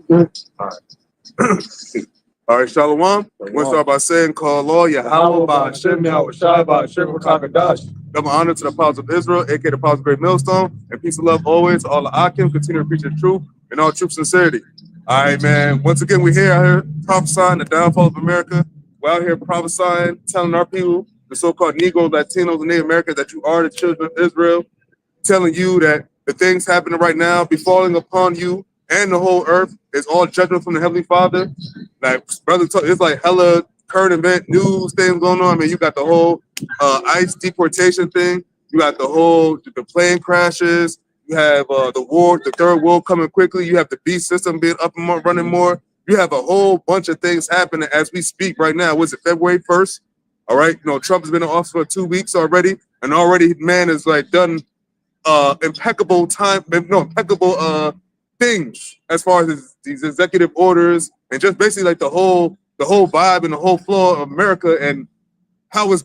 All right. All right, Shalom. We'll start by saying, call law, Yahawah, Hashem, Yahawashi, Hashem, Kakadash. Double honor to the apostles of Israel, aka the apostles of Great Millstone, and peace and love always to all the Akim. Continue to preach the truth and all true sincerity. All right, man. Once again, we're here out here prophesying the downfall of America. We're out here prophesying, telling our people, the so-called Negroes, Latinos, and Native Americans, that you are the children of Israel, telling you that the things happening right now befalling upon you and the whole earth is all judgment from the Heavenly Father. Like brother, it's like hella current event news things going on. I mean, you got the whole ICE deportation thing. You got the plane crashes. You have the third world coming quickly. You have the beast system being up and more, running more. You have a whole bunch of things happening as we speak right now. Was it February 1st? All right, Trump has been in office for 2 weeks already, and already man is like done impeccable things as far as these executive orders and just basically like the whole vibe and the whole flow of America and how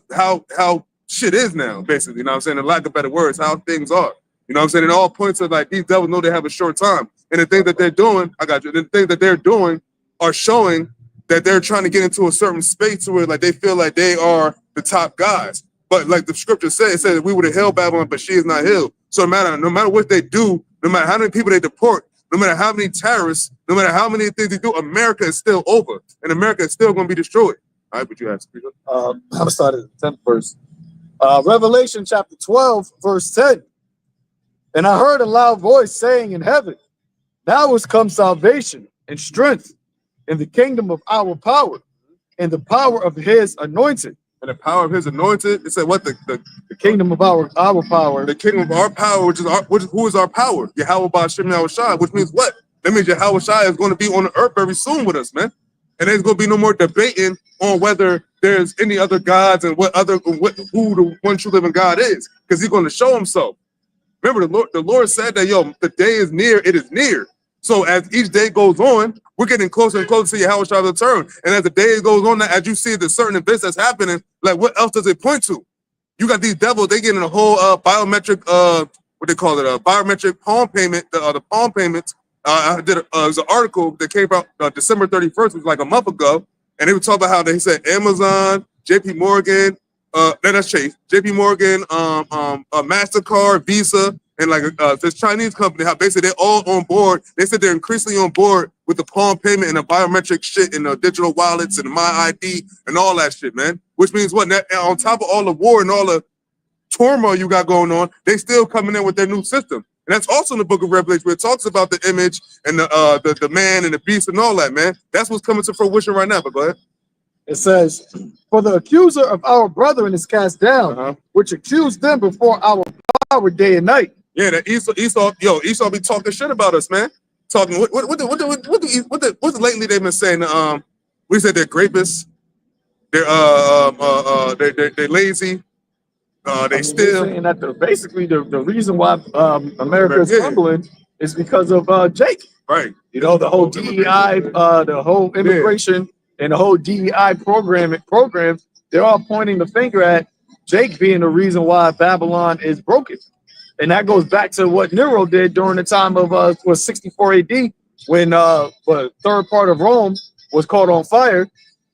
shit is now, basically, you know what I'm saying, in lack of better words, how things are. You know what I'm saying? And all points of like these devils know they have a short time. And the thing that they're doing, the thing that they're doing are showing that they're trying to get into a certain space where like they feel like they are the top guys. But like the scripture says, it says we would have held Babylon, but she is not healed. So no matter what they do, no matter how many people they deport, no matter how many terrorists, no matter how many things they do, America is still over, and America is still going to be destroyed. All right, but you have to speak up. I'm starting at the 10th verse. Revelation chapter 12, verse 10. And I heard a loud voice saying in heaven, now is come salvation and strength in the kingdom of our power and the power of his anointed. And the power of his anointed, it said what? The kingdom of our power. The kingdom of our power, who is our power? Yahawah Hashem Yahawashi, which means what? That means Yahawashi is going to be on the earth very soon with us, man. And there's going to be no more debating on whether there's any other gods and who the one true living God is, because he's going to show himself. Remember, the Lord said that, the day is near, it is near. So as each day goes on, we're getting closer and closer to Yahawashi's return. And as the day goes on, as you see the certain events that's happening, like what else does it point to? You got these devils, they getting a whole biometric, what they call it, a biometric palm payment, the palm payments. I did it was an article that came out December 31st, which was like a month ago. And they were talking about how they said Amazon, JP Morgan, that's Chase, JP Morgan, MasterCard, Visa, and like this Chinese company, how basically they're all on board. They said they're increasingly on board with the palm payment and the biometric shit and the digital wallets and my ID and all that shit, man. Which means what? On top of all the war and all the turmoil you got going on, they still coming in with their new system. And that's also in the book of Revelation where it talks about the image and the man and the beast and all that, man. That's what's coming to fruition right now, but go ahead. It says, for the accuser of our brethren is cast down, which accused them before our power day and night. Yeah, that Esau be talking shit about us, man. Talking what's lately they've been saying? We said they're grapists, they're lazy, they steal. And that basically the reason why America is crumbling is because of Jake. Right. The whole DEI, the whole immigration and the whole DEI programs, they're all pointing the finger at Jake being the reason why Babylon is broken. And that goes back to what Nero did during the time of 64 AD, when the third part of Rome was caught on fire.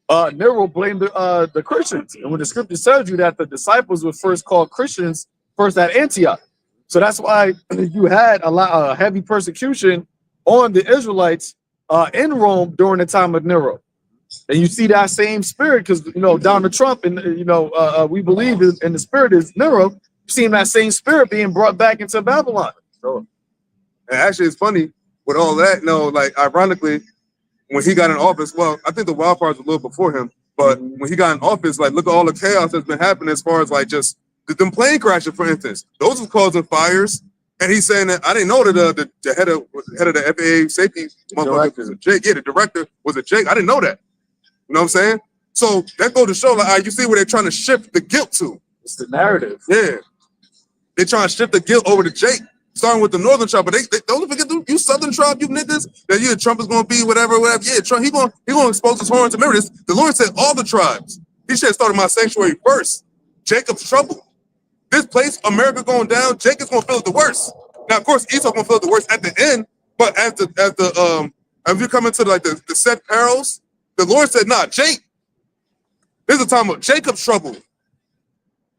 Nero blamed the Christians. And when the scripture tells you that the disciples were first called Christians first at Antioch. So that's why you had a lot of heavy persecution on the Israelites in Rome during the time of Nero. And you see that same spirit because, Donald Trump and, we believe in the spirit is Nero. Seeing that same spirit being brought back into Babylon. So, and actually, it's funny with all that. Like ironically, when he got in office, well, I think the wild part was a little before him, but when he got in office, like look at all the chaos that's been happening as far as like just them plane crashes, for instance. Those were causing fires, and he's saying that I didn't know that the head of the FAA safety motherfucker was a Jake. Yeah, the director was a Jake. I didn't know that. You know what I'm saying? So that goes to show, like, you see where they're trying to shift the guilt to. It's the narrative. Yeah. They trying to shift the guilt over to Jake, starting with the northern tribe. But they don't forget you southern tribe, you niggas, that Trump is gonna be whatever. Yeah, Trump, he gonna expose his horns. Remember this, the Lord said all the tribes. He should have started my sanctuary first. Jacob's trouble. This place, America going down, Jacob's gonna feel it the worst. Now, of course, Esau gonna feel it the worst at the end, but as And if you come into like the set perils, the Lord said, nah, Jake, this is a time of Jacob's trouble.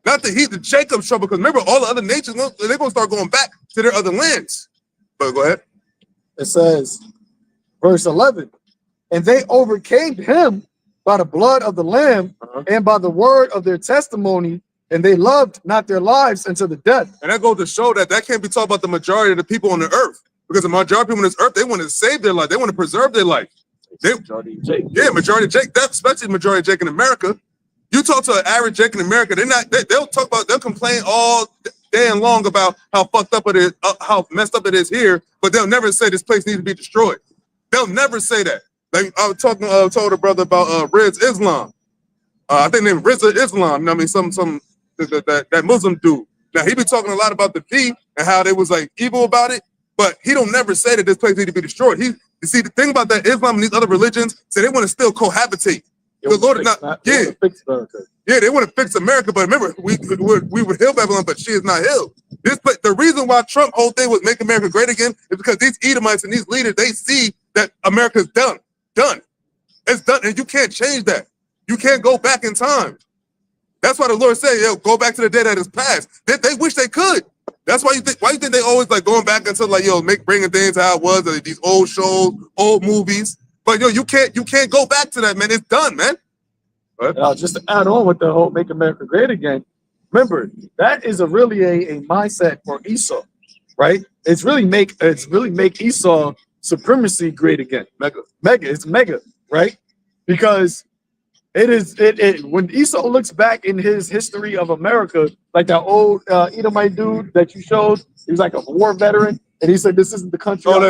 Not the heat, the Jacob's trouble, because remember, all the other nations, they're going to start going back to their other lands. But go ahead. It says, verse 11, and they overcame him by the blood of the Lamb and by the word of their testimony, and they loved not their lives unto the death. And that goes to show that can't be talking about the majority of the people on the earth, because the majority of people on this earth, they want to save their life. They want to preserve their life. Majority of Jake, especially the majority of Jake in America. You talk to an average Jake in America, they'll complain all day and long about how fucked up it is, how messed up it is here, but they'll never say this place needs to be destroyed. They'll never say that. Like I was talking, told a brother about Riz Islam. I think named Riz Islam. I mean, that Muslim dude. Now he be talking a lot about the V and how they was like evil about it, but he don't never say that this place need to be destroyed. You see, the thing about that Islam and these other religions, so they want to still cohabitate. The Lord is not, they want to fix America, but remember, we would heal Babylon, but she is not healed. The reason why Trump whole thing was make America great again is because these Edomites and these leaders, they see that America's done. It's done, and you can't change that. You can't go back in time. That's why the Lord said, yo, go back to the day that is past. They wish they could. That's why you think they always like going back until like, yo, bringing things how it was, like these old shows, old movies. But yo, you can't go back to that, man. It's done, man. Just to add on with the whole "Make America Great Again," remember that is really a mindset for Esau, right? It's really make Esau supremacy great again. It's mega, right? Because when Esau looks back in his history of America, like that old Edomite dude that you showed, he was like a war veteran. And he said, "This isn't the country." Dude,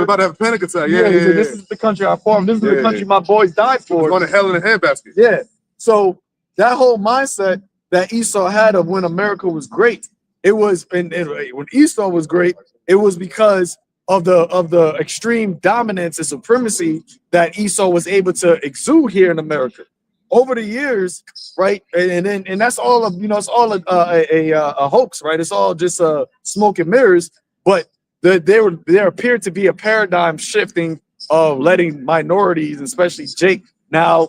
about to have a panic attack. Yeah. This is the country I fought. This is the country my boys died for. Going to hell in a handbasket. Yeah. So that whole mindset that Esau had of when America was great, it was, and when Esau was great, it was because of the extreme dominance and supremacy that Esau was able to exude here in America over the years, right? And that's all of it's all a hoax, right? It's all just smoke and mirrors, but. There appeared to be a paradigm shifting of letting minorities, especially Jake, now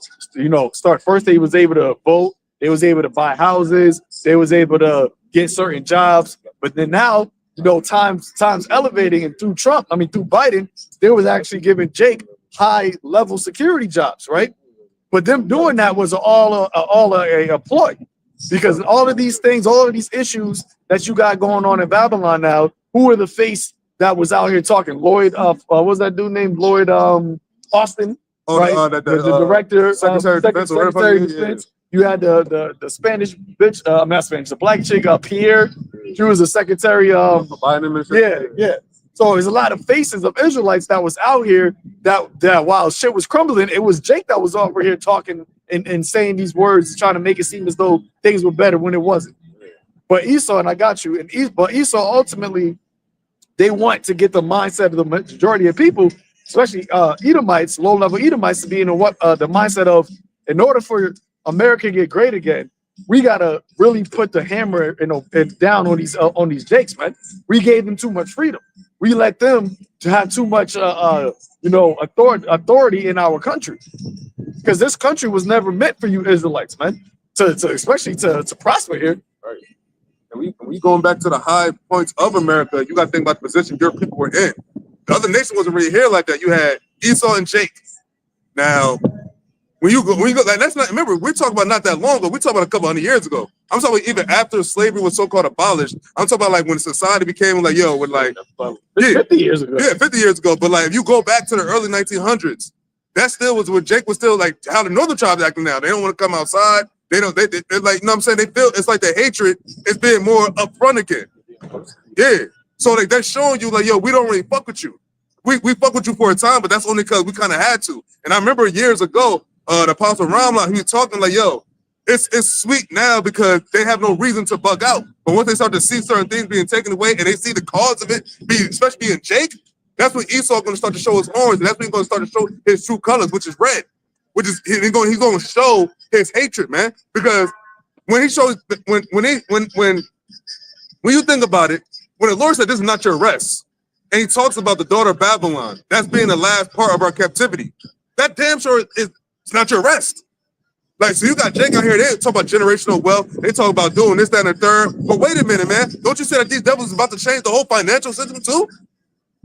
start. First, they was able to vote, they was able to buy houses, they was able to get certain jobs, but then now times elevating, and through Biden, they was actually giving Jake high level security jobs, right? But them doing that was all a ploy, because all of these things, all of these issues that you got going on in Babylon now, who are the face that was out here talking? Lloyd, what was that dude named Lloyd Austin? Right, the director, Secretary of Defense. You had the Spanish bitch, not Spanish, the black chick, Pierre. She was the secretary of Biden administration. Yeah. So there's a lot of faces of Israelites that was out here that while shit was crumbling, it was Jake that was over here talking and saying these words, trying to make it seem as though things were better when it wasn't. But Esau, and I got you, but Esau ultimately, they want to get the mindset of the majority of people, especially Edomites, low-level Edomites, to be in the mindset of, in order for America to get great again, we gotta really put the hammer down on these Jakes, man. We gave them too much freedom. We let them to have too much authority in our country, because this country was never meant for you Israelites, man. Especially to prosper here. Right. And we going back to the high points of America, you got to think about the position your people were in. The other nation wasn't really here like that. You had Esau and Jake. Now, when you go, like, that's not, remember, we're talking about not that long ago. We're talking about a couple hundred years ago. I'm talking about even after slavery was so-called abolished. I'm talking about like when society became like, 50 years ago. Yeah, 50 years ago. But like, if you go back to the early 1900s, that still was when Jake was still like how the northern tribes acting now. They don't want to come outside. They're like, you know what I'm saying? They feel it's like the hatred is being more upfront again. Yeah. So like they're showing you like, yo, we don't really fuck with you. We fuck with you for a time, but that's only because we kind of had to. And I remember years ago, the Apostle Ramla, he was talking like, yo, it's sweet now because they have no reason to bug out. But once they start to see certain things being taken away and they see the cause of it, especially being Jake, that's when Esau going to start to show his horns, and that's when he's going to start to show his true colors, which is red. Which is he's going to show his hatred, man. Because when he shows when you think about it, when the Lord said this is not your rest, and he talks about the daughter of Babylon. That's being the last part of our captivity. That damn sure is not your rest. Like, so you got Jake out here, they talk about generational wealth, they talk about doing this, that, and the third. But wait a minute, man. Don't you say that these devils is about to change the whole financial system too?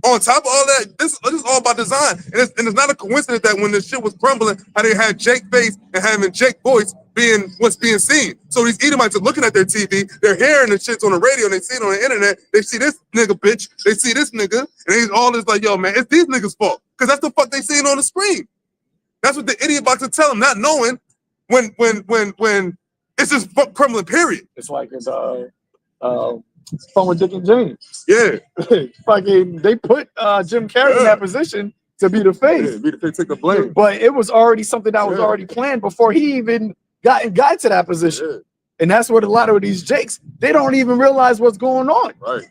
On top of all that, this is all about design. And it's not a coincidence that when this shit was crumbling, how they had Jake face and having Jake voice being what's being seen. So these Edomites are looking at their TV, they're hearing the shits on the radio, and they see it on the internet, they see this nigga bitch, they see this nigga, and they all this like, yo, man, it's these niggas' fault. Because that's the fuck they seeing on the screen. That's what the idiot box to tell them, not knowing when it's just crumbling, period. It's like it's fun with Dick and James. Yeah. Fucking they put Jim Carrey in that position to be the face. Yeah, be the face, take the blame. But it was already something that was already planned before he even got to that position. Yeah. And that's what a lot of these Jakes, they don't even realize what's going on. Right.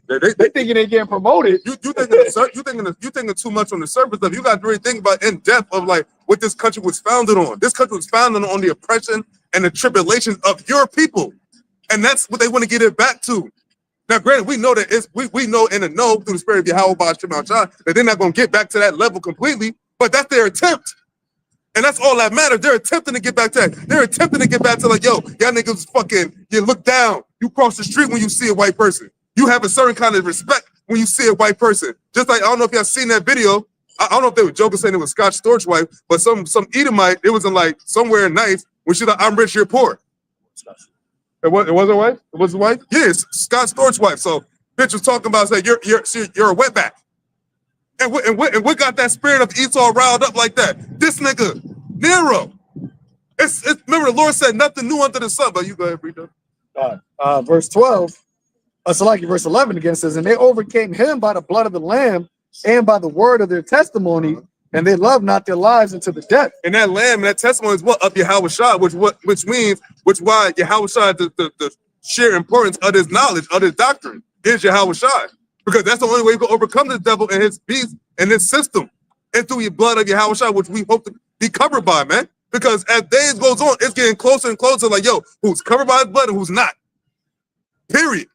They thinking they getting promoted. You thinking too much on the surface of. You got to really think about in depth of like what this country was founded on. This country was founded on the oppression and the tribulations of your people, and that's what they want to get it back to. Now, granted, we know that we know in the know through the spirit of YAHAWASHI that they're not going to get back to that level completely, but that's their attempt. And that's all that matters. They're attempting to get back to that. They're attempting to get back to like, yo, y'all niggas fucking, you look down. You cross the street when you see a white person. You have a certain kind of respect when you see a white person. Just like, I don't know if y'all seen that video. I don't know if they were joking saying it was Scott Storch's wife, but some Edomite, it was in like somewhere nice when she's like, I'm rich, you're poor. It was her wife? It was the wife? Yes, Scott Storch's wife. So bitch was talking about saying you're a wetback. And what got that spirit of Esau riled up like that? This nigga, Nero. It's remember the Lord said nothing new under the sun, but you go ahead, read that. Verse 12, Salaki, verse 11 again says, and they overcame him by the blood of the Lamb and by the word of their testimony, and they loved not their lives unto the death. And that lamb and that testimony is what? Of YAHAWASHI, which why YAHAWASHI, the sheer importance of this knowledge, of this doctrine, is YAHAWASHI. Because that's the only way we can overcome this devil and his beast and his system. And through your blood of YAHAWASHI, which we hope to be covered by, man. Because as days goes on, it's getting closer and closer, like, yo, who's covered by his blood and who's not. Period.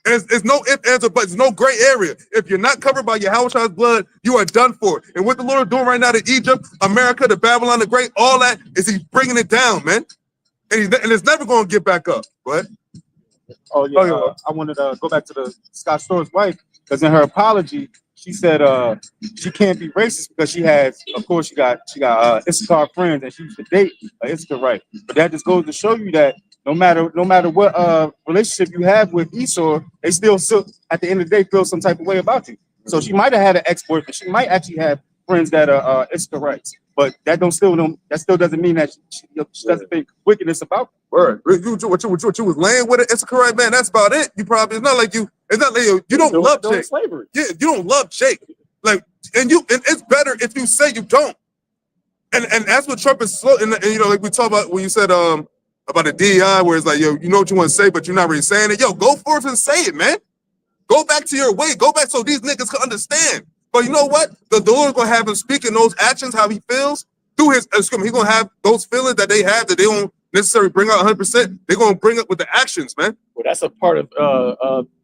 And it's no ifs, ands, or buts. It's no gray area. If you're not covered by YAHAWASHI's blood, you are done for. And what the Lord is doing right now to Egypt, America, to Babylon the Great, all that, is he's bringing it down, man. And it's never going to get back up. What? Oh, yeah. I wanted to go back to the Scott Storch's wife, because in her apology, she said she can't be racist because she has, of course, she got Issachar friends and she used to date Issachar, right? But that just goes to show you that no matter what relationship you have with Esau, they still at the end of the day feel some type of way about you. So she might have had an ex-boyfriend. She might actually have friends that are Issacharites, but that still doesn't mean that she doesn't think wickedness about them. Word. What you was laying with an Issacharite, man, that's about it. You probably, it's not like you don't love Jake. Slavery. Yeah, you don't love Jake. Like, and it's better if you say you don't. And that's what Trump is slow. And you know, like we talk about when you said about the DEI, where it's like, yo, you know what you want to say, but you're not really saying it. Yo, go forth and say it, man. Go back to your way. Go back so these niggas can understand. But you know what? The Lord's gonna have him speaking those actions, how he feels through his. He's gonna have those feelings that they have that they don't necessarily bring out 100%. They're gonna bring up with the actions, man. Well, that's a part of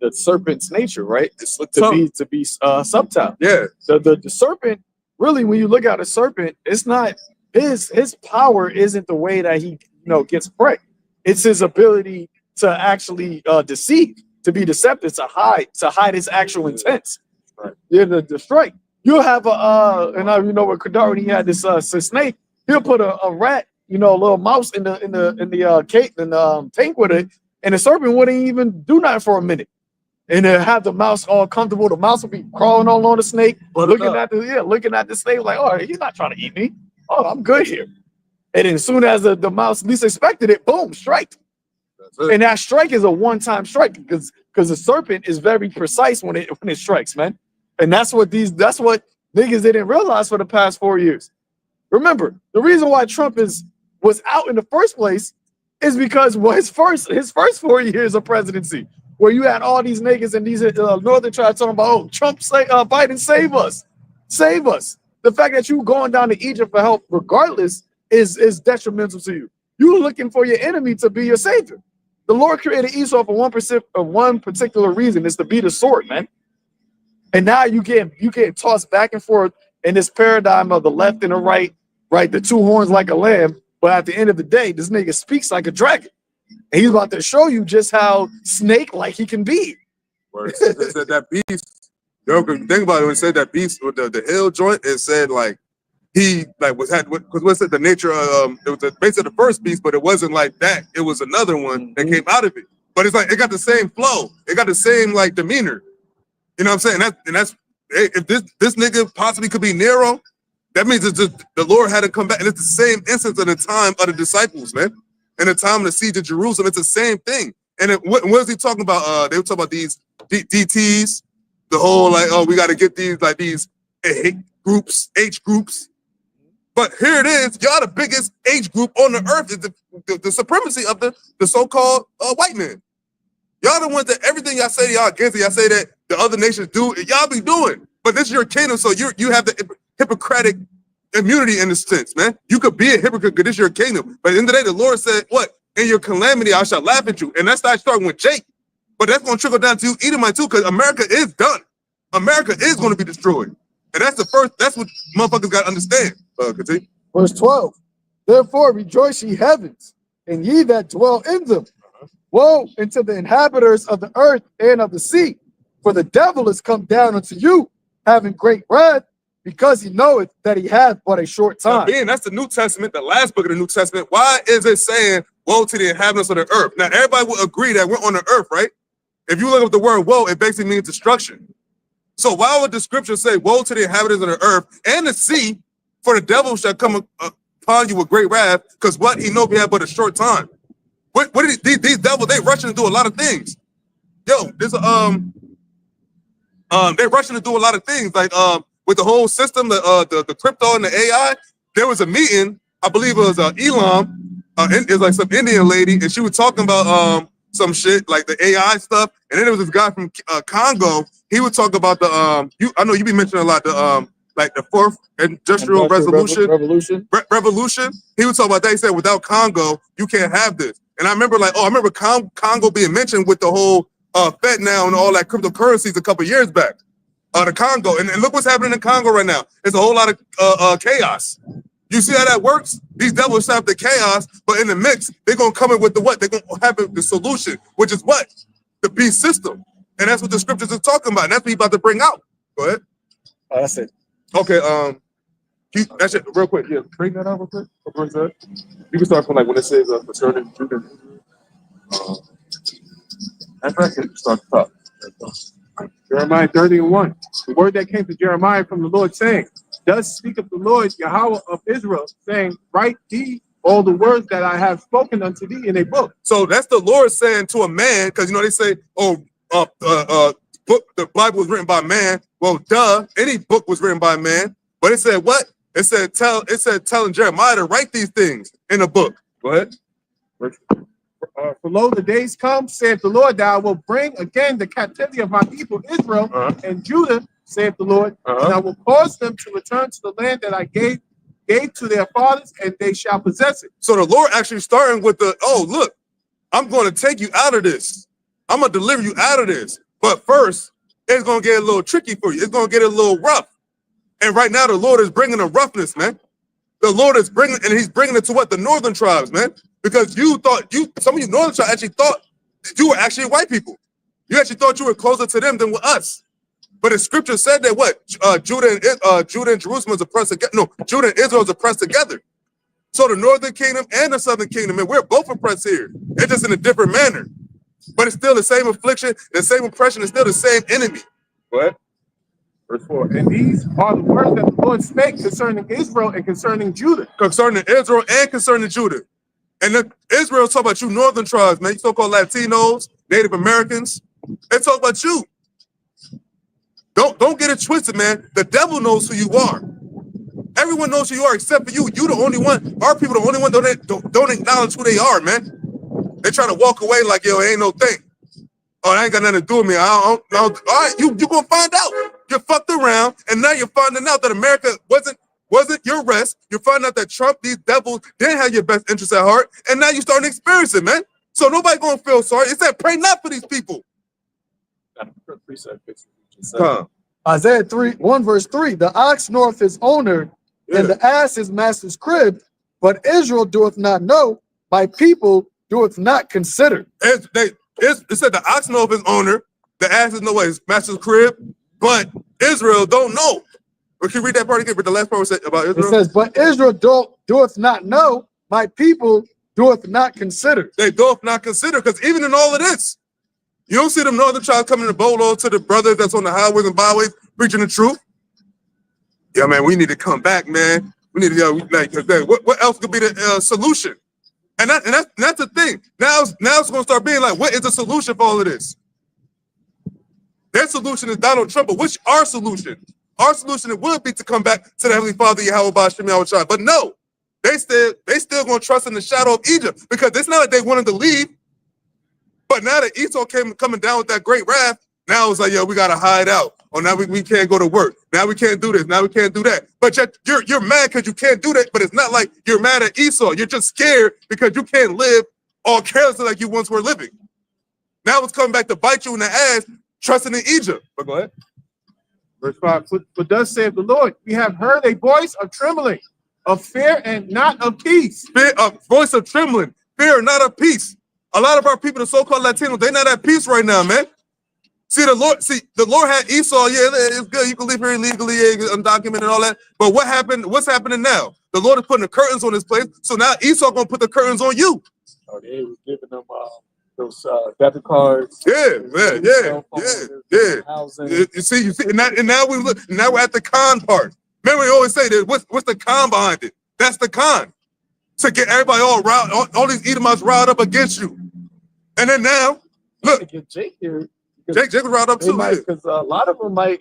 the serpent's nature, right? It's to be subtle. Yeah. The serpent, really, when you look at a serpent, it's not his power isn't the way that he gets prey. It's his ability to actually deceive, to be deceptive, to hide his actual intents. Right. Yeah, the strike. You'll have and I with Kadar, when he had this snake, he'll put a rat, a little mouse in the cake and tank with it, and the serpent wouldn't even do nothing for a minute. And then have the mouse all comfortable. The mouse will be crawling all on the snake, looking at the snake like, oh, he's not trying to eat me. Oh, I'm good here. And then as soon as the mouse least expected it, boom, strike. And that strike is a one-time strike because the serpent is very precise when it strikes, man. And that's what niggas didn't realize for the past 4 years. Remember, the reason why Trump was out in the first place is because his first 4 years of presidency, where you had all these niggas and these northern tribes talking about, oh, Biden, save us. Save us. The fact that you going down to Egypt for help regardless is detrimental to you. You're looking for your enemy to be your savior. The Lord created Esau for one particular reason, is to be the sword, man. And now you get tossed back and forth in this paradigm of the left and the right, the two horns like a lamb. But at the end of the day, this nigga speaks like a dragon. And he's about to show you just how snake-like he can be. It said that beast. Yo, think about it. When it said that beast with the hill joint, it said like he like because what's it the nature of it was the base of the first beast, but it wasn't like that. It was another one that came out of it. But it's like it got the same flow. It got the same like demeanor. You know what I'm saying? And that's if this nigga possibly could be Nero, that means it's just the Lord had to come back. And it's the same instance of the time of the disciples, man. And the time of the siege of Jerusalem, it's the same thing. And what is he talking about? They were talking about these DTs, the whole like, oh, we got to get these like these H groups. But here it is, y'all the biggest H group on the earth is the supremacy of the so-called white man. Y'all the ones that everything y'all say y'all against it, y'all say that the other nations do, y'all be doing. But this is your kingdom, so you have the Hippocratic immunity in a sense, man. You could be a hypocrite because this is your kingdom. But at the end of the day, the Lord said, what? In your calamity, I shall laugh at you. And that's not starting with Jake. But that's going to trickle down to you, Edomite too, because America is done. America is going to be destroyed. And that's what motherfuckers got to understand. Continue. Verse 12. Therefore rejoice ye heavens, and ye that dwell in them. Woe unto the inhabitants of the earth and of the sea, for the devil is come down unto you, having great wrath, because he knoweth that he hath but a short time. Being that's the New Testament, the last book of the New Testament. Why is it saying woe to the inhabitants of the earth? Now everybody will agree that we're on the earth, right? If you look up the word woe, it basically means destruction. So why would the scripture say woe to the inhabitants of the earth and the sea, for the devil shall come upon you with great wrath, because what he know we have but a short time. What are these devils? They rushing to do a lot of things. Yo, there's they rushing to do a lot of things, like with the whole system, the crypto and the AI. There was a meeting, I believe it was Elam, it was like some Indian lady, and she was talking about some shit like the AI stuff. And then there was this guy from Congo. He would talk about the I know you be mentioning a lot the like the fourth industrial revolution. He would talk about that. He said without Congo, you can't have this. And I remember like, I remember Congo being mentioned with the whole Fed now and all that cryptocurrencies a couple years back. The Congo, and look what's happening in Congo right now. It's a whole lot of chaos. You see how that works? These devils have the chaos, but in the mix, they're gonna come in with the what? They're gonna have the solution, which is what? The beast system. And that's what the scriptures are talking about. And that's what he's about to bring out. Go ahead. That's it. Okay, that's it real quick. Yeah, bring that out real quick. You can start from like when it says concerning Judah. That's right. Start the top. Jeremiah 30:1. The word that came to Jeremiah from the Lord saying, thus speaketh the Lord Yahawah of Israel, saying, write thee all the words that I have spoken unto thee in a book. So that's the Lord saying to a man, because you know they say, book, the Bible was written by man. Well, duh, any book was written by man. But it said what? It said telling Jeremiah to write these things in a book. Go ahead. For lo, the days come, saith the Lord, that I will bring again the captivity of my people Israel and Judah, saith the Lord, and I will cause them to return to the land that I gave to their fathers, and they shall possess it. So the Lord actually starting with look, I'm going to take you out of this. I'm going to deliver you out of this. But first, it's going to get a little tricky for you. It's going to get a little rough. And right now, the Lord is bringing a roughness, man. The Lord is bringing, and he's bringing it to what? The northern tribes, man. Because some of you northern tribes actually thought you were actually white people. You actually thought you were closer to them than with us. But the scripture said that what? Judah and Jerusalem is oppressed together. No, Judah and Israel is oppressed together. So the northern kingdom and the southern kingdom, and we're both oppressed here. It's just in a different manner. But it's still the same affliction, the same oppression, it's still the same enemy. Go ahead. Verse 4. And these are the words that the Lord spake concerning Israel and concerning Judah. Concerning Israel and concerning Judah. And then Israel talk about you northern tribes, man. You so-called Latinos, Native Americans. They talk about you. Don't get it twisted, man. The devil knows who you are. Everyone knows who you are except for you. You the only one. Our people the only one don't acknowledge who they are, man. They try to walk away like, yo, it ain't no thing. Oh, that ain't got nothing to do with me. I don't know. All right, you gonna find out. You fucked around, and now you're finding out that America wasn't your rest. You're finding out that Trump, these devils, didn't have your best interests at heart, and now you're starting to experience it, man. So nobody gonna feel sorry. It said, pray not for these people. Precept. Isaiah 1 verse 3. The ox knoweth his owner, and the ass his master's crib, but Israel doeth not know, my people doeth not consider. It said the ox knoweth his owner, the ass is know what his master's crib, but Israel don't know. Or can you read that part again? But the last part was about Israel. It says, but Israel doeth not know, my people doeth not consider. They doth not consider, because even in all of this, you don't see them northern tribes coming to bolo to the brothers that's on the highways and byways preaching the truth. Yeah, man, we need to come back, man. We need to, like, what else could be the solution? And that's the thing. Now it's going to start being like, what is the solution for all of this? Their solution is Donald Trump, but what's our solution? Our solution would be to come back to the Heavenly Father, YAHAWASHI. But no, they still going to trust in the shadow of Egypt, because it's not like they wanted to leave. But now that Esau coming down with that great wrath, now it's like, yo, we got to hide out. Or now we can't go to work. Now we can't do this. Now we can't do that. But you're mad because you can't do that. But it's not like you're mad at Esau. You're just scared because you can't live all carelessly like you once were living. Now it's coming back to bite you in the ass, trusting in Egypt. But go ahead. Verse 5, for thus saith the Lord, we have heard a voice of trembling, of fear and not of peace. Fear, a voice of trembling, fear, not of peace. A lot of our people, the so-called Latinos, they're not at peace right now, man. See, the Lord had Esau. Yeah, it's good. You can live here illegally, undocumented and all that. But what happened? What's happening now? The Lord is putting the curtains on this place. So now Esau gonna put the curtains on you. Oh, they was giving them those debit cards. Yeah. You see, and now we're at the con part. Remember, we always say that what's the con behind it? That's the con. To get everybody all these Edomites riled up against you. And then now, look, get Jake here. Jake was riled up too. Because a lot of them might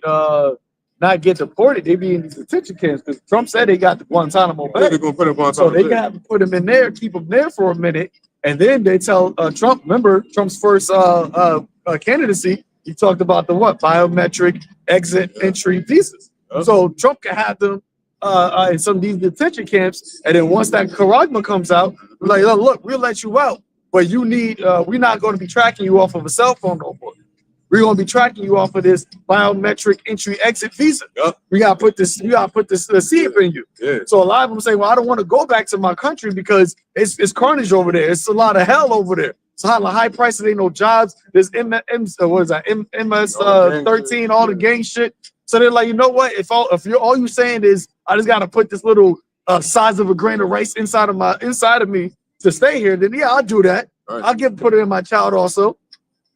not get deported. They be in these detention camps because Trump said they got the Guantanamo Bay. They're gonna put him on. So they got to put him in there, keep him there for a minute, and then they tell Trump. Remember Trump's first candidacy? He talked about the biometric exit entry visas. So Trump can have them in some of these detention camps, and then once that charagma comes out, we're like, oh, look, we'll let you out, but you need. We're not going to be tracking you off of a cell phone no more. We're gonna be tracking you off of this biometric entry exit visa. We gotta put this SIP in you. So a lot of them say, well, I don't want to go back to my country because it's carnage over there. It's a lot of hell over there. It's high prices, ain't no jobs. There's MS 13, all the gang shit. So they're like, you know what? If all you saying is I just gotta put this little size of a grain of rice inside of me to stay here, then yeah, I'll do that. Right. I'll put it in my child also.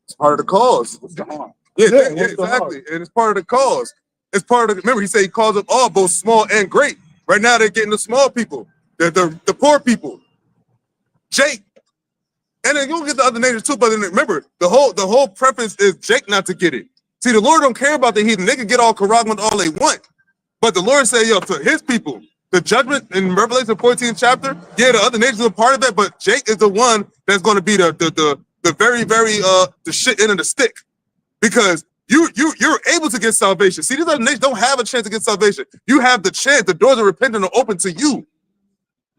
It's part of the cause. Yeah, exactly. And it's part of the cause. It's part of remember, he said he calls them all, both small and great. Right now, they're getting the small people, the poor people. Jake. And then you'll get the other nations too, but then remember, the whole preference is Jake not to get it. See, the Lord don't care about the heathen. They can get all charagma all they want. But the Lord said, yo, to his people, the judgment in Revelation 14th chapter, yeah, the other nations are part of that, but Jake is the one that's going to be the very, very the shit end of the stick, because you're able to get salvation. See, these other nations don't have a chance to get salvation. You have the chance. The doors of repentance are open to you.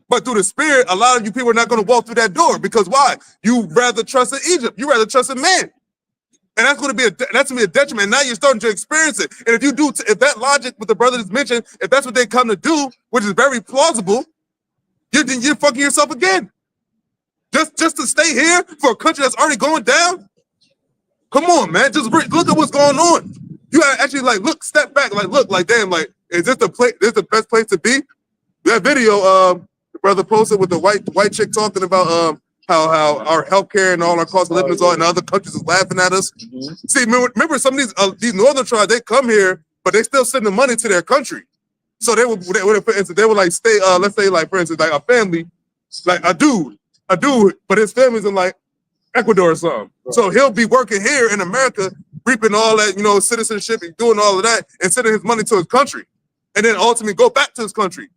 But through the Spirit, a lot of you people are not going to walk through that door, because why? You rather trust in Egypt. You rather trust in man, and that's going to be a detriment. Now you're starting to experience it. And if that logic with the brother that's mentioned, if that's what they come to do, which is very plausible, you're fucking yourself again. Just to stay here for a country that's already going down? Come on, man. Just look at what's going on. You gotta actually step back, look, damn, is this the best place to be? That video, the brother posted with the white chick talking about how our healthcare and all our cost of living are, and other countries is laughing at us. See, remember some of these northern tribes, they come here, but they still send the money to their country. So they would for instance, they would stay, let's say for instance, a family, a dude, but his family's in Ecuador or something. Right. So he'll be working here in America, reaping all that, citizenship and doing all of that, and sending his money to his country, and then ultimately go back to his country.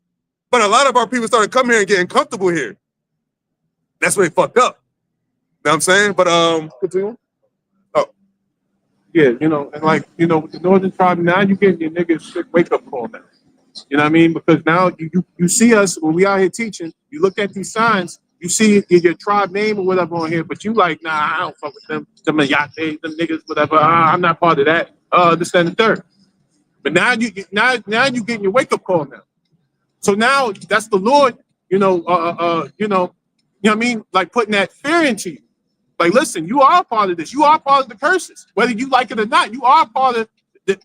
But a lot of our people started coming here and getting comfortable here. That's where they fucked up. You know what I'm saying? But continue. Oh. Yeah, and with the northern tribe, now you getting your niggas wake up call now. You know what I mean? Because now you see us when we out here teaching, you look at these signs, you see your tribe name or whatever on here, but you nah, I don't fuck with them. Them yachte, them niggas, whatever. I'm not part of that. This, that, and the third. But now you getting your wake up call now. So now that's the Lord, you know what I mean? Like putting that fear into you. Like, listen, you are a part of this. You are a part of the curses, whether you like it or not. You are a part of the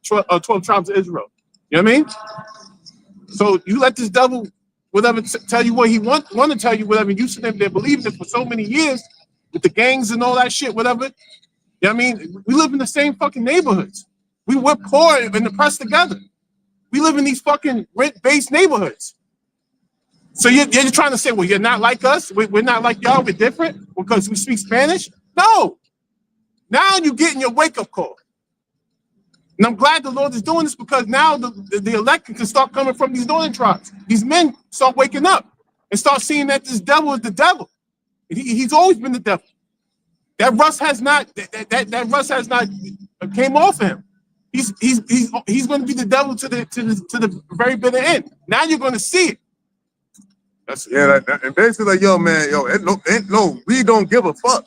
12 tribes of Israel. You know what I mean? So you let this devil, whatever, tell you what he want to tell you, whatever. You should have been believing this for so many years with the gangs and all that shit, whatever. You know what I mean? We live in the same fucking neighborhoods. We're poor and oppressed together. We live in these fucking rent-based neighborhoods. So you're trying to say, well, you're not like us? We're not like y'all, we're different because we speak Spanish? No. Now you're getting your wake-up call. And I'm glad the Lord is doing this because now the elect can start coming from these northern tribes. These men start waking up and start seeing that this devil is the devil. He's always been the devil. That rust has not came off him. He's going to be the devil to the very bitter end. Now you're going to see it. And basically like, yo, man, we don't give a fuck.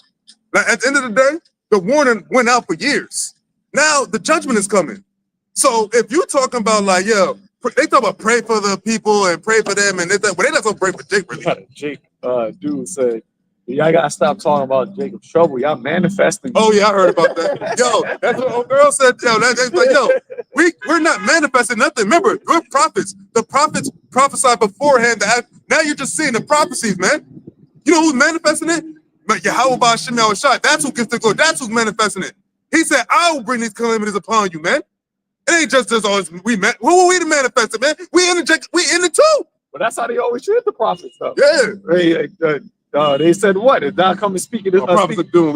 Like at the end of the day, the warning went out for years. Now the judgment is coming. So if you're talking about like, yo, they talk about pray for the people and pray for them, and but they're not gonna pray for Jake really. Jake, dude said, y'all gotta stop talking about Jacob's trouble. Y'all manifesting. Oh yeah, I heard about that. Yo, that's what old girl said. Yo, that's like, yo, we're not manifesting nothing. Remember, we're prophets. The prophets prophesied beforehand. Now you're just seeing the prophecies, man. You know who's manifesting it? But YAHAWASHI. That's who gets the glory. That's who's manifesting it. He said, I will bring these calamities upon you, man. It ain't just us always who are we to manifest it, man? We in it too. But that's how they always treat the prophets, though. Yeah. They said what? If thou come and speak of prophets of doom,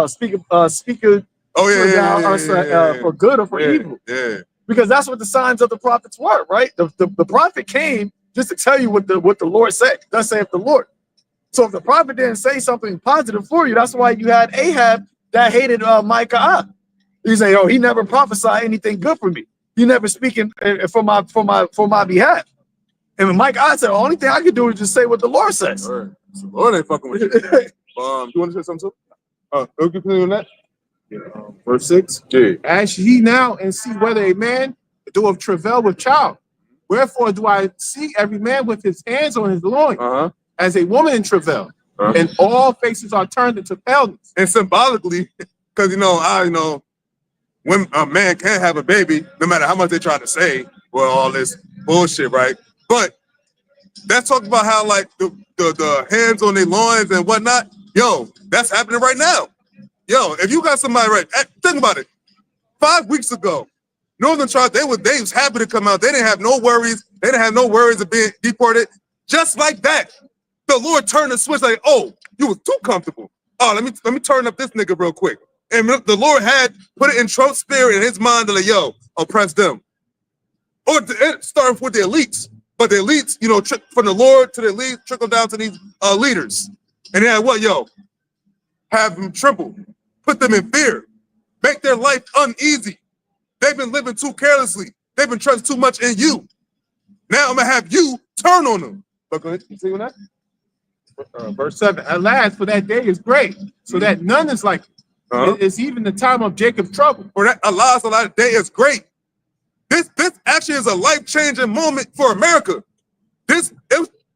speaker. For good or for evil. Yeah. Because that's what the signs of the prophets were, right? The prophet came just to tell you what the Lord said. Thus saith the Lord. So if the prophet didn't say something positive for you, that's why you had Ahab that hated Micah. He say, "Oh, he never prophesied anything good for me. He never speaking for my behalf." And when Micah said, "The only thing I can do is just say what the Lord says." The Lord ain't fucking with you. You want to say something too? You continue on that? Verse 6. Yeah. Ask ye now and see whether a man doeth travail with child. Wherefore do I see every man with his hands on his loins, as a woman in travail, and all faces are turned into paleness. And symbolically, because when a man can't have a baby, no matter how much they try to say, well, all this bullshit, right? But that's talking about how like the hands on their loins and whatnot. Yo, that's happening right now. Yo, if you got somebody think about it. 5 weeks ago, Northern Tribes, they was happy to come out. They didn't have no worries. They didn't have no worries of being deported. Just like that, the Lord turned the switch like, oh, you was too comfortable. Oh, let me turn up this nigga real quick. And the Lord had put it in Trump's spirit in his mind to like, yo, oppress them. Or start with the elites. But the elites, from the Lord to the elite, trickle down to these leaders. And then what, yo? Have them tremble, put them in fear, make their life uneasy. They've been living too carelessly. They've been trusting too much in you. Now I'm gonna have you turn on them. But go ahead, you see that? Verse 7. Alas, for that day is great, so that none is like it. It's even the time of Jacob's trouble. For that, alas, for that day is great. This actually is a life-changing moment for America.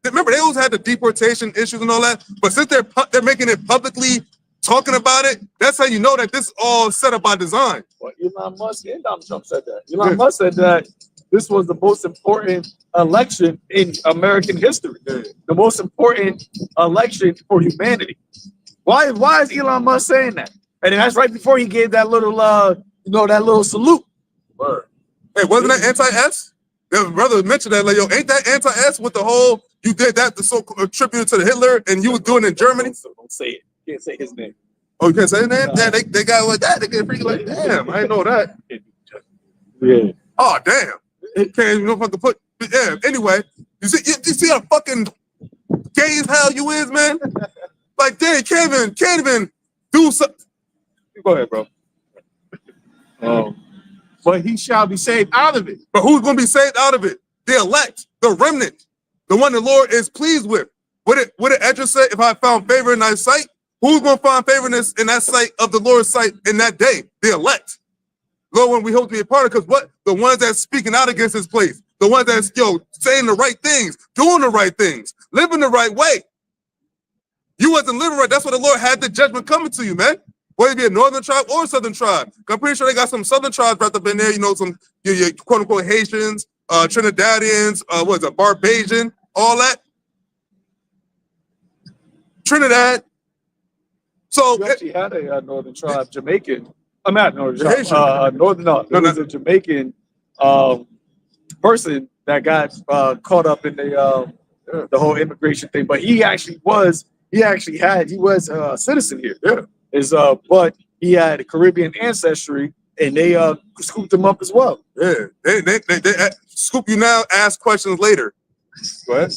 Remember, they always had the deportation issues and all that, but since they're making it publicly, talking about it, that's how you know that this is all set up by design. Well, Elon Musk and Donald Trump said that. Elon Musk said that this was the most important election in American history. The most important election for humanity. Why is Elon Musk saying that? And that's right before he gave that little that little salute. Word. Hey, wasn't that anti-S? The brother mentioned that, like, yo, ain't that anti-S with the whole, you did that, the so-called tribute to the Hitler, and you was doing it in Germany? Don't say it. You can't say his name. Oh, you can't say his name? Yeah, they got like that. They get freaking like, damn, I didn't know that. Yeah. Oh, damn. It can't even know if I can put, yeah, anyway, you see how fucking gay as hell you is, man? Like, damn, you can't even do something. Go ahead, bro. But he shall be saved out of it. But who's going to be saved out of it? The elect, the remnant, the one the Lord is pleased with. What did Ezra say? If I found favor in thy sight, who's going to find favor in that sight of the Lord's sight in that day? The elect. Lord, when we hope to be a part of, because what? The ones that's speaking out against his place, the ones that's, saying the right things, doing the right things, living the right way. You wasn't living right. That's why the Lord had the judgment coming to you, man. Whether it be a northern tribe or a southern tribe. I'm pretty sure they got some southern tribes wrapped up in there, some your quote unquote Haitians, Trinidadians, Barbadian, all that. Trinidad. So You actually had a northern tribe, Jamaican. I'm not northern tribe. It was a Jamaican person that got caught up in the whole immigration thing. But he was a citizen here. Yeah. But he had Caribbean ancestry, and they scooped him up as well. Yeah. They scoop you now, ask questions later. Go ahead.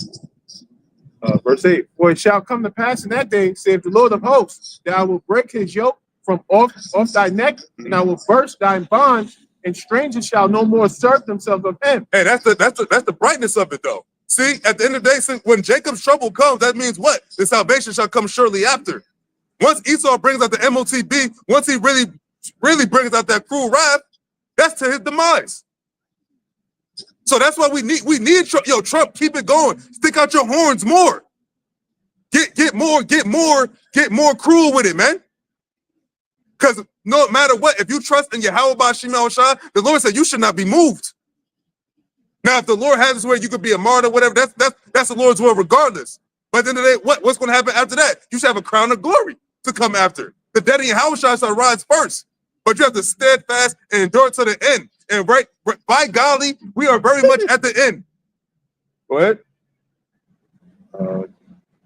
Verse 8, for it shall come to pass in that day, saith the Lord of hosts, that I will break his yoke from off thy neck, and I will burst thy bonds, and strangers shall no more serve themselves of him. Hey, that's the brightness of it, though. See, at the end of the day, when Jacob's trouble comes, that means what? The salvation shall come shortly after. Once Esau brings out the MOTB, once he really brings out that cruel wrath, that's to his demise. So that's why we need Trump. Trump, keep it going. Stick out your horns more. Get more cruel with it, man. Because no matter what, if you trust in YAHAWASHI, the Lord said you should not be moved. Now, if the Lord has his way, you could be a martyr, whatever. That's the Lord's will, regardless. But at the end of the day, what's going to happen after that? You should have a crown of glory to come after. The dead in YAHAWASHI shall rise first, but you have to steadfast and endure to the end. And right, by golly, we are very much at the end. Go ahead.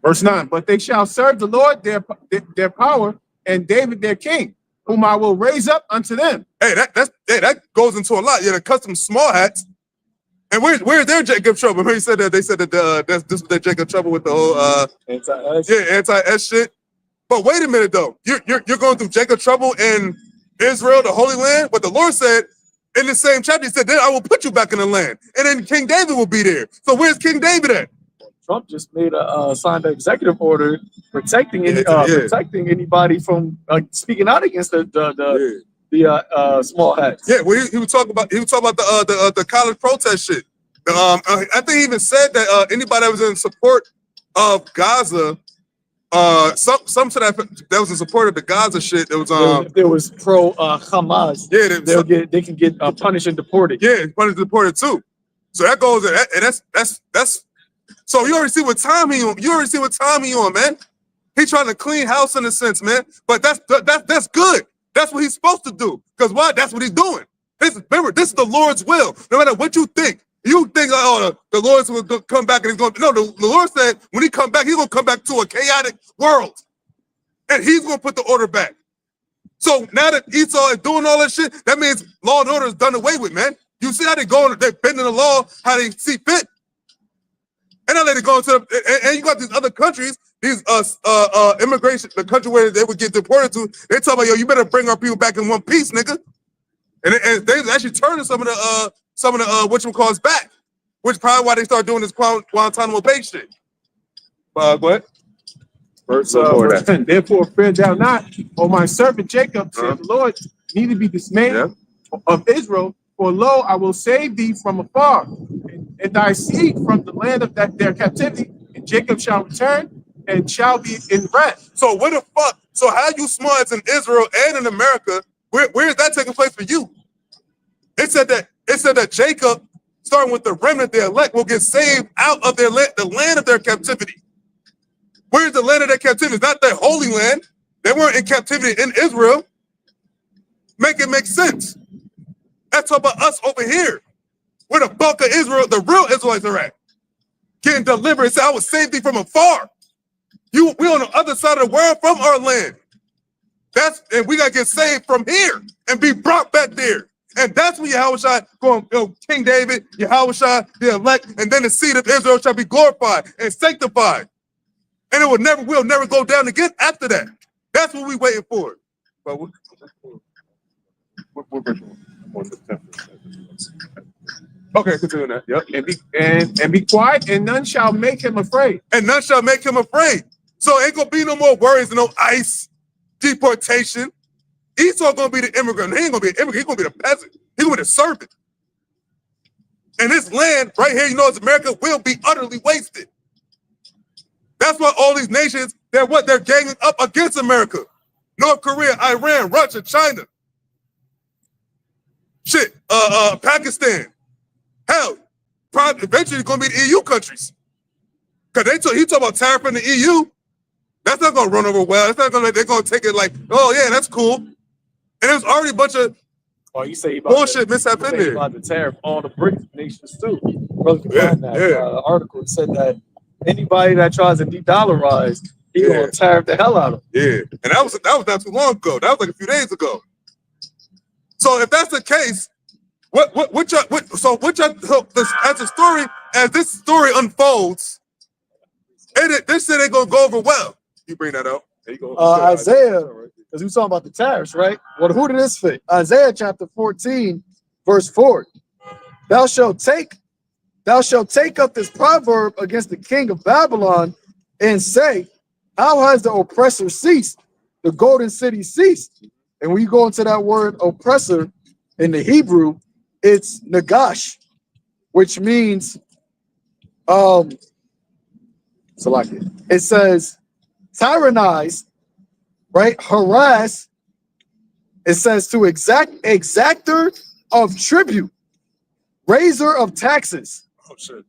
Verse 9, but they shall serve the Lord their power, and David their king, whom I will raise up unto them. Hey, that goes into a lot. The custom small hats. And where's their Jacob trouble? Remember he said that they said that this was their Jacob trouble with the whole anti-S shit. But wait a minute though, you're going through Jacob trouble in Israel, the Holy Land. But the Lord said in the same chapter, he said, then I will put you back in the land, and then King David will be there. So where's King David at? Trump just signed an executive order protecting anybody from speaking out against the small hats. Yeah, well, he would talk about the college protest shit. I think he even said that anybody that was in support of Gaza, some said that was in support of the Gaza shit. There was pro Hamas. Yeah, they can get punished and deported. Yeah, punished and deported too. So that goes, and that's. So you already see what time he on. You already see what time he on, man. He trying to clean house in a sense, man. But that's good. That's what he's supposed to do. Because why? That's what he's doing. Remember, this is the Lord's will. No matter what you think. You think, the Lord's going to come back and he's going to... No, the Lord said when he come back, he's going to come back to a chaotic world. And he's going to put the order back. So now that Esau is doing all that shit, that means law and order is done away with, man. You see how they're bending the law, how they see fit. And now they're going to... And you got these other countries, these immigration, the country where they would get deported to, they tell me, yo, you better bring our people back in one piece, nigga. And they actually turning some of the whatchamacallits back, which is probably why they start doing this Guantanamo Bay shit. Go ahead. Verse 10, therefore fear thou not, O my servant Jacob, said the Lord, neither be dismayed of Israel, for lo, I will save thee from afar, and thy seed from the land of their captivity, and Jacob shall return and shall be in rest. So where the fuck? So how you smart in Israel and in America? Where is that taking place for you? It said that Jacob, starting with the remnant, the elect, will get saved out of the land of their captivity. Where's the land of their captivity? It's not their holy land. They weren't in captivity in Israel. Make it make sense. That's about us over here, where the bulk of Israel, the real Israelites are at, getting delivered. It said, I will save thee from afar. We on the other side of the world from our land. And we gotta get saved from here and be brought back there. And that's when YAHAWASHI going, King David, YAHAWASHI, the elect, and then the seed of Israel shall be glorified and sanctified. And we'll never go down again after that. That's what we waiting for. But okay, continue that. Yep. And be quiet, and none shall make him afraid. And none shall make him afraid. So ain't gonna be no more worries, no ICE, deportation. Esau gonna be the immigrant. He ain't gonna be an immigrant. He's gonna be the peasant. He's gonna be the servant. And this land right here, you know, it's America, will be utterly wasted. That's why all these nations, they're ganging up against America. North Korea, Iran, Russia, China. Shit, Pakistan. Hell, probably eventually gonna be the EU countries. Cause he talk about tariff in the EU. That's not gonna run over well. That's not gonna, they're gonna take it like, oh yeah, that's cool. And there's already a bunch of you say bullshit mishap in there. About the tariff on the BRICS nations too. Brother can find that article. It said that anybody that tries to de-dollarize, he gonna tariff the hell out of them. Yeah, and that was not too long ago. That was like a few days ago. So if that's the case, as this story unfolds, this shit ain't gonna go over well. You bring that up. There you go. Isaiah, because we talking about the tariffs, right? Well, who did this fit? Isaiah chapter 14, verse 4. Thou shalt take up this proverb against the king of Babylon and say, how has the oppressor ceased? The golden city ceased. And when you go into that word oppressor in the Hebrew, it's nagash, which means it says tyrannize, right? Harass. It says to exactor of tribute, raiser of taxes. Oh shit.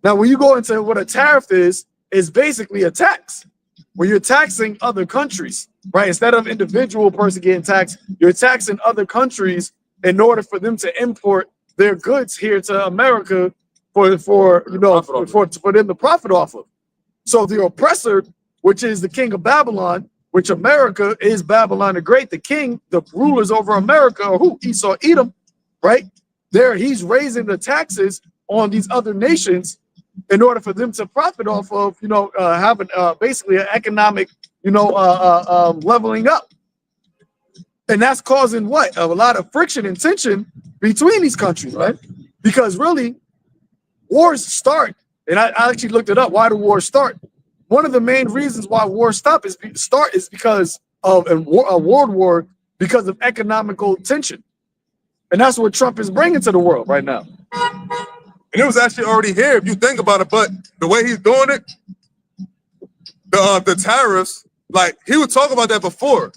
Now, when you go into what a tariff is basically a tax, where you're taxing other countries, right? Instead of individual person getting taxed, you're taxing other countries in order for them to import their goods here to America for them to profit off of. So the oppressor, which is the king of Babylon, which America is Babylon the Great, the king, the rulers over America, or who? Esau, Edom, right? There, he's raising the taxes on these other nations in order for them to profit off of, having basically an economic, leveling up. And that's causing what? A lot of friction and tension between these countries, right? Because really, wars start, and I actually looked it up. Why do wars start? One of the main reasons why wars is because of a world war, because of economical tension. And that's what Trump is bringing to the world right now. And it was actually already here, if you think about it, but the way he's doing it, the tariffs, like he would talk about that before.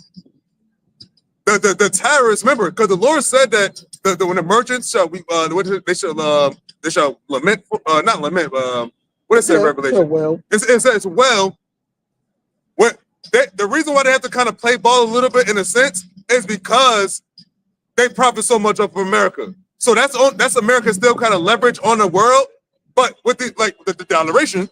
The tariffs, remember, because the Lord said that when the merchants shall they shall lament, not lament, what it say in Revelation? It says, well, the reason why they have to kind of play ball a little bit in a sense is because they profit so much off of America. So that's America still kind of leverage on the world, but with the dollaration,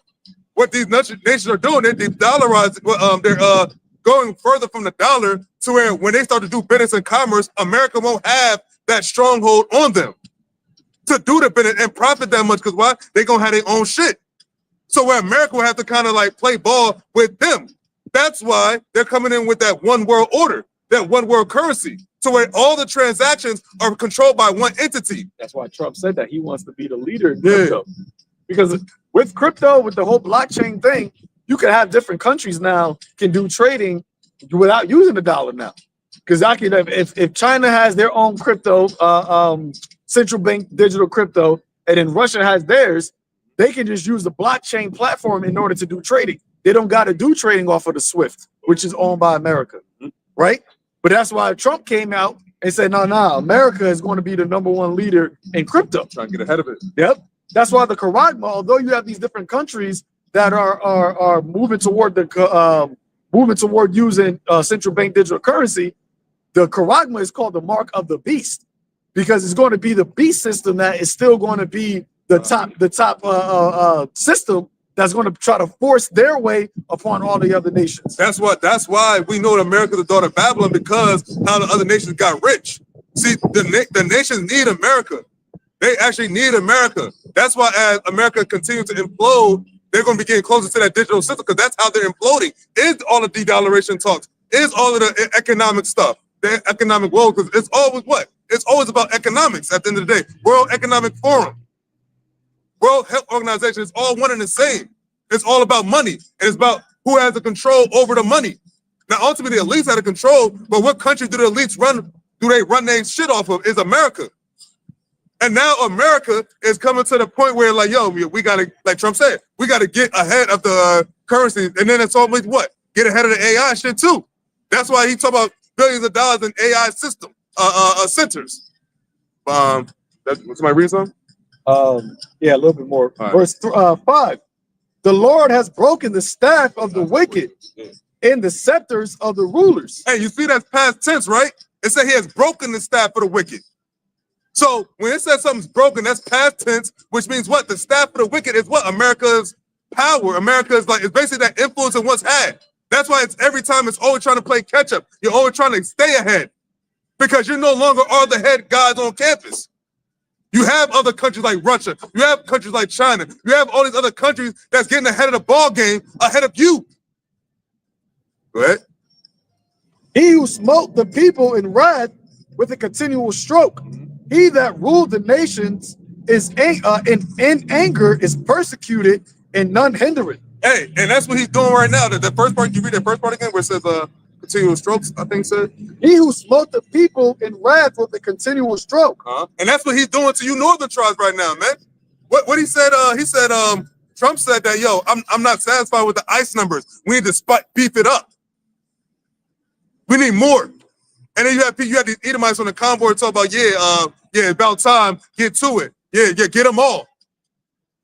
what these nations are doing, they dollarize. They're going further from the dollar to where when they start to do business and commerce, America won't have that stronghold on them to do the business and profit that much. Because why? They're gonna have their own shit. So where America will have to kind of like play ball with them. That's why they're coming in with that one world order, that one world currency. So where all the transactions are controlled by one entity. That's why Trump said that he wants to be the leader in crypto. Because with crypto, with the whole blockchain thing, you can have different countries now can do trading without using the dollar now. Because if China has their own crypto, central bank digital crypto, and then Russia has theirs, they can just use the blockchain platform in order to do trading. They don't got to do trading off of the SWIFT, which is owned by America, right? But that's why Trump came out and said, no, America is going to be the #1 leader in crypto. Trying to get ahead of it. Yep. That's why the Karagma, although you have these different countries that are moving toward using central bank digital currency, the Karagma is called the mark of the beast because it's going to be the beast system that is still going to be the top system that's going to try to force their way upon all the other nations. That's why we know that America is the daughter of Babylon, because how the other nations got rich. See, the nations need America. They actually need America. That's why as America continues to implode, they're going to be getting closer to that digital system, because that's how they're imploding. Is all the de-dollaration talks, is all of the economic stuff, the economic woes, because it's always what? It's always about economics at the end of the day. World Economic Forum, World Health Organization is all one and the same. It's all about money. And it's about who has the control over the money. Now, ultimately, the elites out of control, but what country do the elites run? Do they run their shit off of? Is America. And now America is coming to the point where, like, yo, we got to, like Trump said, we got to get ahead of the currency. And then it's always what? Get ahead of the AI shit, too. That's why he talk about billions of dollars in AI system centers. What's my reason? Yeah, a little bit more. Right. Verse 5. The Lord has broken the staff of the wicked and the scepters of the rulers. Hey, you see that's past tense, right? It said he has broken the staff of the wicked. So when it says something's broken, that's past tense, which means what? The staff of the wicked is what? America's power. America's like, it's basically that influence in what's had. That's why it's every time it's always trying to play catch up. You're always trying to stay ahead because you no longer are the head guys on campus. You have other countries like Russia. You have countries like China. You have all these other countries that's getting ahead of the ball game ahead of you. Go ahead. He who smote the people in wrath with a continual stroke. He that ruled the nations is in anger is persecuted and none hinder it. Hey, and that's what he's doing right now. The first part, you read the first part again where it says continual strokes, I think said. He who smote the people in wrath with a continual stroke. And that's what he's doing to you northern tribes right now, man. What he said, Trump said that, yo, I'm not satisfied with the ICE numbers. We need to beef it up. We need more. And then you have these Edomites on the convoy talk about, about time, get to it. Yeah, get them all.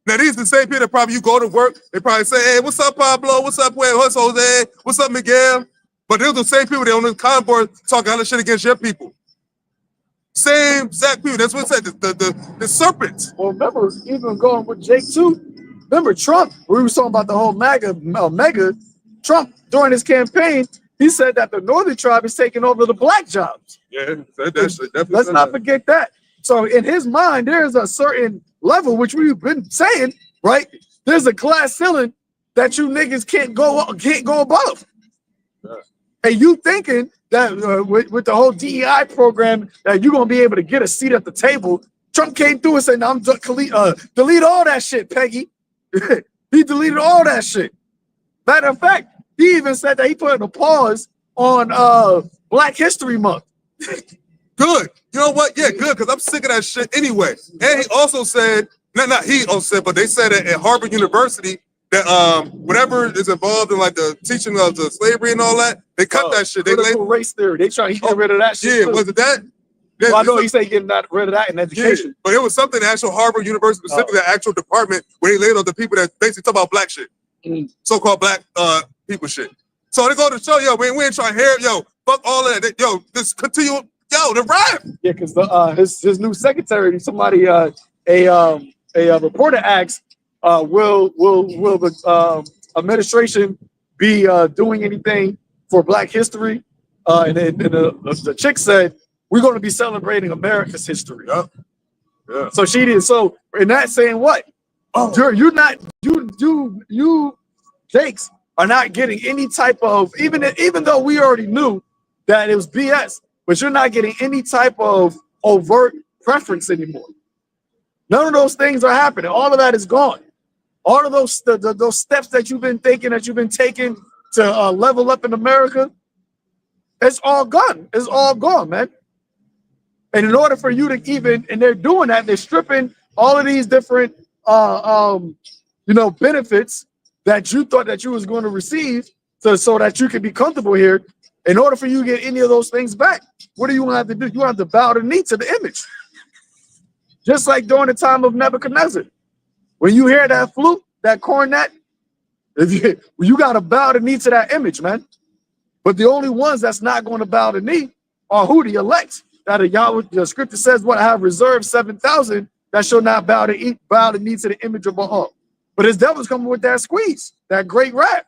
Now, these are the same people that probably you go to work, they probably say, hey, what's up, Pablo? What's up, what's Jose? What's up, Miguel? But they're the same people that on the convoy talking all the shit against your people. Same exact people. That's what it said, the serpent. Well, remember, even going with Jake too, remember Trump, we were talking about the whole mega Trump during his campaign, he said that the northern tribe is taking over the black jobs. Yeah, let's not forget that. So in his mind, there's a certain level, which we've been saying, right? There's a class ceiling that you niggas can't go above. Yeah. And you thinking that with the whole DEI program that you're gonna be able to get a seat at the table. Trump came through and said, "No, I'm delete all that shit, Peggy." He deleted all that shit. Matter of fact, he even said that he put a pause on Black History Month. Good. You know what? Yeah, good, because I'm sick of that shit anyway. And he also said, not he also said, but they said at Harvard University that whatever is involved in like the teaching of the slavery and all that, they cut that shit. They race theory. They try to get rid of that shit. Yeah, was it that? Yeah, well, I know he said getting rid of that in education. Yeah, but it was something the actual Harvard University, specifically the actual department where they laid on the people that basically talk about black shit. So-called black people shit. So they go to show, yo, we ain't trying to hear it, yo, fuck all of that. Yo, just continue, yo, the rap. Yeah, because his new secretary, somebody, a reporter asked, will the administration be doing anything for Black history? And the chick said, we're going to be celebrating America's history. Yep. Yeah. So she did. So in that saying what? You're not, you Jakes are not getting any type of, even though we already knew that it was BS, but you're not getting any type of overt preference anymore. None of those things are happening. All of that is gone. All of those steps that you've been thinking, that you've been taking to level up in America, it's all gone. It's all gone, man. And in order for you to even, and they're doing that, they're stripping all of these different, benefits that you thought that you was going to receive so that you can be comfortable here. In order for you to get any of those things back, what do you have to do? You have to bow the knee to the image. Just like during the time of Nebuchadnezzar. When you hear that flute, that cornet, you got to bow the knee to that image, man. But the only ones that's not going to bow the knee are who? The elect. That Yahweh, the scripture says, what, I have reserved 7,000 that shall not bow the knee to the image of Baal. But his devil's coming with that squeeze, that great wrath.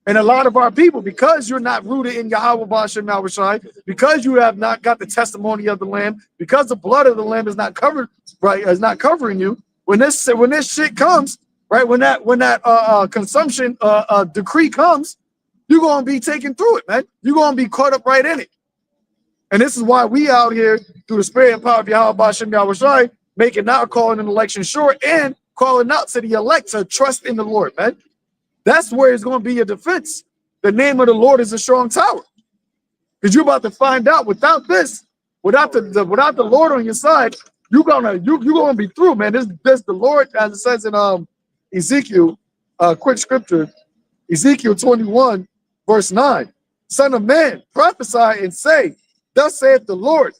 And a lot of our people, because you're not rooted in YAHAWASHI, because you have not got the testimony of the Lamb, because the blood of the Lamb is not covered, right, is not covering you. When this shit comes, right, when that consumption decree comes, you're gonna be taken through it, man. You're gonna be caught up right in it. And this is why we out here through the spirit and power of YAHAWASHI, making now calling an election sure and calling out to the elect to trust in the Lord, man. That's where it's going to be your defense. the name of the Lord is a strong tower. Because you're about to find out without this, without the Lord on your side, you're gonna be through, man. This the Lord, as it says in Ezekiel, quick scripture, Ezekiel 21, verse 9. Son of man, prophesy and say, thus saith the Lord,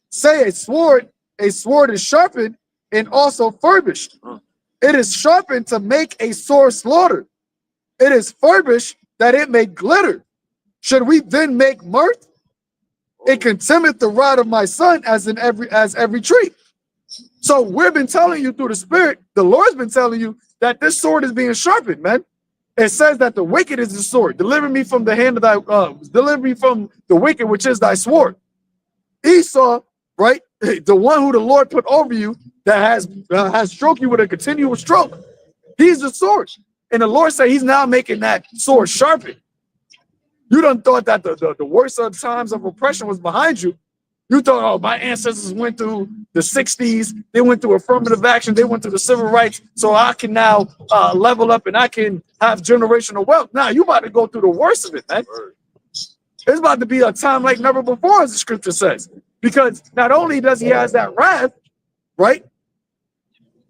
say a sword is sharpened and also furbished. It is sharpened to make a sore slaughter. It is furbished that it may glitter. Should we then make mirth? It contemneth the rod of my son as every tree. So we've been telling you through the Spirit, the Lord's been telling you that this sword is being sharpened, man. It says that the wicked is the sword. Deliver me from the hand of deliver me from the wicked, which is thy sword. Esau, right? The one who the Lord put over you that has stroked you with a continual stroke. He's the sword. And the Lord said he's now making that sword sharpened. You done thought that the worst of times of oppression was behind you. You thought, oh, my ancestors went through the 60s. They went through affirmative action. They went through the civil rights. So I can now level up and I can have generational wealth. Now you about to go through the worst of it, man. It's about to be a time like never before, as the scripture says. Because not only does he has that wrath, right?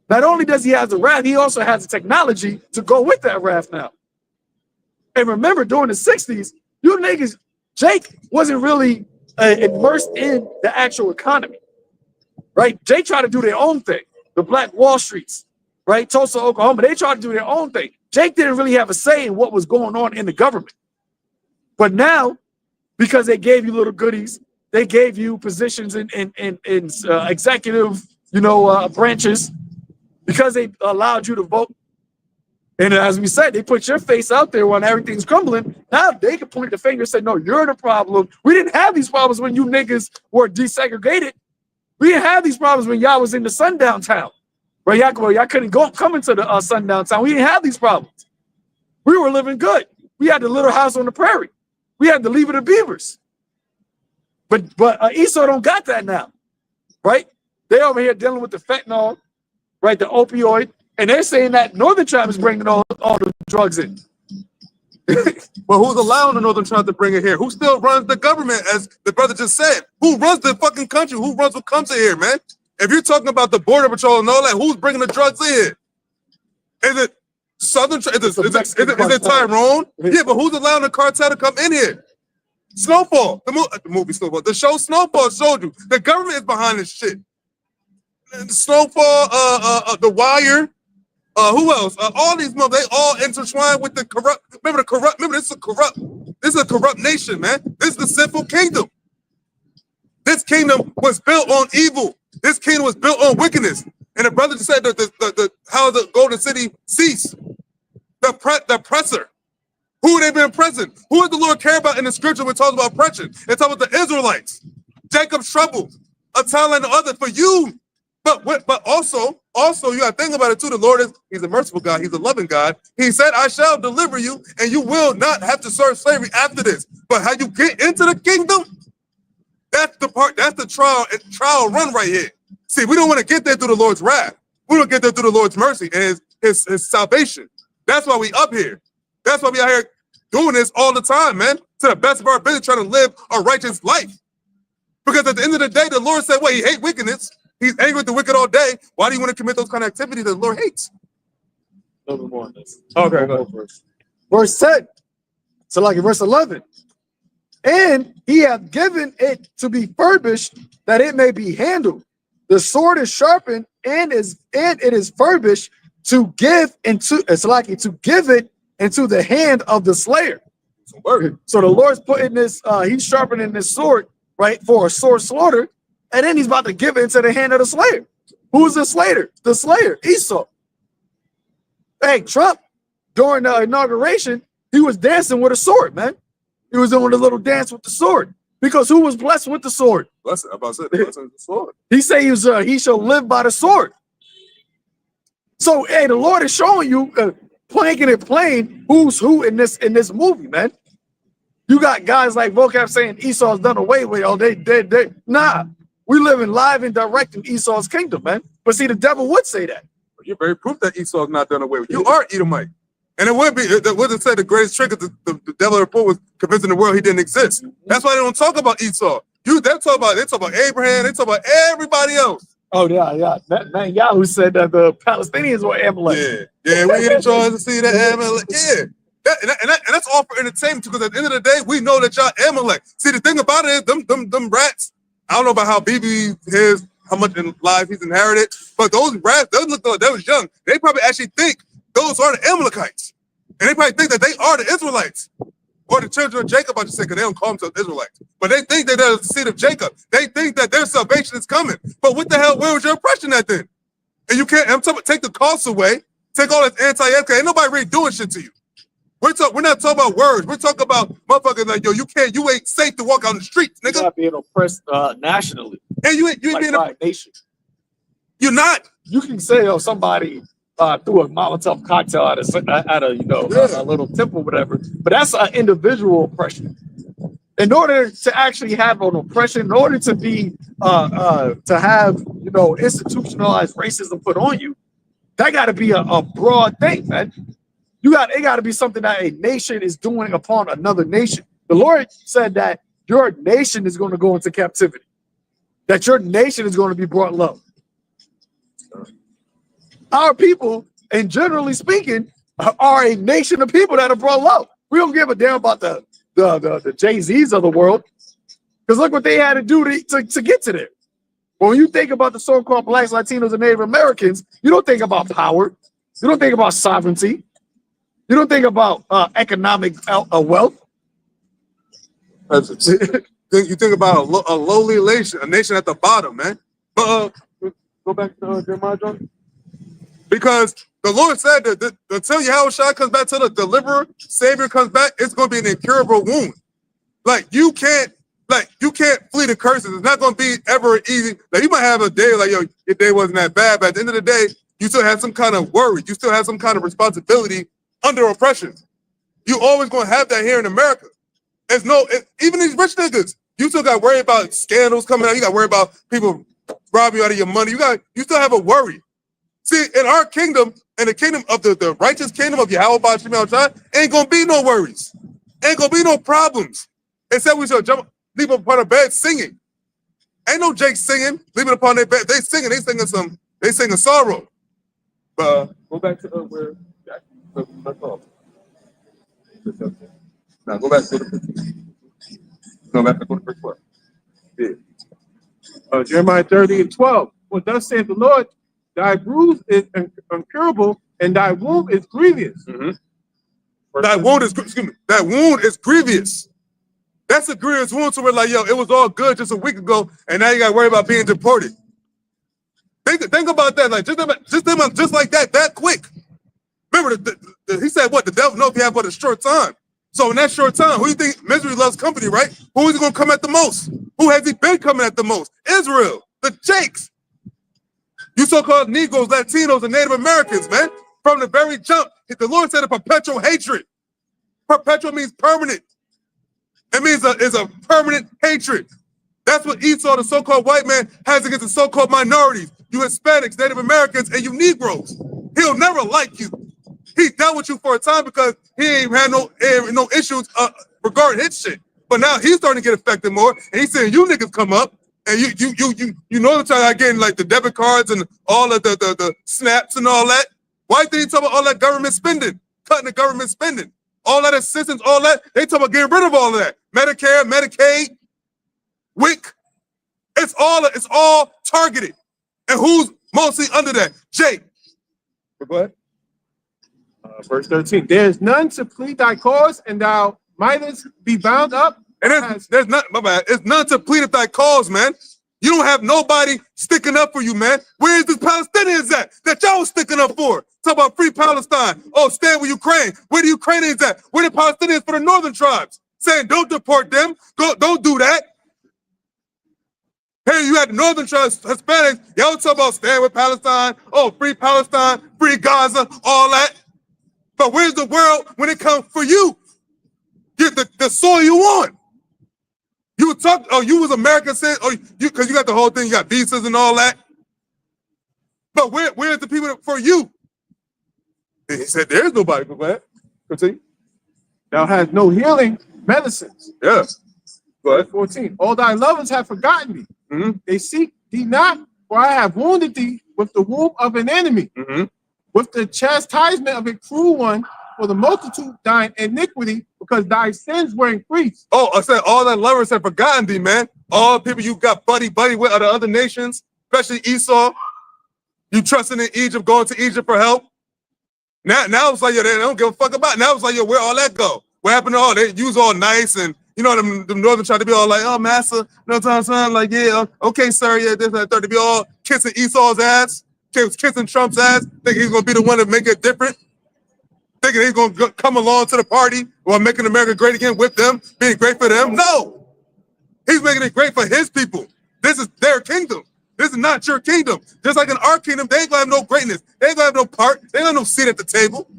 Not only does he have the wrath, he also has the technology to go with that wrath now. And remember, during the 60s, you niggas, Jake wasn't really immersed in the actual economy, right? They try to do their own thing. The Black Wall Streets, right? Tulsa, Oklahoma, they try to do their own thing. Jake didn't really have a say in what was going on in the government. But now, because they gave you little goodies, they gave you positions in executive, branches, because they allowed you to vote. And as we said, they put your face out there when everything's crumbling. Now they can point the finger and say, no, you're the problem. We didn't have these problems when you niggas were desegregated. We didn't have these problems when y'all was in the sundown town. Right? Y'all couldn't come into the sundown town. We didn't have these problems. We were living good. We had the little house on the prairie. We had the Leave It to Beavers. But Esau don't got that now. Right? They over here dealing with the fentanyl, right? The opioid. And they're saying that Northern Tribe is bringing all the drugs in. But who's allowing the Northern Tribe to bring it here? Who still runs the government, as the brother just said? Who runs the fucking country? Who runs what comes in here, man? If you're talking about the Border Patrol and all that, who's bringing the drugs in? Is it Southern Tribe? Is it Tyrone? Yeah, but who's allowing the cartel to come in here? Snowfall. The movie Snowfall. The show Snowfall showed you. The government is behind this shit. Snowfall, The Wire. Who else? All these they all intertwined with the corrupt. Remember this is a corrupt nation, man. This is the sinful kingdom. This kingdom was built on evil. This kingdom was built on wickedness. And the brother just said that how the golden city ceased. The oppressor. Who they been oppressing? Who does the Lord care about in the scripture when it talks about oppression? It talks about the Israelites. Jacob's trouble. A time like the other for you. But also you gotta think about it too. The Lord he's a merciful God, he's a loving God. He said, I shall deliver you, and you will not have to serve slavery after this. But how you get into the kingdom, that's the trial run right here. See, we don't want to get there through the Lord's wrath. We don't get there through the Lord's mercy and his salvation. That's why we up here. That's why we out here doing this all the time, man. To the best of our ability, trying to live a righteous life. Because at the end of the day, the Lord said, well, he hates wickedness. He's angry with the wicked all day. Why do you want to commit those kind of activities that the Lord hates? A little bit more on this. Okay, go ahead. Verse 10. So like in verse 11. And he hath given it to be furbished, that it may be handled. The sword is sharpened, and it is furbished to give to give it into the hand of the slayer. So the Lord's putting this, he's sharpening this sword, right, for a sword slaughter. And then he's about to give it into the hand of the slayer. Who's the slayer? The slayer, Esau. Hey, Trump, during the inauguration, he was dancing with a sword, man. He was doing a little dance with the sword. Because who was blessed with the sword? Blessed, I'm about to say, blessed with the sword. He said he shall live by the sword. So, hey, the Lord is showing you, making it plain who's who in this movie, man. You got guys like Vocab saying Esau's done away with. Oh, they. Nah. We live in live and direct in Esau's kingdom, man. But see, the devil would say that. You're very proof that Esau's not done away with. You are Edomite. And it would be, what it said, the greatest trick of the devil report was convincing the world he didn't exist. That's why they don't talk about Esau. They talk about Abraham, they talk about everybody else. Oh, yeah. Man, Yahoo said that the Palestinians were Amalek. Yeah, we enjoy to see that Amalek. Yeah. And that's all for entertainment, because at the end of the day, we know that y'all Amalek. See, the thing about it is, them rats, I don't know about how BB is, how much in life he's inherited, but those rats, those look like they was young. They probably actually think those are the Amalekites. And they probably think that they are the Israelites. Or the children of Jacob, I should say, because they don't call themselves Israelites. But they think that they're the seed of Jacob. They think that their salvation is coming. But what the hell, where was your oppression at then? And you can't, I'm talking about, take the costs away, take all this anti-ethnic, ain't nobody really doing shit to you. We're not talking about words. We're talking about motherfuckers like, yo, you ain't safe to walk out in the streets, nigga. You're not being oppressed nationally. And you ain't like being by a nation. You're not. You can say, oh, somebody threw a Molotov cocktail at a little temple, whatever. But that's an individual oppression. In order to actually have an oppression, in order to be to have institutionalized racism put on you, that got to be a broad thing, man. It got to be something that a nation is doing upon another nation. The Lord said that your nation is going to go into captivity, that your nation is going to be brought low. Our people, and generally speaking, are a nation of people that are brought low. We don't give a damn about the Jay-Z's of the world, because look what they had to do to get to there. But when you think about the so-called Blacks, Latinos, and Native Americans, you don't think about power. You don't think about sovereignty. You don't think about economic wealth. You think about a lowly nation, a nation at the bottom, man. But go back to Jeremiah, John. Because the Lord said that until YAHAWASHI comes back, till the deliverer, savior comes back, it's going to be an incurable wound. Like you can't flee the curses. It's not going to be ever easy. Like you might have a day like, yo, your day wasn't that bad, but at the end of the day, you still have some kind of worry. You still have some kind of responsibility under oppression. You always going to have that here in America. Even these rich niggas, you still got to worry about scandals coming out. You got to worry about people robbing you out of your money. You still have a worry. See, in our kingdom, in the kingdom of the righteous kingdom of YAHAWASHI, ain't gonna be no worries. Ain't gonna be no problems. Instead, we should leave upon our bed singing. Ain't no Jake singing, leaving upon their bed. They singing sorrow. But go back to where Jack. Now go back to the first part. Yeah. Jeremiah 30:12. Well, thus saith the Lord, thy bruise is incurable, and thy wound is grievous. Mm-hmm. That wound is grievous. That's a grievous wound. So we're like, yo, it was all good just a week ago, and now you got to worry about being deported. Think about that, like just like that quick. Remember, he said, what? The devil knows if you have but a short time. So in that short time, who do you think misery loves company, right? Who is he going to come at the most? Who has he been coming at the most? Israel, the Jakes. You so-called Negroes, Latinos, and Native Americans, man. From the very jump, the Lord said a perpetual hatred. Perpetual means permanent. It means it's a permanent hatred. That's what Esau, the so-called white man, has against the so-called minorities. You Hispanics, Native Americans, and you Negroes. He'll never like you. He dealt with you for a time because he ain't had no issues regarding his shit. But now he's starting to get affected more, and he's saying you niggas come up. And you know that y'all getting like the debit cards and all of the snaps and all that. Why did he talk about all that government spending, cutting the government spending, all that assistance, all that? They talk about getting rid of all of that. Medicare, Medicaid, WIC. It's all targeted. And who's mostly under that? Jake. Go ahead. Verse 13. There is none to plead thy cause, and thou mightest be bound up. And there's none, my bad. It's none to plead if thy cause, man. You don't have nobody sticking up for you, man. Where is the Palestinians at that y'all was sticking up for? Talk about free Palestine. Oh, stand with Ukraine. Where the Ukrainians at? Where the Palestinians for the northern tribes? Saying don't deport them. Don't do that. Hey, you had the northern tribes, Hispanics. Y'all talk about stand with Palestine. Oh, free Palestine, free Gaza, all that. But where's the world when it comes for you? Get the soil you want. You would talk, oh, you was American citizen, oh, because you got the whole thing, you got visas and all that. But where's the people for you? And he said, there's nobody. Go ahead. Continue. Thou hast no healing medicines. Yeah. Go Verse ahead. 14. All thy lovers have forgotten thee. Mm-hmm. They seek thee not, for I have wounded thee with the whoop of an enemy, Mm-hmm. with the chastisement of a cruel one, for the multitude thine iniquity, because thy sins were increased. Oh, I said all thy lovers have forgotten thee, man. All the people you got buddy with are the other nations, especially Esau. You trusting in Egypt, going to Egypt for help. Now it's like, yo, they don't give a fuck about it. Now it's like, yo, where all that go? What happened to all? They use all nice and, you know, them northern try to be all like, oh, massa, you know what I'm saying? Like, yeah, okay, sir, yeah, this and that, third. To be all kissing Esau's ass, kissing Trump's ass, thinking he's going to be the one to make it different. Thinking he's going to come along to the party while making America great again with them, being great for them. No, he's making it great for his people. This is their kingdom. This is not your kingdom. Just like in our kingdom, they ain't gonna have no greatness. They ain't gonna have no part. They ain't gonna have no seat at the table.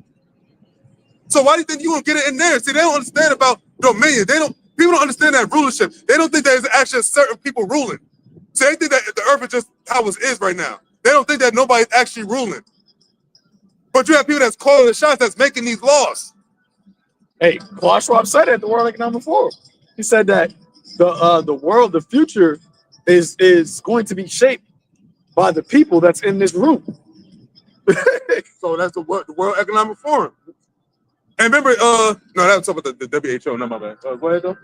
So why do you think you gonna get it in there? See, they don't understand about dominion. People don't understand that rulership. They don't think there's actually certain people ruling. So they think that the earth is just how it is right now. They don't think that nobody's actually ruling. But you have people that's calling the shots, that's making these laws. Hey, Klaus Schwab said it at the World Economic Forum. He said that the world, the future is going to be shaped by the people that's in this room. So that's the World Economic Forum. And remember, no, that was about the WHO, not my bad. Go ahead, though.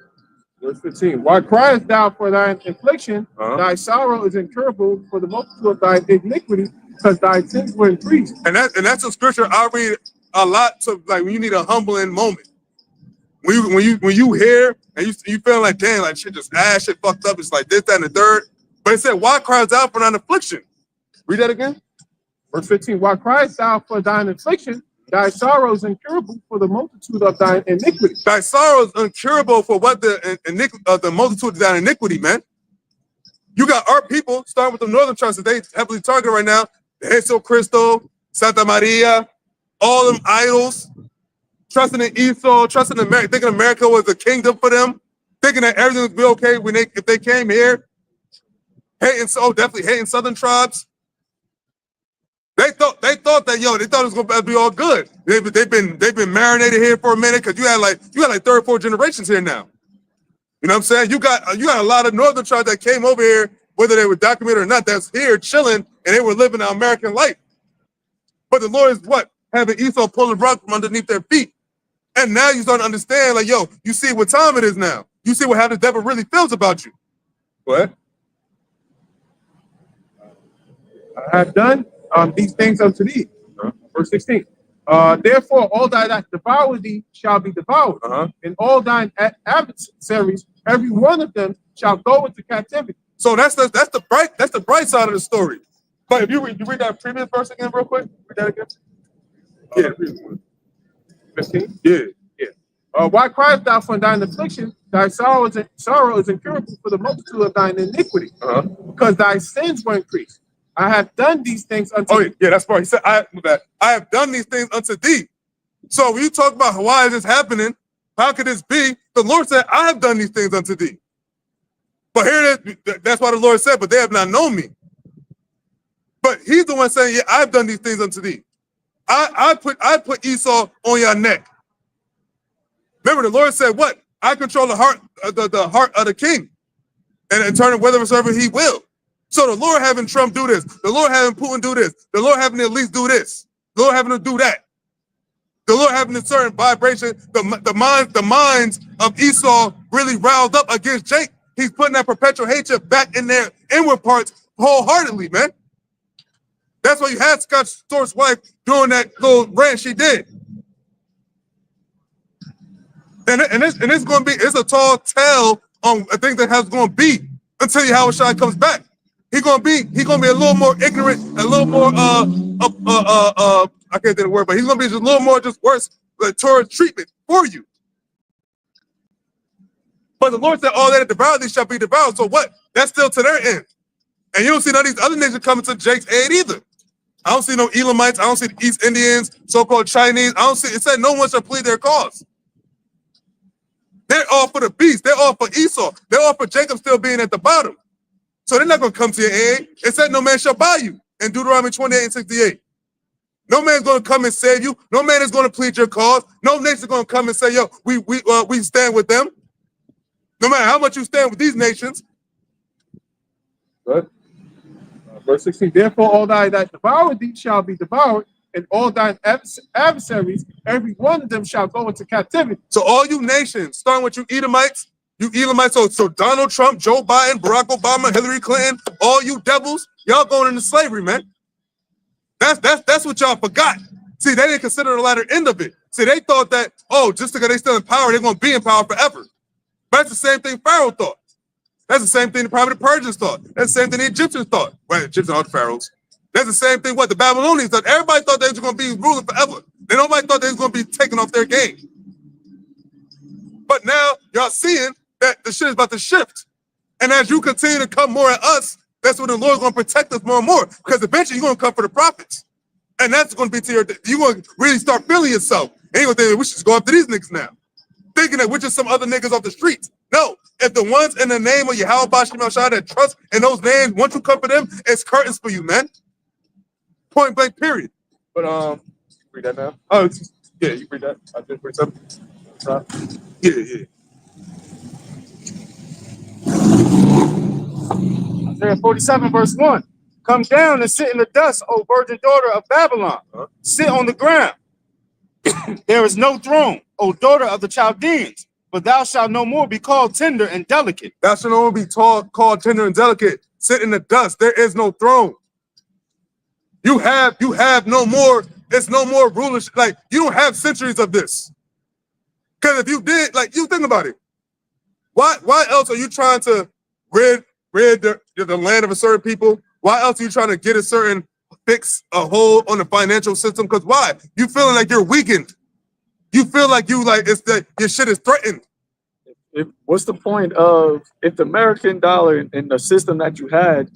Verse 15. Why criest thou for thine affliction? Thy sorrow is incurable for the multitude of thy iniquity, because thy sins were increased. And that's a scripture I read a lot to, like, when you need a humbling moment. When you hear and you feel like, damn, like shit just shit fucked up. It's like this, that, and the third. But it said, why cries out for thine affliction? Read that again. Verse 15. Why criest thou for thine affliction? Thy sorrow is incurable for the multitude of thine iniquity. Thy sorrow is incurable for what the multitude of thine iniquity, man. You got our people, starting with the northern tribes that they heavily targeted right now. Jesus Cristo, Santa Maria, all them idols. Trusting in Esau, trusting in America, thinking America was a kingdom for them, thinking that everything would be okay if they came here. Definitely hating southern tribes. They thought that it was gonna be all good. They've been marinated here for a minute because you had like third, fourth generations here now. You know what I'm saying? You got a lot of northern tribes that came over here, whether they were documented or not, that's here chilling and they were living an American life. But the Lord is what? Having Esau pull the rug from underneath their feet. And now you start to understand, like, yo, you see what time it is now. You see how the devil really feels about you. What? I have done these things unto thee. Verse 16. Therefore, all that devour thee shall be devoured, and all thine adversaries, every one of them, shall go into captivity. So that's the bright side of the story. But if you read that previous verse again, real quick, read that again. Yeah. 15? Yeah. Why criest thou for thine affliction? Thy sorrow is incurable for the multitude of thine iniquity, because thy sins were increased. I have done these things unto thee. Yeah, that's part. He said, I have done these things unto thee. So when you talk about why is this happening, how could this be? The Lord said, I have done these things unto thee. But here that's why the Lord said, but they have not known me. But he's the one saying, yeah, I've done these things unto thee. I put Esau on your neck. Remember, the Lord said, what? I control the heart of the king, and turn it whithersoever he will. So the Lord having Trump do this, the Lord having Putin do this, the Lord having the elites do this, the Lord having to do that, the Lord having a certain vibration, the minds of Esau really riled up against Jake. He's putting that perpetual hatred back in their inward parts wholeheartedly, man. That's why you had Scott Storch's wife doing that little rant she did. And it's going to be, it's a tall tale on a thing that has going to be until YAHAWASHI comes back. He's going to be a little more ignorant, a little more, I can't think of the word, but he's going to be just a little more just worse towards treatment for you. But the Lord said, all that devour these shall be devoured. So what? That's still to their end. And you don't see none of these other nations coming to Jake's aid either. I don't see no Elamites. I don't see the East Indians, so-called Chinese. I don't see, it said no one shall plead their cause. They're all for the beast. They're all for Esau. They're all for Jacob still being at the bottom. So they're not going to come to your aid. It said no man shall buy you in Deuteronomy 28:68. No man's gonna come and save you. No man is gonna plead your cause. No nation's gonna come and say, yo, we stand with them. No matter how much you stand with these nations. Good. Verse 16, therefore all thy that devoured thee shall be devoured, and all thine adversaries, every one of them shall go into captivity. So all you nations, starting with you Edomites, so Donald Trump, Joe Biden, Barack Obama, Hillary Clinton, all you devils, y'all going into slavery, man. That's what y'all forgot. See, they didn't consider the latter end of it. See, they thought that, oh, just because they still in power, they're gonna be in power forever. But that's the same thing Pharaoh thought. That's the same thing the private Persians thought. That's the same thing the Egyptians thought. Right, Egyptians are the pharaohs. That's the same thing what the Babylonians thought. Everybody thought they was gonna be ruling forever. Nobody thought they was gonna be taking off their game. But now y'all seeing that the shit is about to shift. And as you continue to come more at us, that's when the Lord's gonna protect us more and more. Because eventually you're gonna come for the prophets. And that's gonna be to your, you're gonna really start feeling yourself. And you're gonna think, we should just go after these niggas now. Thinking that we're just some other niggas off the streets. No, if the ones in the name of YAHAWASHI that trust in those names, once you come for them, it's curtains for you, man. Point blank, period. But read that now. Oh, Yeah, you read that. I did read something. yeah. Isaiah 47, verse 1. Come down and sit in the dust, O virgin daughter of Babylon. Sit on the ground. There is no throne, O daughter of the Chaldeans, but thou shalt no more be called tender and delicate. Thou shalt no more be called tender and delicate. Sit in the dust. There is no throne. You have no more. It's no more rulership. Like, you don't have centuries of this. Because if you did, like, you think about it. Why else are you trying to rid the land of a certain people? Why else are you trying to get a certain fix a hole on the financial system? Because why? You feeling like you're weakened. You feel like it's that your shit is threatened. What's the point of if the American dollar and the system that you had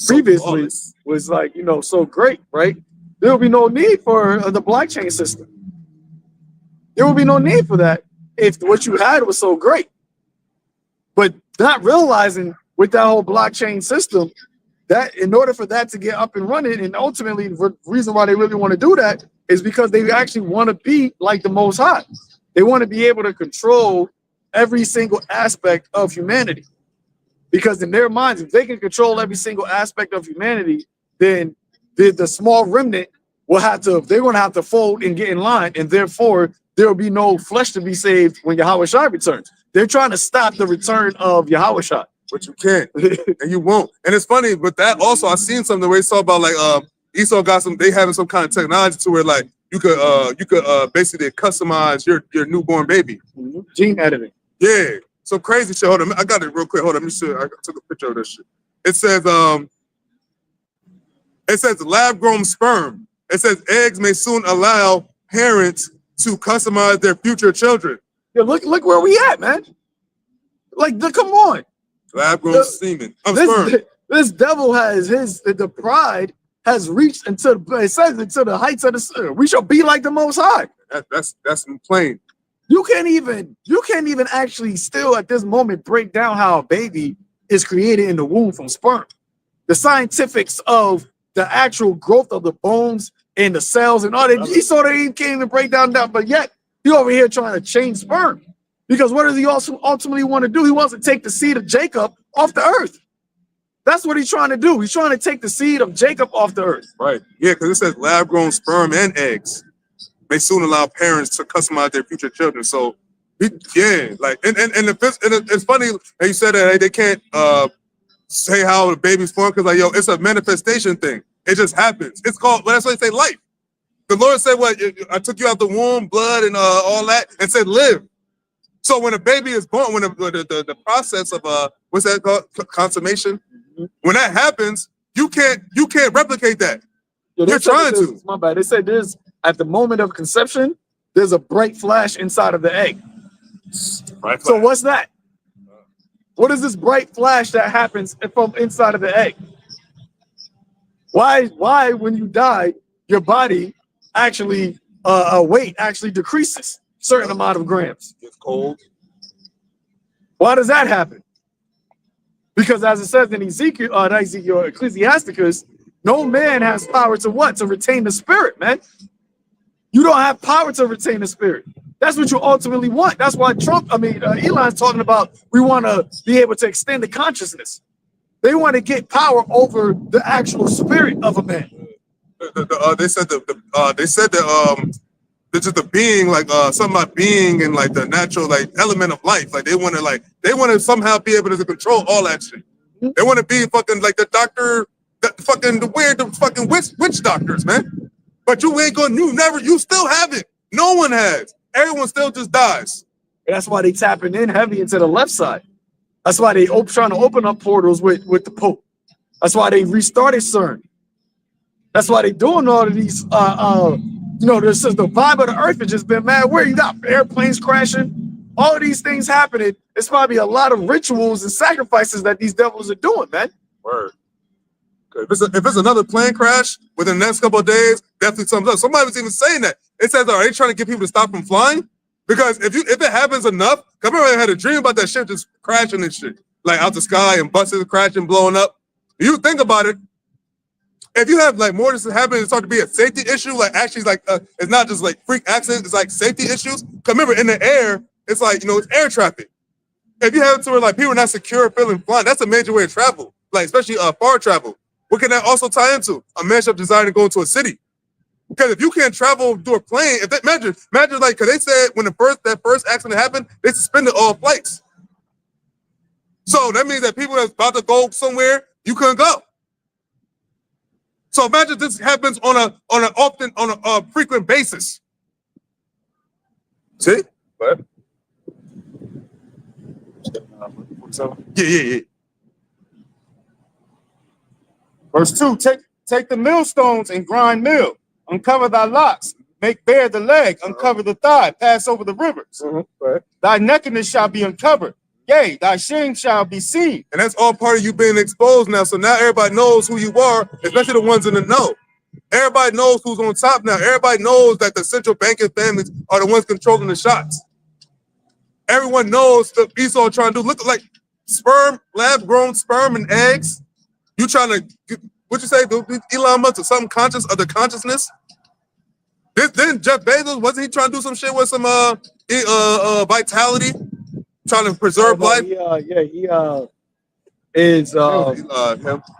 previously was like, so great, right? There will be no need for the blockchain system. There will be no need for that if what you had was so great. But not realizing with that whole blockchain system that in order for that to get up and running, and ultimately the reason why they really want to do that is because they actually want to be like the Most High. They want to be able to control every single aspect of humanity. Because in their minds, if they can control every single aspect of humanity, then the small remnant they're going to have to fold and get in line, and therefore there will be no flesh to be saved when YAHAWASHI returns. They're trying to stop the return of YAHAWASHI. But you can't, and you won't. And it's funny, but that also, I seen something where they saw about like Esau got they having some kind of technology to where like you could basically customize your newborn baby. Gene editing. Yeah. So crazy shit. Hold on, I got it real quick. Hold on, let me see. I took a picture of this shit. It says lab grown sperm. It says eggs may soon allow parents to customize their future children. Yeah, look where we at, man. Like, come on. Lab grown semen. Sperm. This devil has the pride has reached into the heights of the. We shall be like the Most High. That's plain. You can't even actually still at this moment break down how a baby is created in the womb from sperm. The scientifics of the actual growth of the bones and the cells and all that. He sort of can't even break down that, but yet he over here trying to change sperm. Because what does he also ultimately want to do? He wants to take the seed of Jacob off the earth. That's what he's trying to do. He's trying to take the seed of Jacob off the earth. Right. Yeah, because it says lab-grown sperm and eggs may soon allow parents to customize their future children. So, yeah, like, and it's funny that you said that they can't say how the baby's born because, like, yo, it's a manifestation thing. It just happens. It's called, well, that's why they say life. The Lord said, what? I took you out the womb, blood, and all that, and said live. So when a baby is born, when the process of what's that called, consummation, when that happens, you can't replicate that. Yeah, you're trying to. My bad. They said there's at the moment of conception, there's a bright flash inside of the egg. Bright so what's that? What is this bright flash that happens from inside of the egg? Why when you die, your body actually weight actually decreases a certain amount of grams? It's cold. Why does that happen? Because as it says in Ecclesiasticus, No man has power to what? To retain the spirit, man. You don't have power to retain the spirit. That's what you ultimately want. That's why Elon's talking about we want to be able to extend the consciousness. They want to get power over the actual spirit of a man. They said that it's just the being, like something about being and like the natural like element of life. Like they want to somehow be able to control all that shit. They want to be fucking like the doctor, the fucking witch doctors, man. But you ain't gonna, you still haven't. No one has. Everyone still just dies. That's why they tapping in heavy into the left side. That's why they trying to open up portals with the Pope. That's why they restarted CERN. That's why they doing all of these. This is the vibe of the earth has just been mad. Where you got airplanes crashing, all of these things happening. It's probably a lot of rituals and sacrifices that these devils are doing, man. Word. If it's another plane crash within the next couple of days, definitely something else. Somebody was even saying that. It says, are they trying to get people to stop from flying? Because if it happens enough, I remember I had a dream about that shit just crashing and shit, like out the sky and buses crashing, blowing up. You think about it. If you have like more of this happening, it's starting to be a safety issue. Like actually, like it's not just like freak accidents. It's like safety issues. Cause remember, in the air, it's like it's air traffic. If you have it to where like people are not secure feeling flying, that's a major way of travel. Like especially far travel. What can that also tie into? A manship desiring to go into a city. Because if you can't travel through a plane, imagine like, because they said when that first accident happened, they suspended all flights. So that means that people that's about to go somewhere, you couldn't go. So imagine this happens on a frequent basis. See? What? Yeah. Verse 2, take the millstones and grind mill, uncover thy locks, make bare the leg, uncover the thigh, pass over the rivers. Right. Thy nakedness shall be uncovered, yea, thy shame shall be seen. And that's all part of you being exposed now. So now everybody knows who you are, especially the ones in the know. Everybody knows who's on top now. Everybody knows that the central banking families are the ones controlling the shots. Everyone knows the Esau trying to look like sperm, lab-grown sperm and eggs. You trying to, what you say, Elon Musk or something conscious of the consciousness? Then Jeff Bezos, wasn't he trying to do some shit with some vitality? Trying to preserve life? He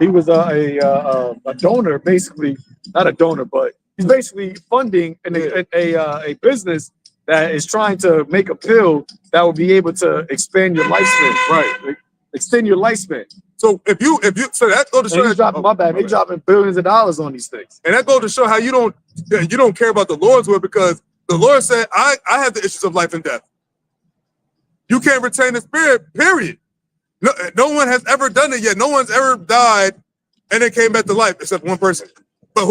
was a donor, basically. Not a donor, but he's basically funding a business that is trying to make a pill that will be able to expand your lifespan. Right. Extend your lifespan. So so that goes to show that they dropping billions of dollars on these things. And that goes to show how you don't care about the Lord's will, because the Lord said, I have the issues of life and death. You can't retain the spirit, period. No one has ever done it yet. No one's ever died and then came back to life except one person. But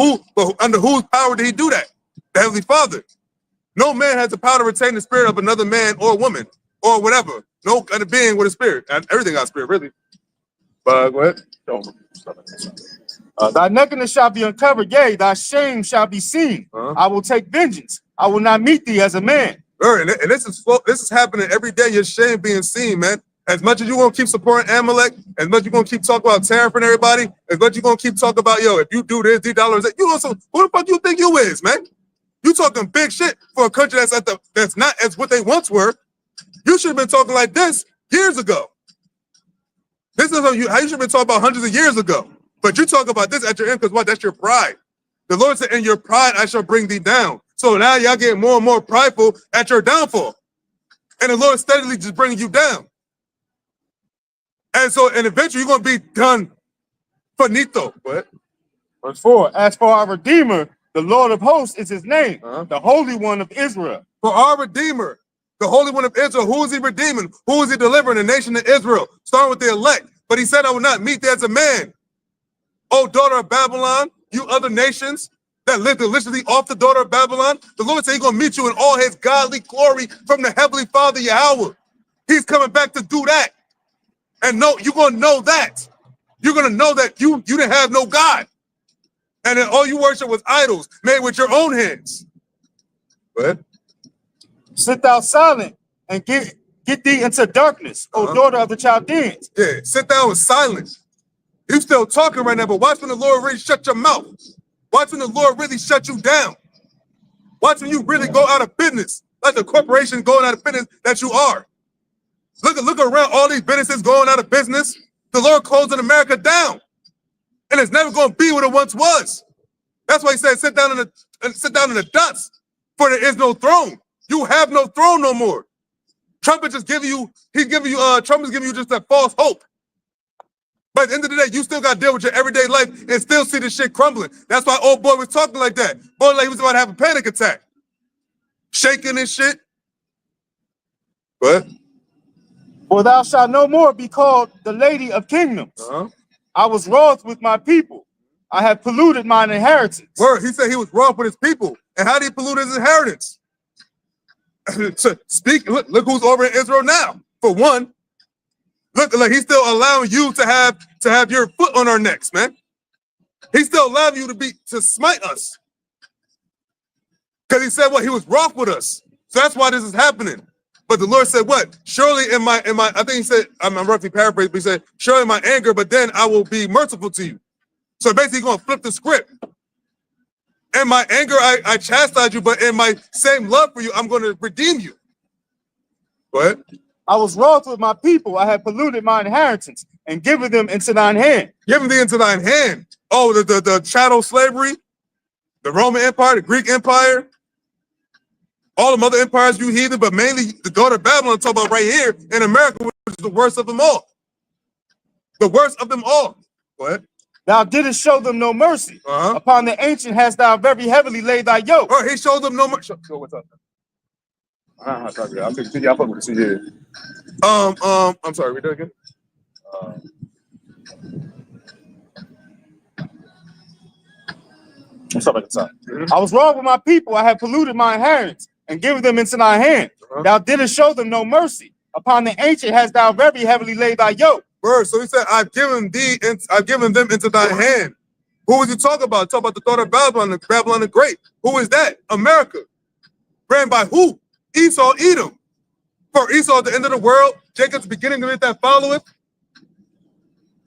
under whose power did he do that? The Heavenly Father. No man has the power to retain the spirit of another man or woman or whatever. No other being with a spirit. Everything got a spirit, really. But what? Thy nakedness shall be uncovered, yea, thy shame shall be seen. I will take vengeance. I will not meet thee as a man. And this is happening every day. Your shame being seen, man. As much as you're going to keep supporting Amalek, as much as you're going to keep talking about tariff and everybody, as much as you're going to keep talking about, if you do this, these dollars, who the fuck you think you is, man? You talking big shit for a country that's not as what they once were. You should have been talking like this years ago. This is how you should have been talking about hundreds of years ago. But you talk about this at your end because what? That's your pride. The Lord said, in your pride, I shall bring thee down. So now y'all get more and more prideful at your downfall. And the Lord steadily just bringing you down. And eventually you're going to be done finito. What? Verse 4, as for our Redeemer, the Lord of hosts is his name, the Holy One of Israel. For our Redeemer, the Holy One of Israel, who is he redeeming? Who is he delivering? The nation of Israel, starting with the elect. But he said, I will not meet thee as a man. O daughter of Babylon, you other nations that live deliciously off the daughter of Babylon. The Lord said he's going to meet you in all his godly glory from the Heavenly Father, Yahawah. He's coming back to do that. And you're going to know that. You're going to know that you didn't have no God. And then all you worship was idols made with your own hands. What? Sit thou silent and get thee into darkness, O daughter of the Chaldeans. Yeah, sit down with silence. You still talking right now, but watch when the Lord really shut your mouth. Watch when the Lord really shut you down. Watch when you really go out of business, like the corporation going out of business that you are. Look around, all these businesses going out of business. The Lord closing America down, and it's never going to be what it once was. That's why He said, "Sit down in the dust, for there is no throne. You have no throne no more." Trump is just giving you. Trump is giving you just that false hope. But at the end of the day, you still got to deal with your everyday life and still see this shit crumbling. That's why old boy was talking like that. Boy, like he was about to have a panic attack, shaking and shit. What? For thou shalt no more be called the lady of kingdoms. I was wroth with my people. I have polluted mine inheritance. Word, he said he was wroth with his people. And how did he pollute his inheritance? So speak, look who's over in Israel now. For one, look, like he's still allowing you to have your foot on our necks, man. He's still allowing you to smite us. Because he said what? He was wroth with us. So that's why this is happening. But the Lord said what? Surely in my, I think he said, I'm roughly paraphrasing, but he said, surely in my anger, but then I will be merciful to you. So basically he's going to flip the script. In my anger, I chastise you, but in my same love for you, I'm going to redeem you. What? I was wroth with my people. I have polluted my inheritance and given them into thine hand. Given thee into thine hand. Oh, the chattel slavery, the Roman Empire, the Greek Empire, all the other empires you heathen, but mainly the daughter of Babylon, talk about right here in America, which is the worst of them all. The worst of them all. What? Thou didst show them no mercy. Upon the ancient hast thou very heavily laid thy yoke. Oh, he showed them no mercy. What's up? I'll take it. Y'all fuck with it. I'm sorry, read that again. I was wrong with my people. I have polluted my inheritance and given them into thy hand. Thou didst show them no mercy. Upon the ancient hast thou very heavily laid thy yoke. Word. So he said, I've given them into thy hand. Who was he talking about? Talk about the daughter of Babylon the Great. Who is that? America. Ran by who? Esau, Edom. For Esau at the end of the world, Jacob's beginning of it that followeth.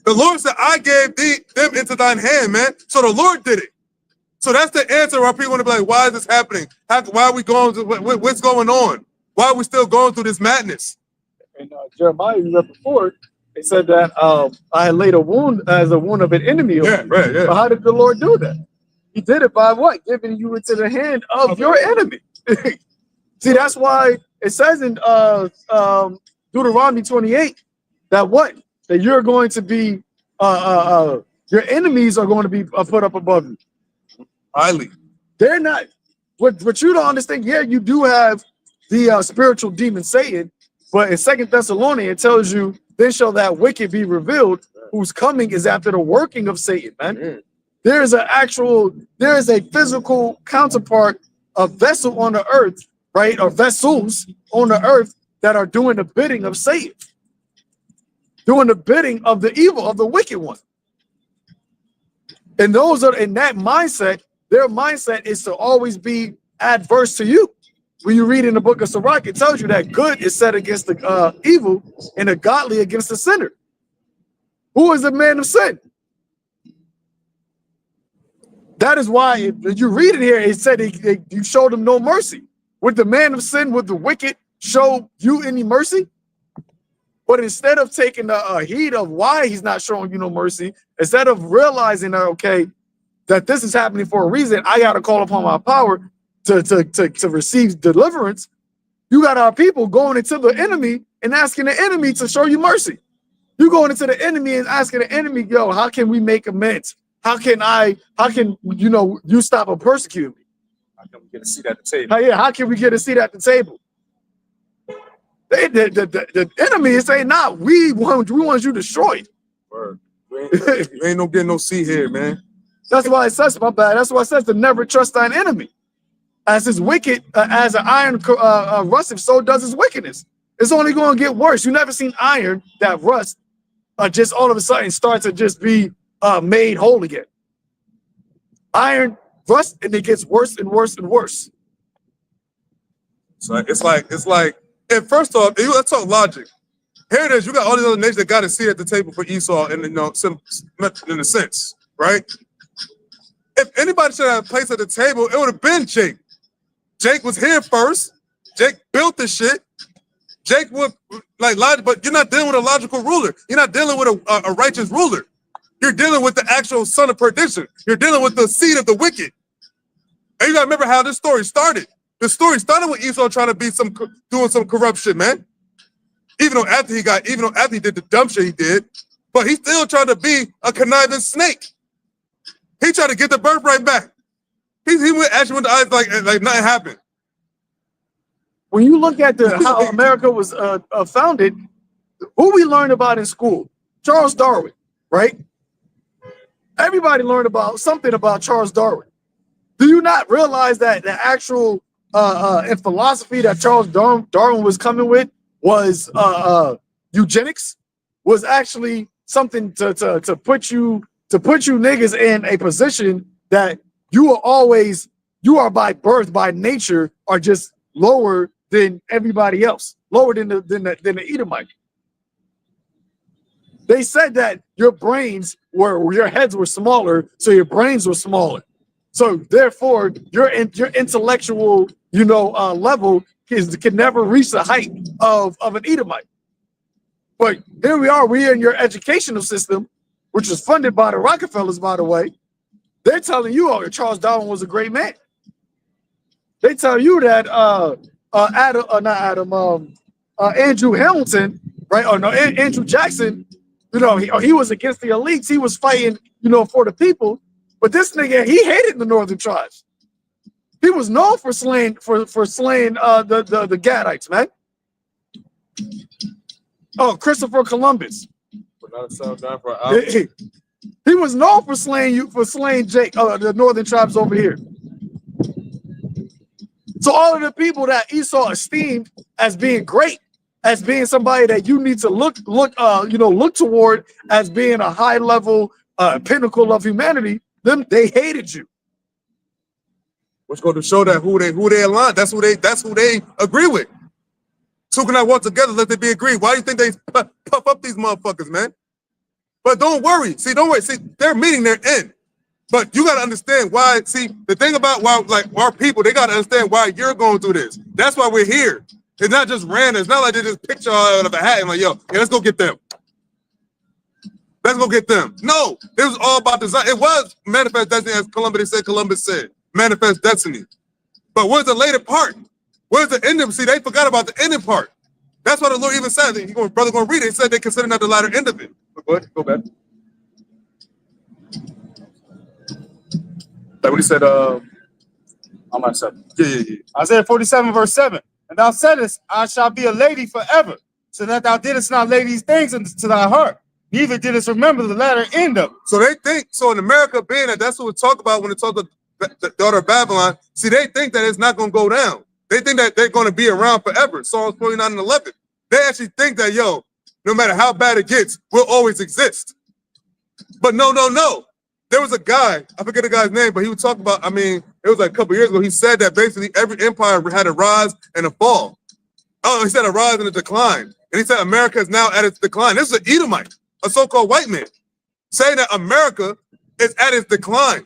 The Lord said, I gave them into thine hand, man. So the Lord did it. So that's the answer why people want to be like, why is this happening? Why are we going to, what's going on? Why are we still going through this madness? And Jeremiah, you read before, it said that I had laid a wound as a wound of an enemy. Yeah, right, yeah. But how did the Lord do that? He did it by what? Giving you into the hand of your enemy. See, that's why it says in Deuteronomy 28 that what? That you're going to be, your enemies are going to be put up above you. Highly. They're not. What you don't understand, yeah, you do have the spiritual demon Satan, but in 2 Thessalonians, it tells you, then shall that wicked be revealed, whose coming is after the working of Satan, man. There is a physical counterpart, a vessel on the earth, right? Or vessels on the earth that are doing the bidding of Satan, doing the bidding of the evil, of the wicked one. And those are in that mindset, their mindset is to always be adverse to you. When you read in the book of Sirach, it tells you that good is set against the evil and the godly against the sinner. Who is the man of sin? That is why if you read it here, it said you showed him no mercy. Would the man of sin, would the wicked show you any mercy? But instead of taking the heed of why he's not showing you no mercy, instead of realizing that, okay, that this is happening for a reason, I got to call upon my power to receive deliverance, you got our people going into the enemy and asking the enemy to show you mercy. You going into the enemy and asking the enemy, yo, how can we make amends? How can you stop and persecute me? How can we get a seat at the table? How can we get a seat at the table? The enemy is saying, nah, we want you destroyed. Word. You ain't no getting no seat here, man. That's why it says, my bad. That's why it says to never trust thine enemy. As his wicked, as an iron rusteth, so does his wickedness. It's only going to get worse. You never seen iron that rust just all of a sudden start to just be made whole again. Iron rust and it gets worse and worse and worse. So it's like, and first off, let's talk logic. here it is. You got all these other nations that got a seat at the table for Esau, in in a sense, right? If anybody should have a place at the table, it would have been Jake. Jake was here first. Jake built the shit. Jake would but you're not dealing with a logical ruler. You're not dealing with a righteous ruler. You're dealing with the actual son of perdition. You're dealing with the seed of the wicked. And you gotta remember how this story started. The story started with Esau trying to be doing some corruption, man. Even though after he did the dumb shit he did, but he still tried to be a conniving snake. He tried to get the birthright back. He actually went to eyes like nothing happened. When you look at how America was founded, who we learned about in school, Charles Darwin, right? Everybody learned about something about Charles Darwin. Do you not realize that the actual in philosophy that Charles Darwin was coming with was eugenics, was actually something to put you niggas in a position that you are by birth, by nature, are just lower than everybody else, lower than the Edomite. They said that your heads were smaller, so your brains were smaller. So therefore, your intellectual, level can never reach the height of an Edomite. But here we are. We're in your educational system, which was funded by the Rockefellers, by the way. They're telling you, Charles Darwin was a great man. They tell you that Andrew Hamilton, right? Or no, Andrew Jackson. He was against the elites. He was fighting, for the people. But this nigga, he hated the northern tribes. He was known for slaying the Gadites, man. Oh, Christopher Columbus. He was known for slaying the northern tribes over here. So all of the people that Esau esteemed as being great, as being somebody that you need to look toward as being a high level pinnacle of humanity, they hated you. Which go to show that who they align. That's who they agree with. Two cannot walk together unless they be agreed. Why do you think they puff up these motherfuckers, man? But don't worry. See, they're meeting their end. But you got to understand why. See, the thing about why, our people, they got to understand why you're going through this. That's why we're here. It's not just random. It's not like they just pick you out of a hat and let's go get them. Let's go get them. No, it was all about design. It was manifest destiny, as Columbus said. Manifest destiny. But where's the later part? Where's the ending? See, they forgot about the ending part. That's what the Lord even said. Brother going to read it. He said they consider not the latter end of it. But go ahead, go back. Like when he said, I'm on 7. Yeah. Isaiah 47, verse 7. And thou saidest, I shall be a lady forever, so that thou didst not lay these things into thy heart, neither didst remember the latter end of it. So they think, in America, being that's what we talk about when it talks about the daughter of Babylon, see, they think that it's not going to go down. They think that they're going to be around forever. Psalms 49 and 11. They actually think that, no matter how bad it gets, we'll always exist. But no. There was a guy, I forget the guy's name, but he would talk about, it was like a couple years ago, he said that basically every empire had a rise and a fall. Oh, he said a rise and a decline. And he said America is now at its decline. This is an Edomite, a so-called white man, saying that America is at its decline.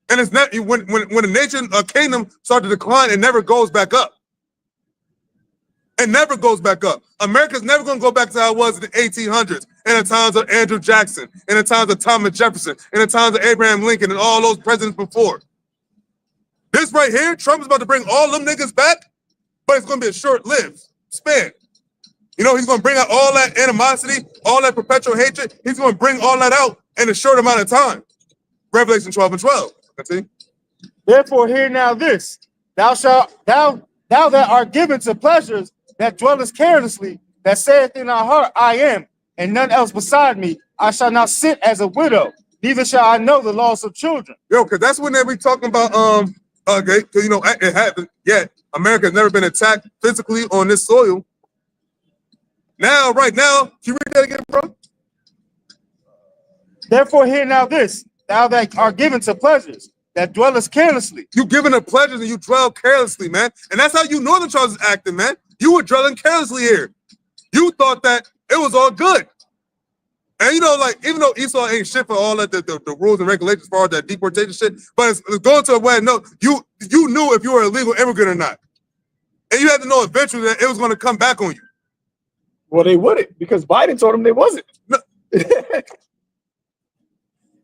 And it's not when a nation, a kingdom starts to decline, it never goes back up. It never goes back up. America's never going to go back to how it was in the 1800s, in the times of Andrew Jackson, in the times of Thomas Jefferson, in the times of Abraham Lincoln, and all those presidents before. This right here, Trump is about to bring all them niggas back, but it's going to be a short-lived span. He's going to bring out all that animosity, all that perpetual hatred. He's going to bring all that out in a short amount of time. Revelation 12 and 12. See? Therefore, hear now this: thou that art given to pleasures, that dwellest carelessly, that saith in thy heart, I am, and none else beside me. I shall not sit as a widow, neither shall I know the loss of children. Because that's when they be talking about because it hasn't yet. America has never been attacked physically on this soil. Now, right now, can you read that again, bro? Therefore, hear now this: thou that art given to pleasures, that dwellest carelessly. You given to pleasures and you dwell carelessly, man. And that's how you northern tribes is acting, man. You were dwelling carelessly here. You thought that it was all good. And you know, like, even though Esau ain't shit for all that the rules and regulations as far as that deportation shit, but it's going to a way, no, you knew if you were a legal immigrant or not. And you had to know eventually that it was going to come back on you. Well, they wouldn't, because Biden told them they wasn't. No.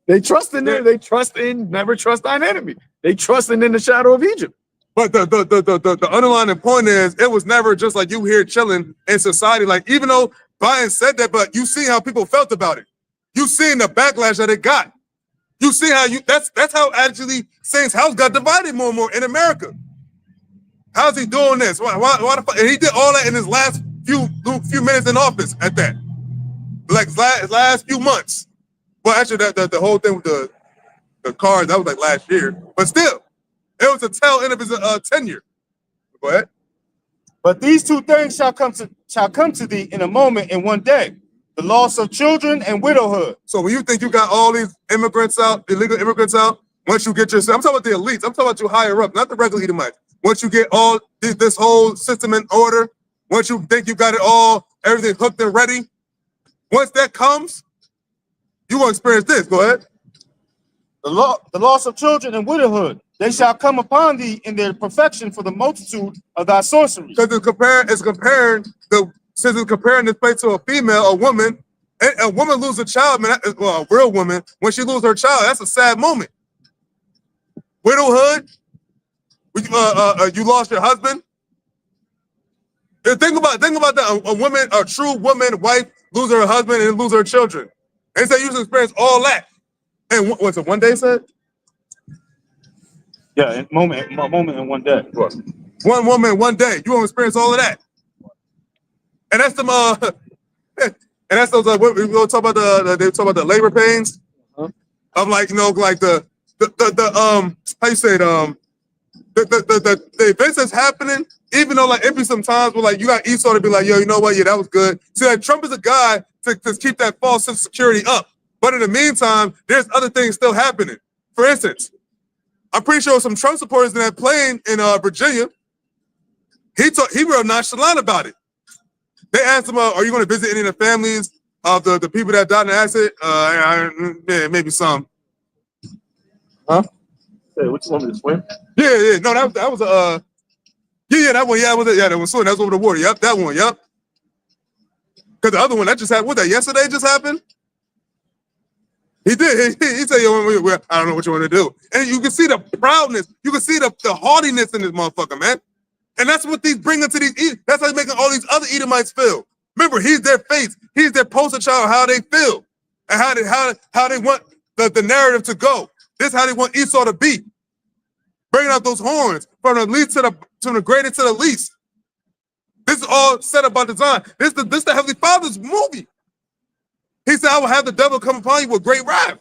They trust in there. They trust in never trust thine enemy. They trusting in the shadow of Egypt. But the underlying point is it was never just like you here chilling in society. Like, even though Biden said that, but you see how people felt about it. You seen the backlash that it got. You see how that's how actually Saints' house got divided more and more in America. How's he doing this? Why the fuck? And he did all that in his last few minutes in office at that. Like last few months. Well, actually, the whole thing with the cars, that was like last year. But still, it was a tail end of his tenure. Go ahead. But these two things shall come to thee in a moment, in one day: the loss of children and widowhood. So when you think you got all these immigrants out, illegal immigrants out, once you get yourself, I'm talking about the elites, I'm talking about you higher up, not the regular Edomites. Once you get all this whole system in order, once you think you got it all, everything hooked and ready, once that comes, you will experience this. Go ahead. The loss of children and widowhood. They shall come upon thee in their perfection for the multitude of thy sorceries. Because it's comparing this place to a female, a woman. And a woman lose a child, man. Well, a real woman, when she lose her child, that's a sad moment. Widowhood. You lost your husband. And think about that. A woman, a true woman, wife, lose her husband and lose her children. And so you just experience all that. And what's it? One day, said? Yeah, a moment in one day. One woman, one day. You won't experience all of that. And that's them. And that's those. We gonna talk about they talk about the labor pains. Of like, you know, like the how you say it, the events that's happening, even though like it be sometimes where like you got Esau to be like, yo, you know what? Yeah, that was good. See, like Trump is a guy to keep that false sense of security up. But in the meantime, there's other things still happening. For instance, I'm pretty sure some Trump supporters in that plane in Virginia, he real nonchalant about it. They asked him, are you going to visit any of the families of the people that died in the accident? Yeah, maybe some. Huh? Hey, what you want me to swim? Yeah. No, that was a that one. Yeah, that was swimming. That was over the water. Yep, that one. Yep. Because the other one that just happened. What that yesterday just happened? He did. He said, "Yo, I don't know what you want to do," and you can see the proudness. You can see the haughtiness in this motherfucker, man. And that's what these bring into these. That's how he's making all these other Edomites feel. Remember, he's their face. He's their poster child of how they feel and how they want the narrative to go. This is how they want Esau to be. Bringing out those horns from the least to the greatest to the least. This is all set up by design. This the Heavenly Father's movie. He said, I will have the devil come upon you with great wrath.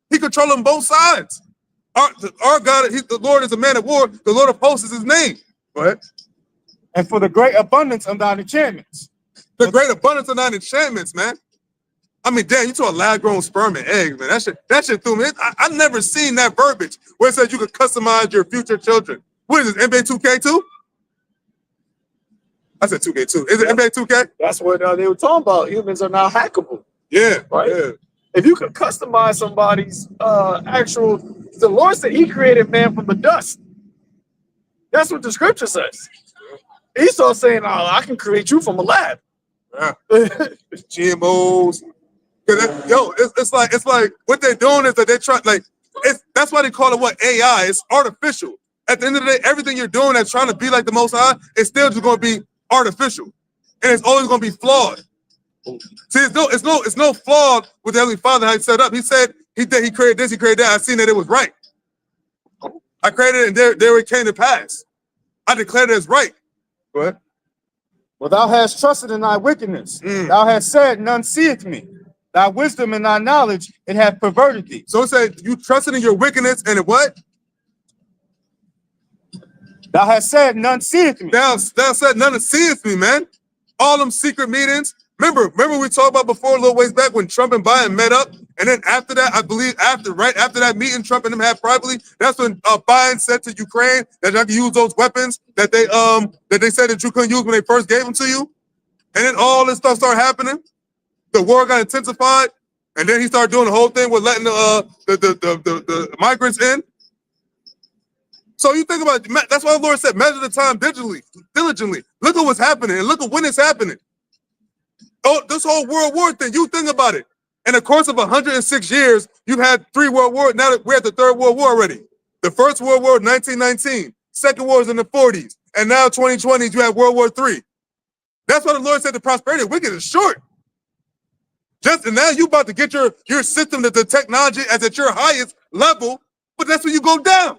He controlling both sides. Our God, the Lord is a man of war. The Lord of hosts is his name. Go ahead. And for the great abundance of thine enchantments. The great abundance of thine enchantments, man. I mean, damn, you talk lab-grown sperm and eggs, man. That shit threw me. I've never seen that verbiage where it says you could customize your future children. What is this, NBA 2K2? I said 2K2. Is it NBA 2K? That's what they were talking about. Humans are now hackable. Yeah, right. Yeah. If you could customize somebody's the Lord said he created man from the dust. That's what the scripture says. Esau saying, oh, I can create you from a lab. Yeah. GMOs. It's like what they're doing is that they try that's why they call it what AI. It's artificial. At the end of the day, everything you're doing that's trying to be like the Most High, it's still just going to be artificial, and it's always going to be flawed. See, it's no flawed with the Heavenly Father how he set up. He said he created this, he created that. I seen that it was right. I created it, and there it came to pass. I declared it as right. Go ahead. Well, thou hast trusted in thy wickedness. Thou hast said, none seeth me. Thy wisdom and thy knowledge, it hath perverted thee. So it said, you trusted in your wickedness, and it what? Thou hast said, none seeth me. Thou said, none seeth me, man. All them secret meetings. Remember we talked about before a little ways back when Trump and Biden met up, and then after that, I believe right after that meeting Trump and them had privately, that's when Biden said to Ukraine that y'all can use those weapons that they said that you couldn't use when they first gave them to you. And then all this stuff started happening. The war got intensified, and then he started doing the whole thing with letting the migrants in. So you think about it, that's why the Lord said, measure the time diligently. Look at what's happening, and look at when it's happening. Oh, this whole World War thing, you think about it. In the course of 106 years, you've had 3 World Wars. Now that we're at the 3rd World War already. The First World War, 1919. Second War is in the 40s. And now 2020, you have World War III. That's why the Lord said the prosperity of the wicked is short. And now you about to get your system, that the technology as at your highest level, but that's when you go down.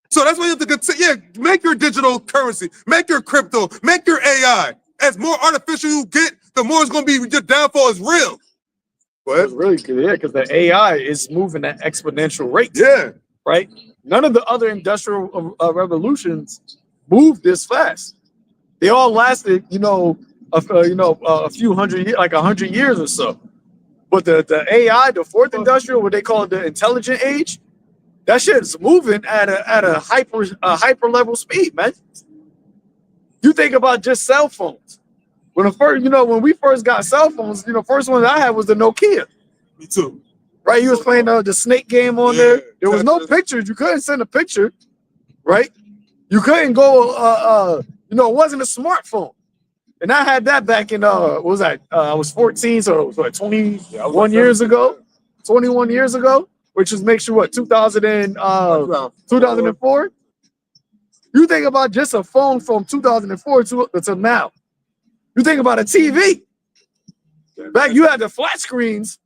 So that's why you have to continue, make your digital currency, make your crypto, make your AI. As more artificial you get, the more it's going to be, your downfall is real. Well, it's really good, yeah, because the AI is moving at exponential rates. Yeah. Right? None of the other industrial revolutions moved this fast. They all lasted, a few hundred years, like 100 years or so. But the AI, the 4th industrial, what they call it, the intelligent age, that shit is moving at a hyper level speed, man. You think about just cell phones. When we first got cell phones, first one I had was the Nokia. Me too. Right? You was playing the snake game on there. There was no pictures. You couldn't send a picture, right? You couldn't go. It wasn't a smartphone. And I had that back in what was that? I was 14, so it was what, 21 years ago. 21 years ago, which was make sure 2004. You think about just a phone from 2004 to now. You think about a TV. Back you had the flat screens,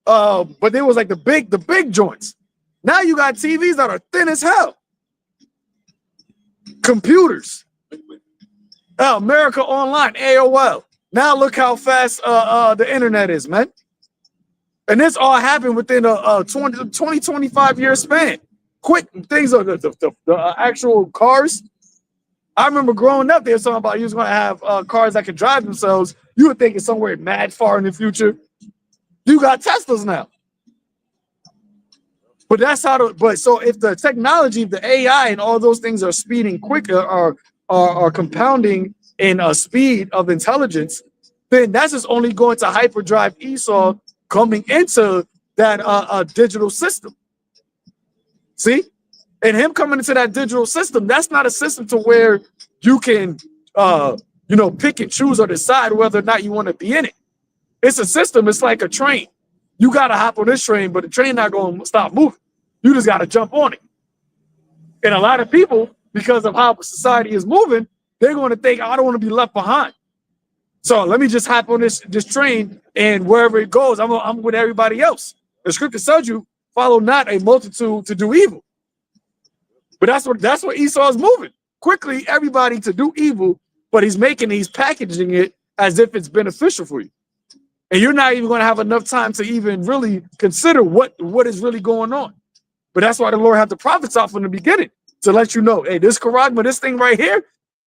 but they was like the big joints. Now you got TVs that are thin as hell. Computers. America Online, AOL. Now look how fast the internet is, man. And this all happened within a 25 year span. Quick things are the actual cars. I remember growing up, they were talking about you was going to have cars that could drive themselves. You would think it's somewhere mad far in the future. You got Teslas now. But that's how so if the technology, the AI and all those things are speeding quicker, are compounding in a speed of intelligence, then that's just only going to hyperdrive Esau coming into that digital system. See? And him coming into that digital system, that's not a system to where you can, pick and choose or decide whether or not you want to be in it. It's a system. It's like a train. You got to hop on this train, but the train not going to stop moving. You just got to jump on it. And a lot of people, because of how society is moving, they're going to think, I don't want to be left behind. So let me just hop on this train, and wherever it goes, I'm with everybody else. The scripture tells you, follow not a multitude to do evil. But that's what Esau is moving. Quickly, everybody to do evil, but he's packaging it as if it's beneficial for you. And you're not even going to have enough time to even really consider what is really going on. But that's why the Lord had the prophets out from the beginning to let you know, hey, this charagma, this thing right here,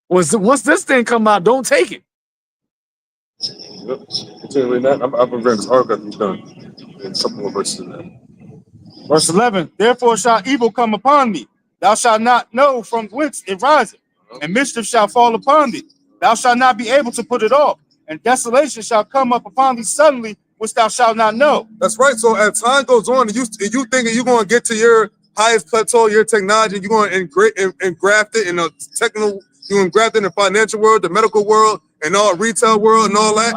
once this thing come out, don't take it. Yep. Continuing that, I've been reading this article you've done in some more verses in there. Verse 11, therefore shall evil come upon me. Thou shalt not know from whence it riseth, and mischief shall fall upon thee. Thou shalt not be able to put it off, and desolation shall come up upon thee suddenly, which thou shalt not know. That's right. So as time goes on, and you thinking you're going to get to your highest plateau, your technology, you're going to engraft it in a technical, you engraft it in the financial world, the medical world, and all retail world, and all that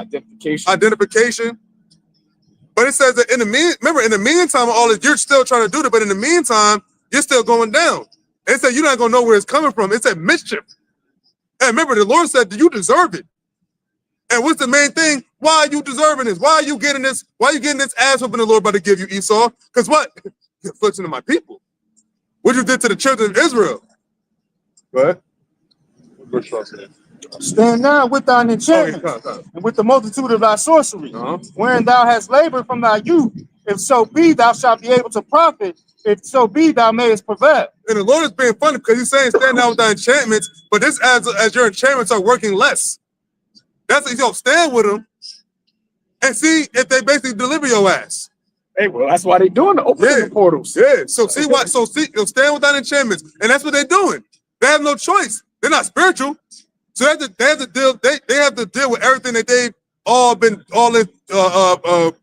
identification. But it says that in the meantime, all this you're still trying to do that, but in the meantime, you're still going down. It said you're not gonna know where it's coming from. It said mischief. And remember, the Lord said, "Do you deserve it?" And what's the main thing? Why are you deserving this? Why are you getting this? Why are you getting this ass whooping the Lord about to give you, Esau? Because what? You're affliction of my people. What you did to the children of Israel. Go ahead. Stand now with thine enchantments, and with the multitude of thy sorcery, wherein thou hast labored from thy youth. If so be, thou shalt be able to profit. If so be, thou mayest prevail. And the Lord is being funny because he's saying stand now with thy enchantments, but this as your enchantments are working less. That's stand with them and see if they basically deliver your ass. Hey, well, that's why they're doing the opening portals. Yeah. So see what? So stand with thine enchantments, and that's what they're doing. They have no choice. They're not spiritual. So they have to deal. They have to deal with everything that they've all this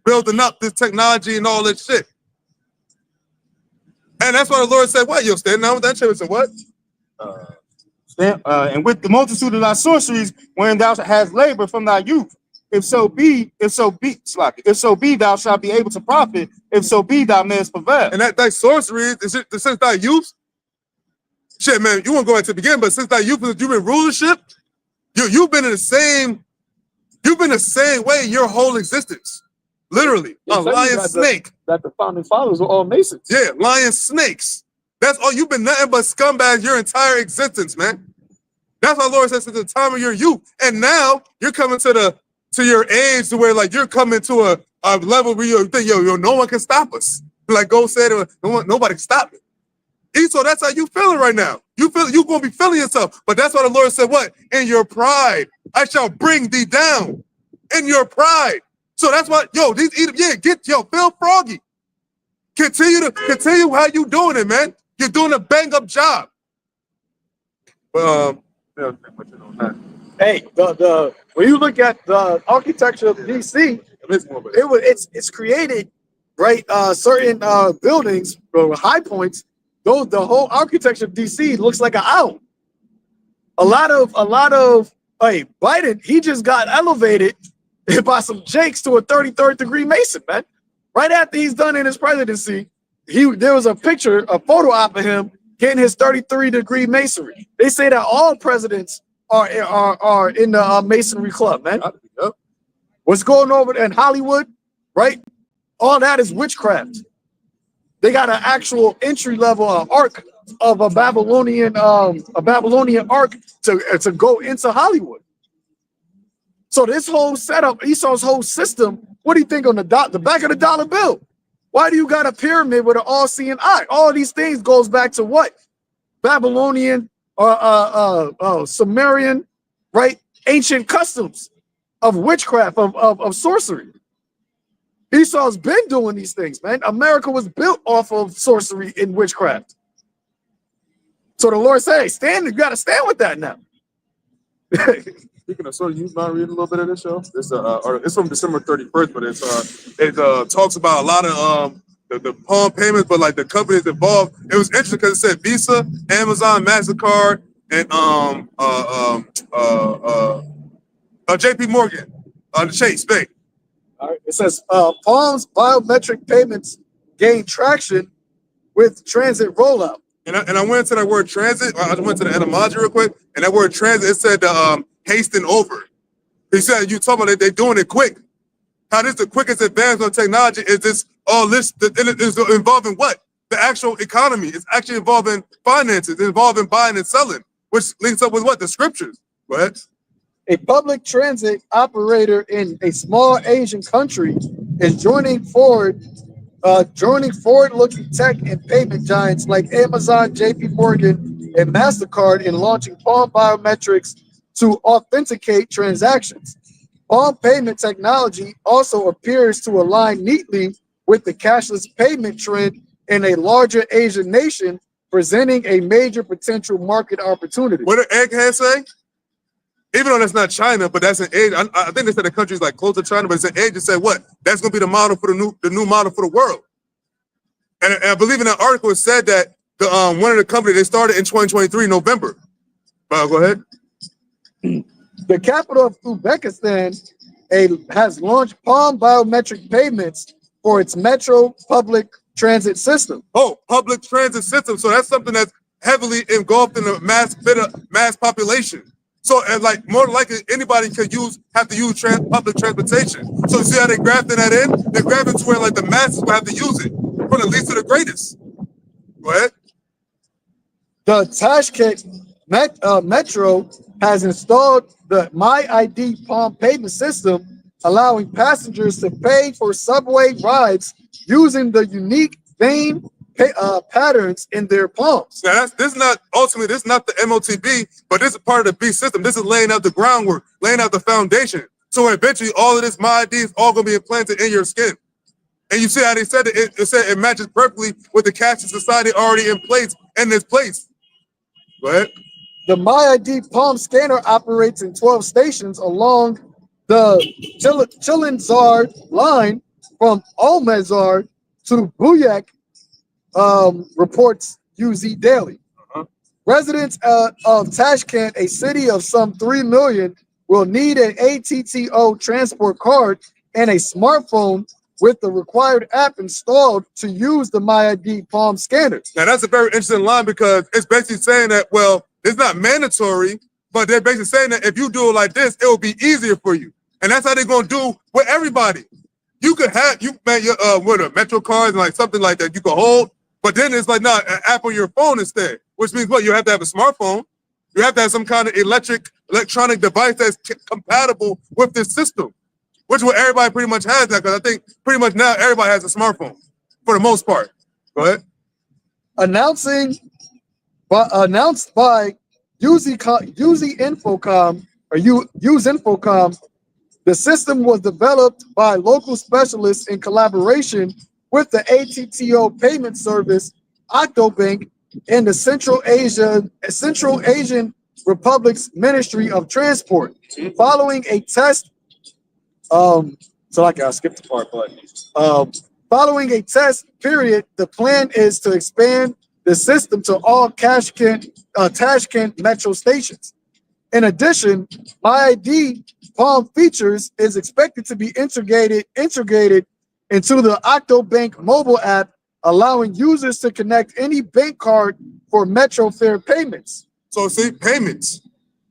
building up, this technology and all this shit. And that's why the Lord said, "What? You'll stand down with that shit." Said what? And with the multitude of thy sorceries, when thou hast labor from thy youth, if so be, thou shalt be able to profit. If so be, thou mayest prevail. And that sorcery is it since thy youth. Shit, man, you won't go back to the beginning, but since thy youth, you've been rulership. You've been in the same. You've been the same way your whole existence. Literally, a lion snake. That the founding fathers were all Masons. Yeah, lion snakes. That's all. You've been nothing but scumbags your entire existence, man. That's what the Lord says at the time of your youth. And now you're coming to your age to where like you're coming to a level where you think, yo, no one can stop us. Like Go said, nobody can stop it. Esau, that's how you feeling right now. You're gonna be feeling yourself. But that's why the Lord said, what? In your pride, I shall bring thee down. In your pride. So that's why, feel froggy. Continue how you doing it, man. You're doing a bang up job. Hey, when you look at the architecture of DC, it's created right. Certain buildings, high points. The whole architecture of DC looks like an owl. A lot of hey, Biden, he just got elevated by some jakes to a 33rd degree Mason, man. Right after he's done in his presidency, there was a photo op of him getting his 33 degree masonry. They say that all presidents are in the masonry club, man. What's going on in Hollywood, right? All that is witchcraft. They got an actual entry level arc of a Babylonian arc to go into Hollywood. So this whole setup, Esau's whole system, what do you think on the back of the dollar bill? Why do you got a pyramid with an all-seeing eye? All these things goes back to what? Babylonian or Sumerian, right? Ancient customs of witchcraft, of sorcery. Esau's been doing these things, man. America was built off of sorcery and witchcraft. So the Lord said, hey, you got to stand with that now. Speaking of sorcery, you mind reading a little bit of this show? It's from December 31st, but it talks about a lot of the pawn payments, but like the companies involved. It was interesting because it said Visa, Amazon, MasterCard, and JP Morgan, Chase Bank. All right. It says Palm's biometric payments gain traction with transit rollout. And I went to that word transit. I went to the etymology real quick, and that word transit, it said hasten over. He said you talking about they're doing it quick. How this the quickest advancement of technology is this all this is involving what? The actual economy. It's actually involving finances, it's involving buying and selling, which links up with what? The scriptures. Go ahead. A public transit operator in a small Asian country is joining forward-looking tech and payment giants like Amazon, JP Morgan, and MasterCard in launching Palm biometrics to authenticate transactions. Palm payment technology also appears to align neatly with the cashless payment trend in a larger Asian nation, presenting a major potential market opportunity. What did Egghead say? Even though that's not China, but that's an age. I think they said the country's like close to China, but it's an age that said what? That's going to be the model for the new model for the world. And I believe in that article it said that the one of the companies they started in 2023 November. Go ahead. The capital of Uzbekistan has launched Palm biometric payments for its metro public transit system. Oh, public transit system. So that's something that's heavily engulfed in the mass population. So, like, more likely, anybody could have to use public transportation. So, you see how they grafted that in? They're grabbing to where, like, the masses will have to use it, from the least to the greatest. Go ahead. The Tashkent Metro has installed the My ID Palm payment system, allowing passengers to pay for subway rides using the unique vein patterns in their palms. Now this is not the MOTB, but this is part of the B system. This is laying out the groundwork, laying out the foundation. So eventually, all of this My ID is all going to be implanted in your skin. And you see how they said it said it matches perfectly with the cashless society already in place in this place. Go ahead. The MyID Palm scanner operates in 12 stations along the Chillinzard line from Almazar to Buyak, reports UZ Daily. Residents of Tashkent, a city of some 3 million, will need an ATTO transport card and a smartphone with the required app installed to use the MyID Palm scanners. Now, that's a very interesting line because it's basically saying that, well, it's not mandatory, but they're basically saying that if you do it like this, it will be easier for you. And that's how they're going to do with everybody. You could have, with a Metro card and like something like that you could hold, but then it's like, nah, an app on your phone instead, which means what? You have to have a smartphone. You have to have some kind of electronic device that's compatible with this system, which is what everybody pretty much has now, because I think pretty much now everybody has a smartphone for the most part. Go ahead. Announced by Use Infocom, the system was developed by local specialists in collaboration with the ATTO payment service, Octobank, and the Central Asian Republic's Ministry of Transport. Following a test, so like I skipped the part, but following a test period, the plan is to expand the system to all Tashkent metro stations. In addition, MyID Palm features is expected to be integrated into the Octobank mobile app, allowing users to connect any bank card for metro fare payments. So see, payments.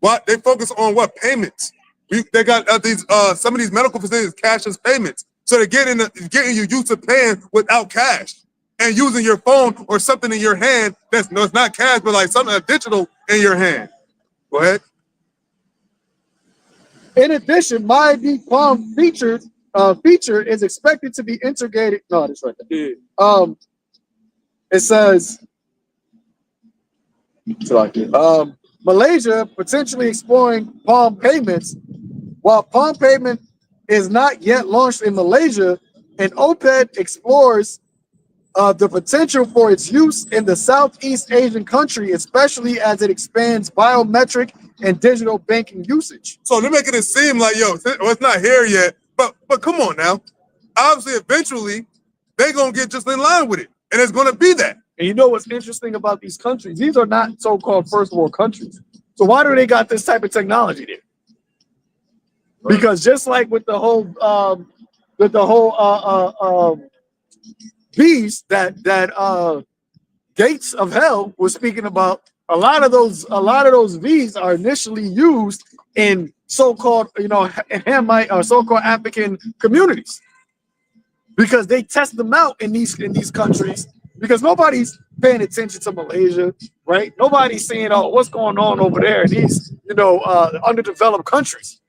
What they focus on? What payments? They got these some of these medical facilities cashless payments. So they're getting you used to paying without cash and using your phone or something in your hand it's not cash, but like something digital in your hand. Go ahead. In addition, MyID Palm feature is expected to be integrated. No, that's right there. It says, Malaysia potentially exploring Palm payments. While Palm payment is not yet launched in Malaysia, and OPED explores the potential for its use in the Southeast Asian country, especially as it expands biometric and digital banking usage. So they're making it seem like, it's not here yet, but come on now. Obviously, eventually, they're going to get just in line with it, and it's going to be that. And you know what's interesting about these countries? These are not so-called first world countries. So why do they got this type of technology there? Right. Because just like with the whole beast that Gates of Hell was speaking about, a lot of those V's are initially used in so-called Hamite or so-called African communities, because they test them out in these countries, because nobody's paying attention to Malaysia, right? Nobody's saying, oh, what's going on over there in these underdeveloped countries.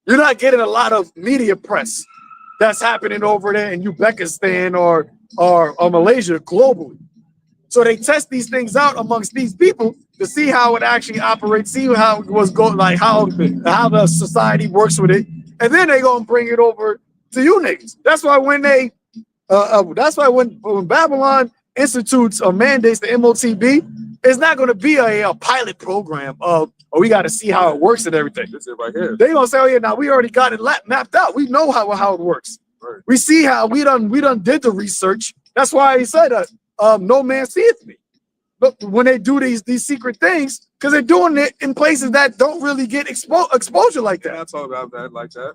You're not getting a lot of media press that's happening over there in Uzbekistan or Malaysia globally. So they test these things out amongst these people to see how it actually operates, see how it was going, like how the society works with it, and then they gonna bring it over to you niggas. That's why when when Babylon institutes or mandates the MOTB, it's not gonna be a pilot program of, we got to see how it works and everything. This is right here. They gonna say, oh yeah, now we already got it mapped out. We know how it works. Right. We see how we done did the research. That's why he said that. No man seeth me. But when they do these secret things, because they're doing it in places that don't really get exposure like that. Yeah, that's all about that, like that.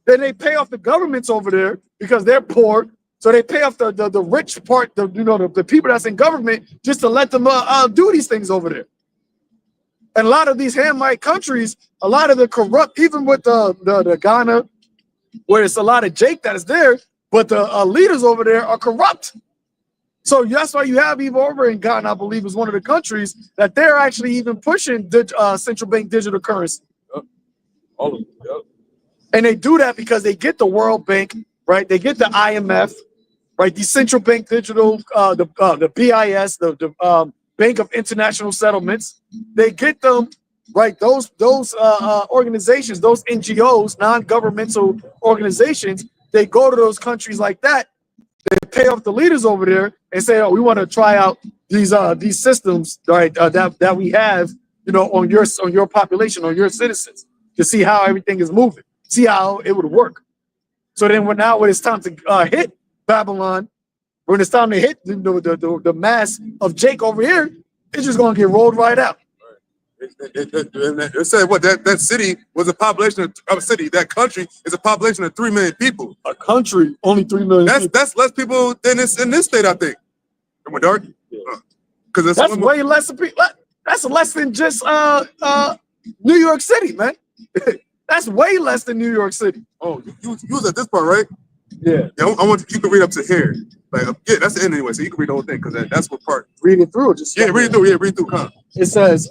Then they pay off the governments over there because they're poor. So they pay off the rich part, the people that's in government, just to let them do these things over there. And a lot of these Hamite countries, a lot of the corrupt, even with the Ghana, where it's a lot of Jake that is there, but the leaders over there are corrupt. So that's why you have even over in Ghana, I believe, is one of the countries that they're actually even pushing central bank digital currency. Yep. All of them. Yep. And they do that because they get the World Bank, right? They get the IMF, right? The central bank digital, the BIS, the Bank of International Settlements. They get them, right? Those organizations, those NGOs, non-governmental organizations, they go to those countries like that. They pay off the leaders over there and say, oh, we want to try out these systems, right? That we have, you know, on your population, on your citizens, to see how everything is moving, see how it would work. So then, when it's time to hit Babylon, when it's time to hit the mass of Jake over here, it's just gonna get rolled right out. It said what that city was a population of a city. That country is a population of 3 million people. A country only 3 million. That's less people than in this state, I think. Am I dark? Because that's way less than people. That's less than just New York City, man. That's way less than New York City. Oh, you was at this part, right? Yeah. I want you can read up to here. Like, yeah, that's the end anyway. So you can read the whole thing because that's what part. Read it through. Just read it through. Yeah, read through. Come. It says,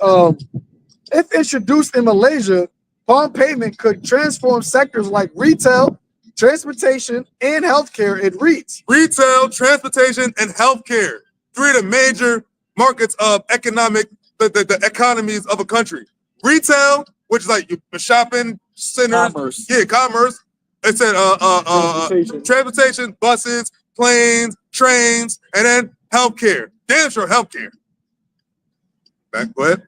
if introduced in Malaysia, palm payment could transform sectors like retail, transportation, and healthcare. It reads retail, transportation, and healthcare. 3 of the major markets of the economies of a country. Retail, which is like your shopping centers, commerce. Yeah, commerce. It said transportation, buses, planes, trains, and then healthcare. Damn sure healthcare. Back, go ahead.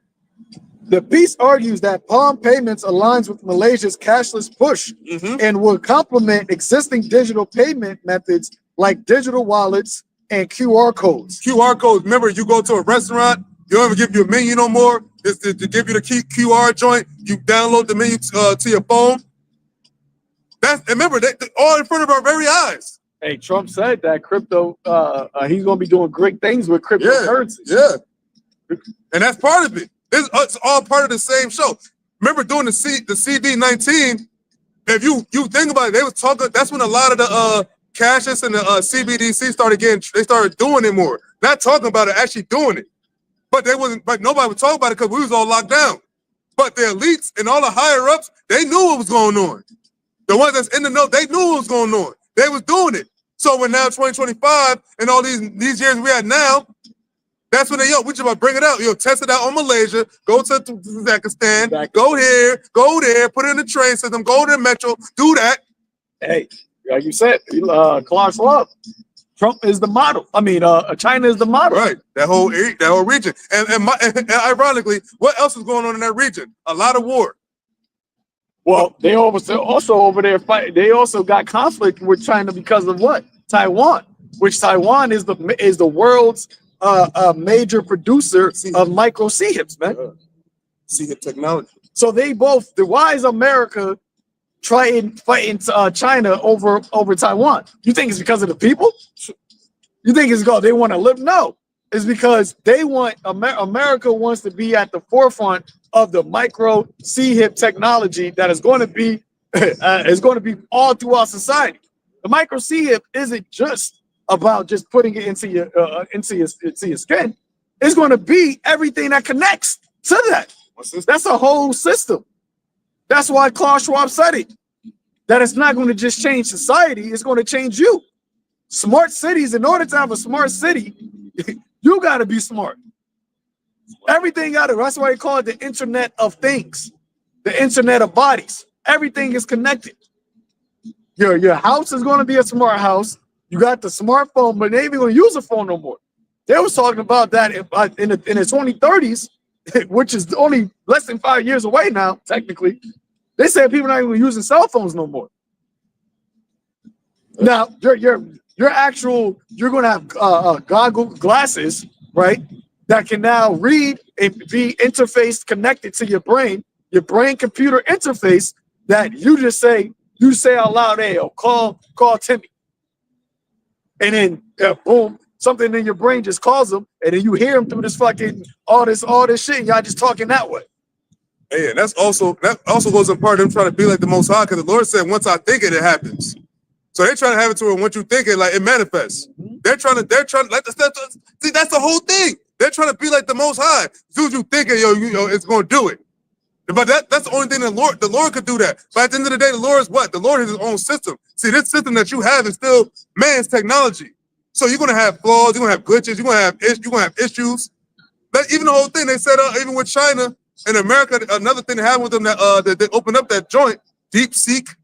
The piece argues that palm payments aligns with Malaysia's cashless push and will complement existing digital payment methods like digital wallets and QR codes. QR codes. Remember, you go to a restaurant, you don't even give you a menu no more. It's to give you the QR joint. You download the menu to your phone. Remember, they all in front of our very eyes. Hey, Trump said that crypto, he's going to be doing great things with cryptocurrency. Yeah. And that's part of it. It's all part of the same show. Remember doing the CD19, if you think about it, they was talking, that's when a lot of the cashless and the CBDC they started doing it more. Not talking about it, actually doing it. But nobody would talk about it because we was all locked down. But the elites and all the higher ups, they knew what was going on. The ones that's in the know, they knew what was going on. They was doing it. So when now 2025 and all these years we had now, that's when we just about bring it out. Test it out on Malaysia, go to Uzbekistan, go here, go there, put it in the train system, go to the metro, do that. Hey, like you said, Klaus Schwab, Trump is the model. I mean, China is the model. Right, that whole region. And ironically, what else is going on in that region? A lot of war. Well, they also over there fight. They also got conflict with China because of what? Taiwan, which Taiwan is the world's major producer of micro CHIPs, man. CHIP technology. So why is America fighting China over Taiwan? You think it's because of the people? You think it's because they want to live? No, it's because they want America wants to be at the forefront of the micro CHIP technology that is going to be all throughout society. The micro CHIP isn't just about just putting it into your skin. It's going to be everything that connects to that. That's a whole system. That's why Klaus Schwab said it. That it's not going to just change society, it's going to change you. Smart cities, in order to have a smart city, you got to be smart. Everything got it. That's why they call it the Internet of Things, the Internet of Bodies. Everything is connected. Your house is going to be a smart house. You got the smartphone, but they ain't even going to use a phone no more. They was talking about that in the 2030s, which is only less than 5 years away now, technically. They said people are not even using cell phones no more. Now, you're going to have goggle glasses, right? That can now read and be interfaced, connected to your brain computer interface that you say out loud, hey, call Timmy. And then boom, something in your brain just calls them, and then you hear them through this fucking all this shit, and y'all just talking that way. Yeah, that also goes in part of them trying to be like the Most High, because the Lord said, once I think it, it happens. So they're trying to have it to where once you think it, like it manifests. They're trying to like see, that's the whole thing. They're trying to be like the Most High. As soon as you think it, it's going to do it. But that's the only thing the Lord could do that. But at the end of the day, the Lord is what? The Lord is his own system. See, this system that you have is still man's technology. So you're going to have flaws, you're going to have glitches, you're going to have issues. But even the whole thing they set up, even with China and America, another thing that happened with them that they opened up that joint, DeepSeek.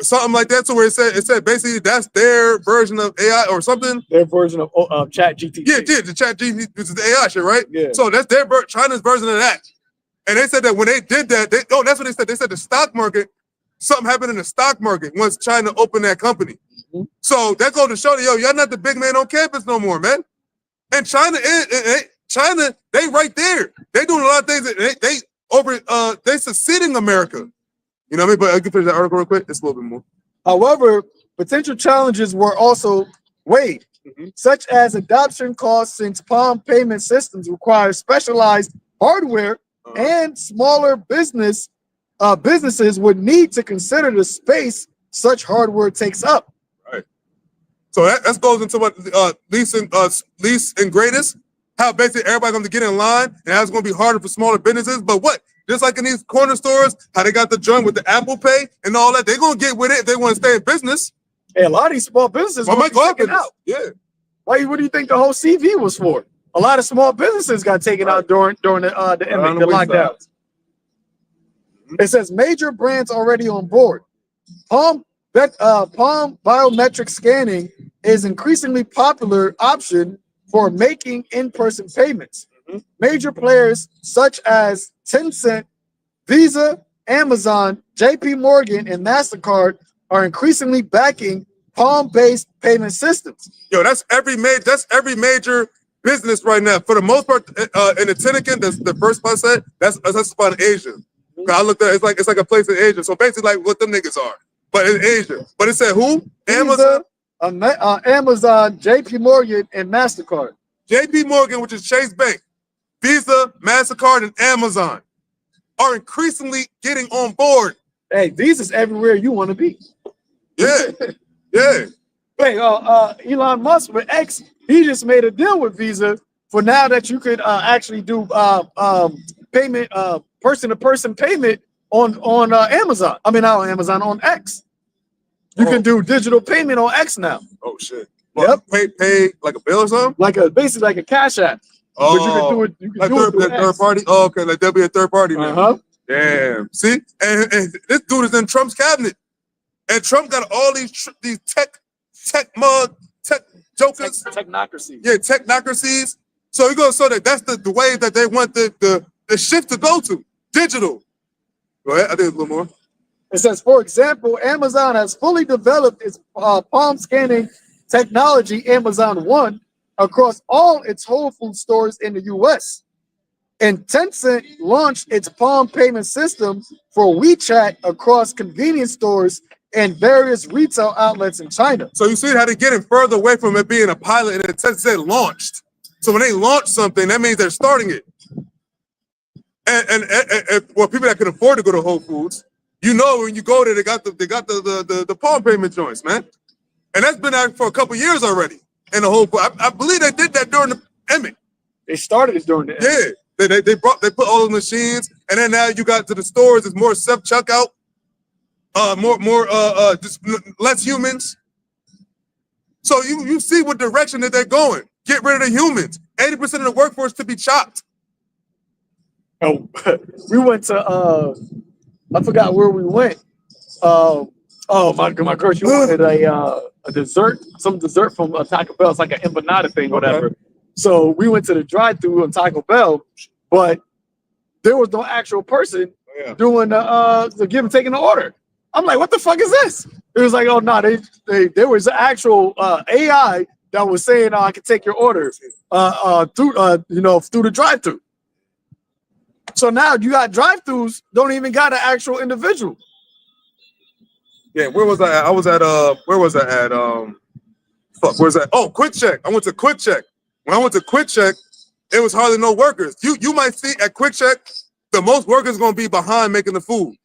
something like that. So where it said basically that's their version of AI or something. Their version of Chat GTP. Yeah, the Chat GTP, which is the AI shit, right? Yeah. So that's their China's version of that. And they said that when they did that, that's what they said. They said the stock market, something happened in the stock market once China opened that company. So that goes to show that, yo, y'all not the big man on campus no more, man. And China, they right there. They doing a lot of things. That they succeeding America. You know what I mean? But I can finish that article real quick. It's a little bit more. However, potential challenges were also weighed, such as adoption costs since palm payment systems require specialized hardware and smaller businesses would need to consider the space such hardware takes up. Right. So that goes into what least and greatest, how basically everybody going to get in line and how it's going to be harder for smaller businesses. But what? Just like in these corner stores, how they got the joint with the Apple Pay and all that, they're going to get with it if they want to stay in business. Hey, a lot of these small businesses might go taken out. Yeah. What do you think the whole CV was for? A lot of small businesses got taken out during the lockdown. It says major brands already on board. Palm biometric scanning is increasingly popular option for making in-person payments. Major players such as Tencent, Visa, Amazon, JP Morgan, and MasterCard are increasingly backing palm-based payment systems. Yo, that's every major business right now. For the most part, in the Tinican, that's the first place I said, that's about Asia. I looked at it's like a place in Asia. So basically like what them niggas are. But in Asia. But it said who? Visa, Amazon, JP Morgan, and MasterCard. JP Morgan, which is Chase Bank, Visa, MasterCard, and Amazon are increasingly getting on board. Hey, Visa's everywhere you want to be. Yeah. Yeah. Hey, Elon Musk with X, he just made a deal with Visa for now that you could actually do payment, person-to-person payment on Amazon. I mean, not on Amazon, on X. You can do digital payment on X now. Oh shit. Well, pay like a bill or something? Basically like a Cash App. Oh, but you can do it. You can like do it third party. Oh, okay, like there'll be a third party now. Damn. See, and this dude is in Trump's cabinet, and Trump got all these tech jokers, technocracy. Yeah, technocracies. So that's the way that they want the shift to go to digital. Go ahead. I think it's a little more. It says, for example, Amazon has fully developed its palm scanning technology, Amazon One, across all its Whole Foods stores in the U.S. And Tencent launched its palm payment system for WeChat across convenience stores and various retail outlets in China. So you see how they're getting further away from it being a pilot, and it says they launched. So when they launch something, that means they're starting it. And well, people that can afford to go to Whole Foods, you know, when you go there, they got the palm payment joints, man. And that's been out for a couple years already. And the whole, I believe they did that during the pandemic. They started it during the pandemic. Yeah, they put all the machines, and then now you got to the stores. It's more self checkout, just less humans. So you see what direction that they're going. Get rid of the humans. 80% of the workforce to be chopped. Oh, we went to I forgot where we went. My girl, she wanted a dessert, some dessert from Taco Bell. It's like an empanada thing, whatever. Okay. So we went to the drive-thru on Taco Bell, but there was no actual person doing the taking the order. I'm like, what the fuck is this? It was like, oh no, there was an actual AI that was saying, I can take your order through the drive-thru. So now you got drive-thrus, don't even got an actual individual. Yeah, where was I at? I was at where was I at? Where's that? Oh, Quick Check. I went to Quick Check. When I went to Quick Check, it was hardly no workers. You might see at Quick Check, the most workers gonna be behind making the food.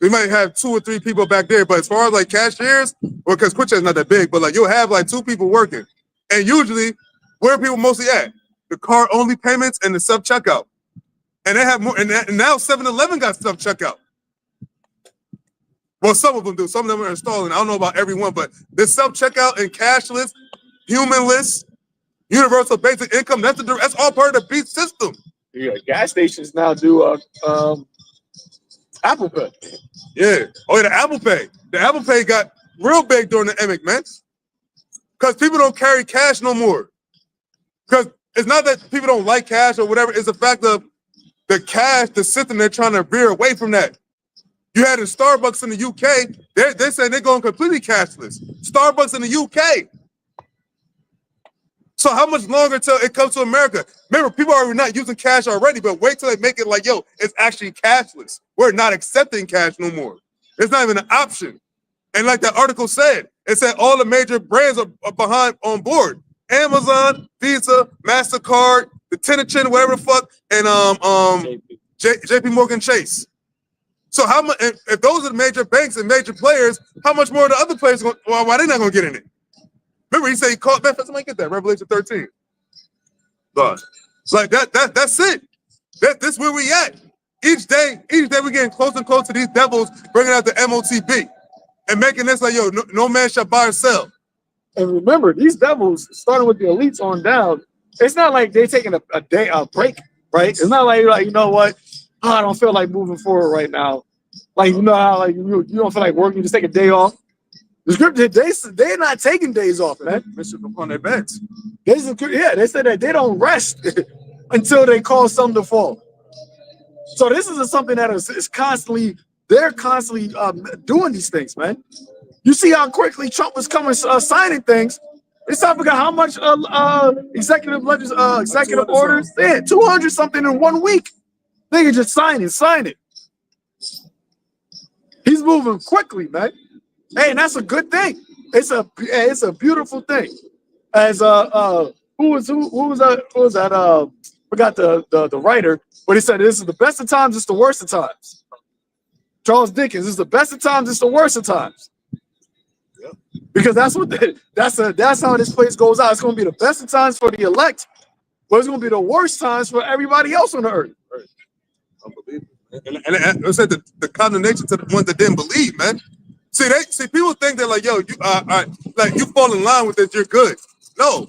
We might have 2 or 3 people back there, but as far as like cashiers, or because Quick Check's not that big, but like you'll have like 2 people working. And usually, where are people mostly at? The car only payments and the self checkout. And they have more, and now 7-Eleven got self checkout. Well, some of them do. Some of them are installing. I don't know about everyone, but this self checkout and cashless, humanless, universal basic income. That's all part of the beat system. Yeah, gas stations now do Apple Pay. Yeah. Oh, yeah, the Apple Pay. The Apple Pay got real big during the emic, man. Because people don't carry cash no more. Because it's not that people don't like cash or whatever. It's the fact of the cash, the system, they're trying to veer away from that. You had in Starbucks in the UK, they're saying they're going completely cashless. Starbucks in the UK. So how much longer till it comes to America? Remember, people are not using cash already, but wait till they make it like, yo, it's actually cashless. We're not accepting cash no more. It's not even an option. And like that article said, it said all the major brands are behind on board. Amazon, Visa, MasterCard, the Tencent, whatever the fuck, and JP Morgan Chase. So how much? If those are the major banks and major players, how much more are the other players going? Well, why they not going to get in it? Remember, he said he called. Man, somebody get that Revelation 13. God, like that's it. That's where we at. Each day we're getting closer and closer to these devils bringing out the MOTB and making this like, yo, no man shall buy or sell. And remember, these devils, starting with the elites on down, it's not like they're taking a break, right? It's not like you know what? Oh, I don't feel like moving forward right now. Like, you know how like you don't feel like working, you just take a day off. The scripture, they're not taking days off, man. Bishop upon their beds. They said that they don't rest until they cause something to fall. So this is something that is constantly, they're constantly doing these things, man. You see how quickly Trump was coming signing things. It's I forgot how much executive orders. They had 200 something in 1 week. They can just sign it. He's moving quickly, man. Hey, and that's a good thing. It's a beautiful thing. As who was that? Forgot the writer, but he said this is the best of times, it's the worst of times. Charles Dickens, this is the best of times, it's the worst of times. Yeah. Because that's how this place goes out. It's going to be the best of times for the elect, but it's going to be the worst times for everybody else on the earth. Right. Unbelievable. And I said the condemnation to the ones that didn't believe, man. See, people think they're like, yo, like you fall in line with this, you're good. No,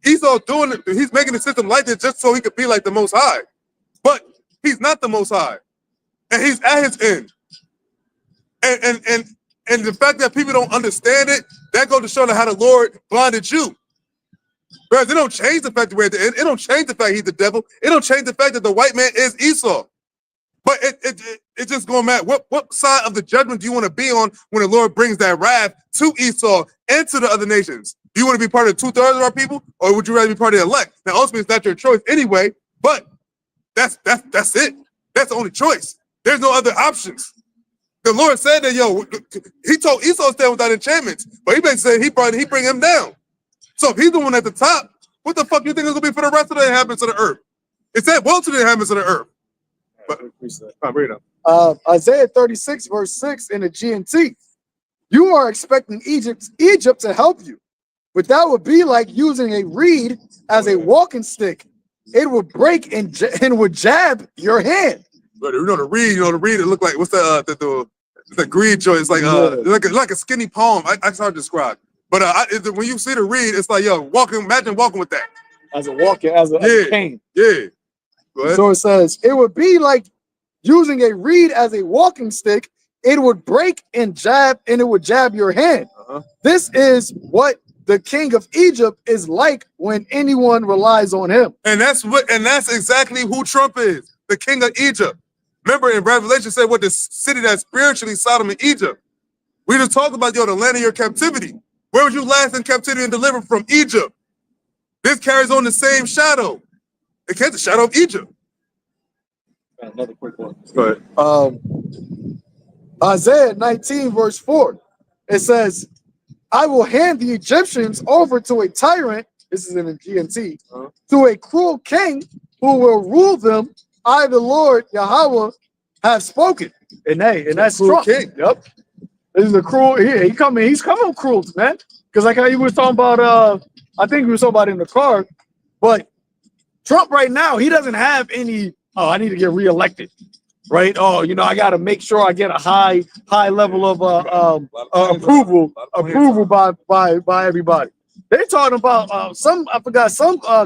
Esau doing it. He's making the system like this just so he could be like the Most High, but he's not the Most High, and he's at his end. And the fact that people don't understand it, that goes to show how the Lord blinded you. Whereas it don't change the fact that we're at the end. It don't change the fact he's the devil. It don't change the fact that the white man is Esau. But it's just going to matter. What side of the judgment do you want to be on when the Lord brings that wrath to Esau and to the other nations? Do you want to be part of 2/3 of our people, or would you rather be part of the elect? Now, ultimately, it's not your choice anyway, but that's it. That's the only choice. There's no other options. The Lord said that, yo, he told Esau to stand without enchantments, but he basically said he bring him down. So if he's the one at the top, what the fuck do you think it's going to be for the rest of the inhabitants of the earth? It said, well, to the inhabitants of the earth. But read it. Isaiah 36, verse 6 in the GNT. You are expecting Egypt to help you, but that would be like using a reed as a walking stick. It would break and would jab your hand. But you know the reed, it looked like what's the greed joint? It's like a skinny palm. It's hard to describe. But when you see the reed, it's like, yo, imagine walking with that. As a cane. Yeah. So it says, it would be like using a reed as a walking stick. It would break and it would jab your hand. This is what the king of Egypt is like when anyone relies on him. And that's exactly who Trump is, the king of Egypt. Remember in Revelation said what the city that's spiritually Sodom and Egypt. We just talked about, the land of your captivity. Where was you last in captivity and delivered from? Egypt. This carries on the same shadow. It carries the shadow of Egypt. Another quick one. Go ahead. Isaiah 19, verse 4. It says, I will hand the Egyptians over to a tyrant, this is in the GNT, to a cruel king who will rule them. I, the Lord, Yahawah, have spoken. And that's Trump. King. Yep. This is a cruel, he's coming cruel, man. Because like how you was talking about, I think we were talking about it in the car, but Trump right now, he doesn't have any, I need to get reelected, right? I got to make sure I get a high level of approval by everybody. They're talking about some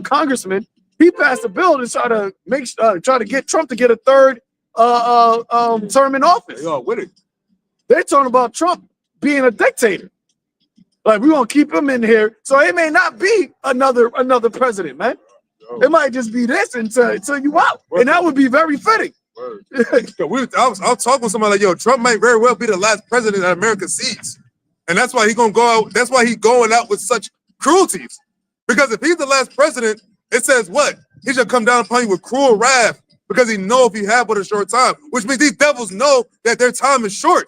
congressman. He passed a bill to try to get Trump to get a third term in office. They all with it. They're talking about Trump being a dictator. Like, we're gonna keep him in here, so it may not be another president, man. It might just be this until you out, and that would be very fitting. I was talking with somebody like, yo, Trump might very well be the last president that America sees, and that's why he's gonna go out. That's why he's going out with such cruelties. Because if he's the last president, it says what? He should come down upon you with cruel wrath, because he know if he have but a short time, which means these devils know that their time is short.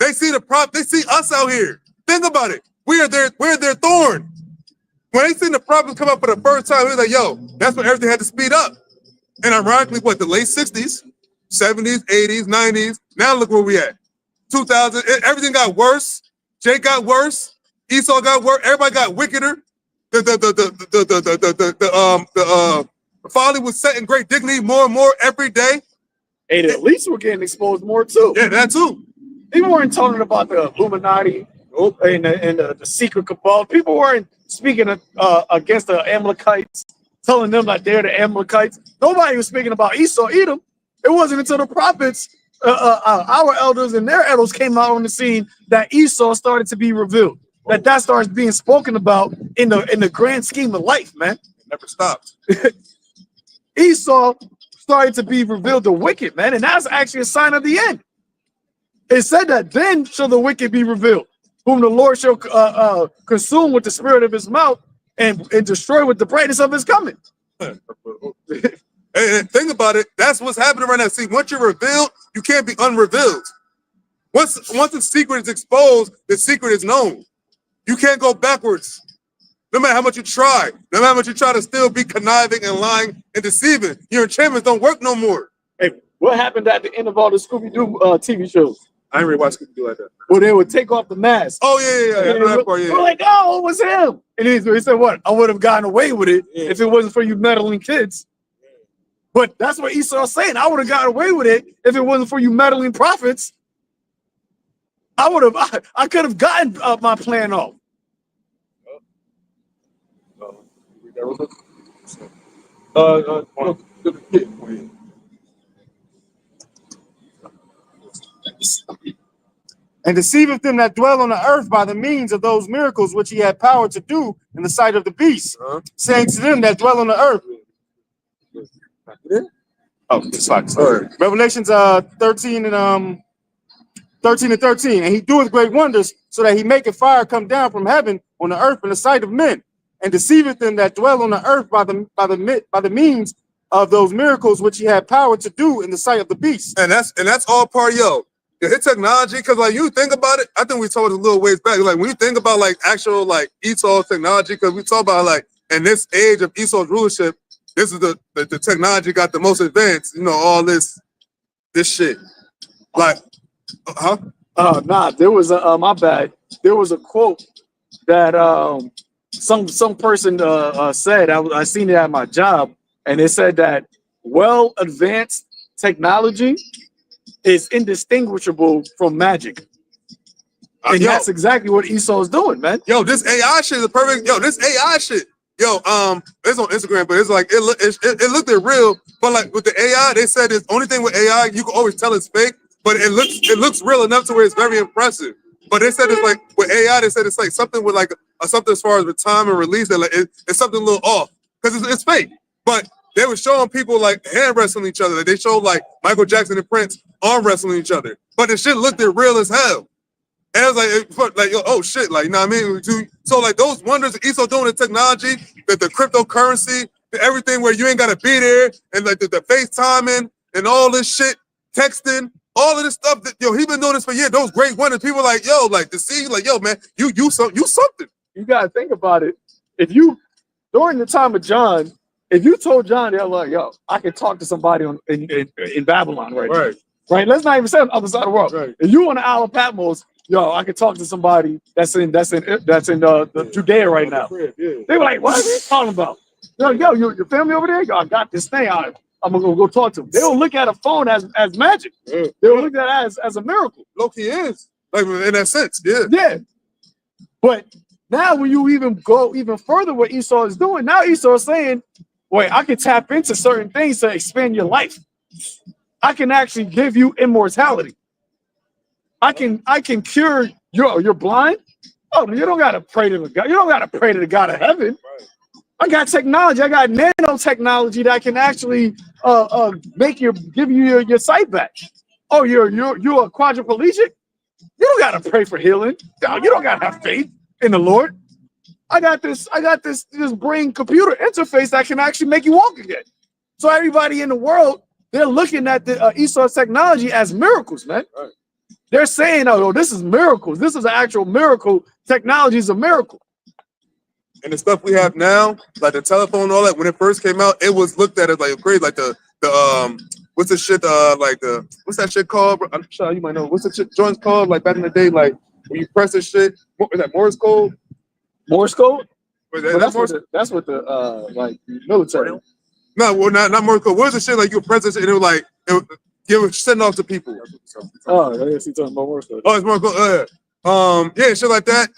They see they see us out here. Think about it. We're their thorn. When they seen the problems come up for the first time, he was like, yo, that's when everything had to speed up. And ironically, what, the late 60s, 70s, 80s, 90s, now look where we at. 2000, everything got worse. Jake got worse. Esau got worse. Everybody got wickeder. The folly was set in great dignity more and more every day. And at least we're getting exposed more too. Yeah, that too. People weren't talking about the Illuminati and the secret cabal. People weren't speaking against the Amalekites, telling them that they're the Amalekites. Nobody was speaking about Esau, Edom. It wasn't until the prophets, our elders and their elders came out on the scene that Esau started to be revealed. That starts being spoken about in the grand scheme of life, man. It never stopped. Esau started to be revealed the wicked, man, and that's actually a sign of the end. It said that then shall the wicked be revealed, whom the Lord shall consume with the spirit of his mouth and destroy with the brightness of his coming. And think about it. That's what's happening right now. See, once you're revealed, you can't be unrevealed. Once the secret is exposed, the secret is known. You can't go backwards. No matter how much you try, no matter how much you try to still be conniving and lying and deceiving, your enchantments don't work no more. Hey, what happened at the end of all the Scooby-Doo TV shows? I ain't really watch Scooby-Doo like that. Well, they would take off the mask. Oh, yeah. I know that part, yeah. We're like, oh, it was him. And he said, what? I would have gotten away with it if it wasn't for you meddling kids. But that's what Esau's saying. I would have gotten away with it if it wasn't for you meddling prophets. I could have gotten my plan off. And deceiveth them that dwell on the earth by the means of those miracles which he had power to do in the sight of the beast, saying to them that dwell on the earth. Oh, it's like Revelations 13 and 13. And he doeth great wonders, so that he maketh fire come down from heaven on the earth in the sight of men, and deceiveth them that dwell on the earth by the means of those miracles which he had power to do in the sight of the beast. And that's all part, yo. His technology, because like you think about it, I think we talked a little ways back. Like when you think about like actual like Esau's technology, because we talk about like in this age of Esau's rulership, this is the technology got the most advanced. You know, all this shit. Like, Nah, there was a my bad. There was a quote that some person said. I seen it at my job, and it said that well advanced technology is indistinguishable from magic. And that's exactly what Esau is doing, man. Yo, this AI shit is a perfect. Yo, this AI shit. Yo, it's on Instagram, but it's like it looked real. But like with the AI, they said the only thing with AI, you can always tell it's fake, but it looks real enough to where it's very impressive. But they said it's like with AI, they said it's like something with like something as far as the time and release that like it's something a little off because it's fake. But they were showing people like hand wrestling each other. Like they showed like Michael Jackson and Prince arm wrestling each other, but the shit looked real as hell. And I was like, oh shit, like, you know what I mean? So like those wonders that Esau doing the technology, the cryptocurrency, everything where you ain't gotta be there, and like the FaceTiming and all this shit, texting, all of this stuff that he been doing this for years. Those great wonders, people like, yo, like to see, like, yo, man, you something. You gotta think about it. If you during the time of John, if you told John, they're like, yo, I can talk to somebody in Babylon right now. Right? Let's not even say on the other side of the world. Right. If you on the Isle of Patmos, yo, I can talk to somebody that's in the Judea right now. They were like, what are you talking about? Yo, your family over there? Yo, I got this thing. I'm gonna go talk to them. They don't look at a phone as magic. Yeah. They don't look at it as a miracle. Loki is. Like in that sense, yeah. Yeah. But now when you even go even further what Esau is doing, now Esau is saying, wait, I can tap into certain things to expand your life. I can actually give you immortality. I can cure you're blind. Oh, you don't gotta pray to the God. You don't gotta pray to the God of heaven. I got technology. I got nanotechnology that can actually give you your sight back. Oh, you're a quadriplegic. You don't gotta pray for healing. You don't gotta have faith in the Lord. I got this brain computer interface that can actually make you walk again. So everybody in the world, they're looking at the Esau's technology as miracles, man. Right. They're saying, oh, this is miracles. This is an actual miracle. Technology is a miracle. And the stuff we have now, like the telephone and all that, when it first came out, it was looked at as like crazy. Like the what's the shit what's that shit called? I'm sure you might know. What's the shit joints called? Like back in the day, like when you press this shit, what was that, Morse code? Morse code? That's what the like military. No, well, not Morse code. What was the shit like you press this and it was like you were sending off to people? Oh, I guess you're talking about Morse code. Oh, it's Morse code. Yeah, shit like that.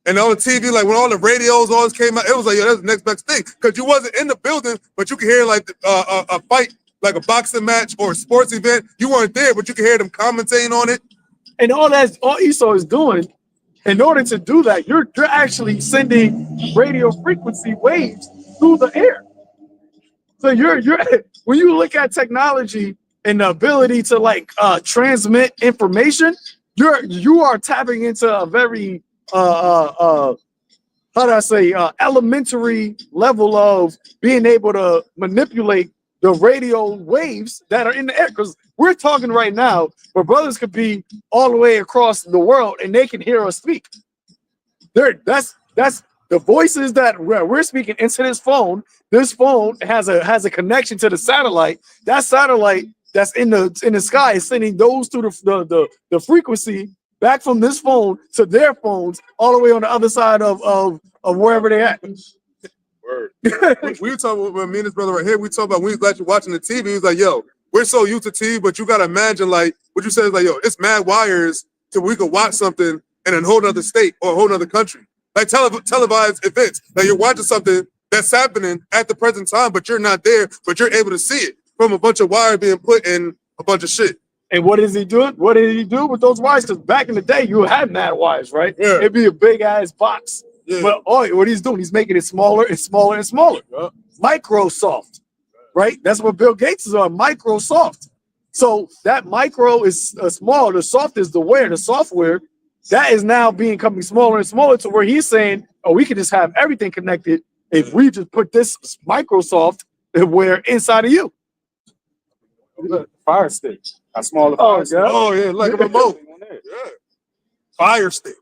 And on the TV, like when all the radios all this came out, it was like, yo, that's the next best thing. Because you wasn't in the building, but you could hear like a fight, like a boxing match or a sports event. You weren't there, but you could hear them commentating on it. And all Esau is doing, in order to do that, you're actually sending radio frequency waves through the air. So you're when you look at technology and the ability to like transmit information, you are tapping into a very how do I say elementary level of being able to manipulate the radio waves that are in the air. Because we're talking right now where brothers could be all the way across the world and they can hear us speak. That's the voices that we're speaking into this phone. This phone has a connection to the satellite. That satellite that's in the sky is sending those through the frequency back from this phone to their phones all the way on the other side of wherever they're at. Word. we were talking about me and his brother right here. We talk about when we was watching the TV. He was like, "Yo, we're so used to TV, but you gotta imagine like what you said is like, yo, it's mad wires till we could watch something in a whole other state or a whole other country, like televised events. Like you're watching something that's happening at the present time, but you're not there, but you're able to see it from a bunch of wires being put in a bunch of shit." And what is he doing? What did he do with those wires? Because back in the day, you had mad wires, right? Yeah. It'd be a big ass box. Yeah. But what he's doing, he's making it smaller and smaller and smaller. Yeah. Microsoft, right? That's what Bill Gates is on, Microsoft. So that micro is small. The soft is the software. That is now becoming smaller and smaller to where he's saying, oh, we can just have everything connected if we just put this Microsoft where inside of you. Fire stick. A smaller Oh, fire stick. yeah. Oh yeah, like a remote. Yeah. Fire stick.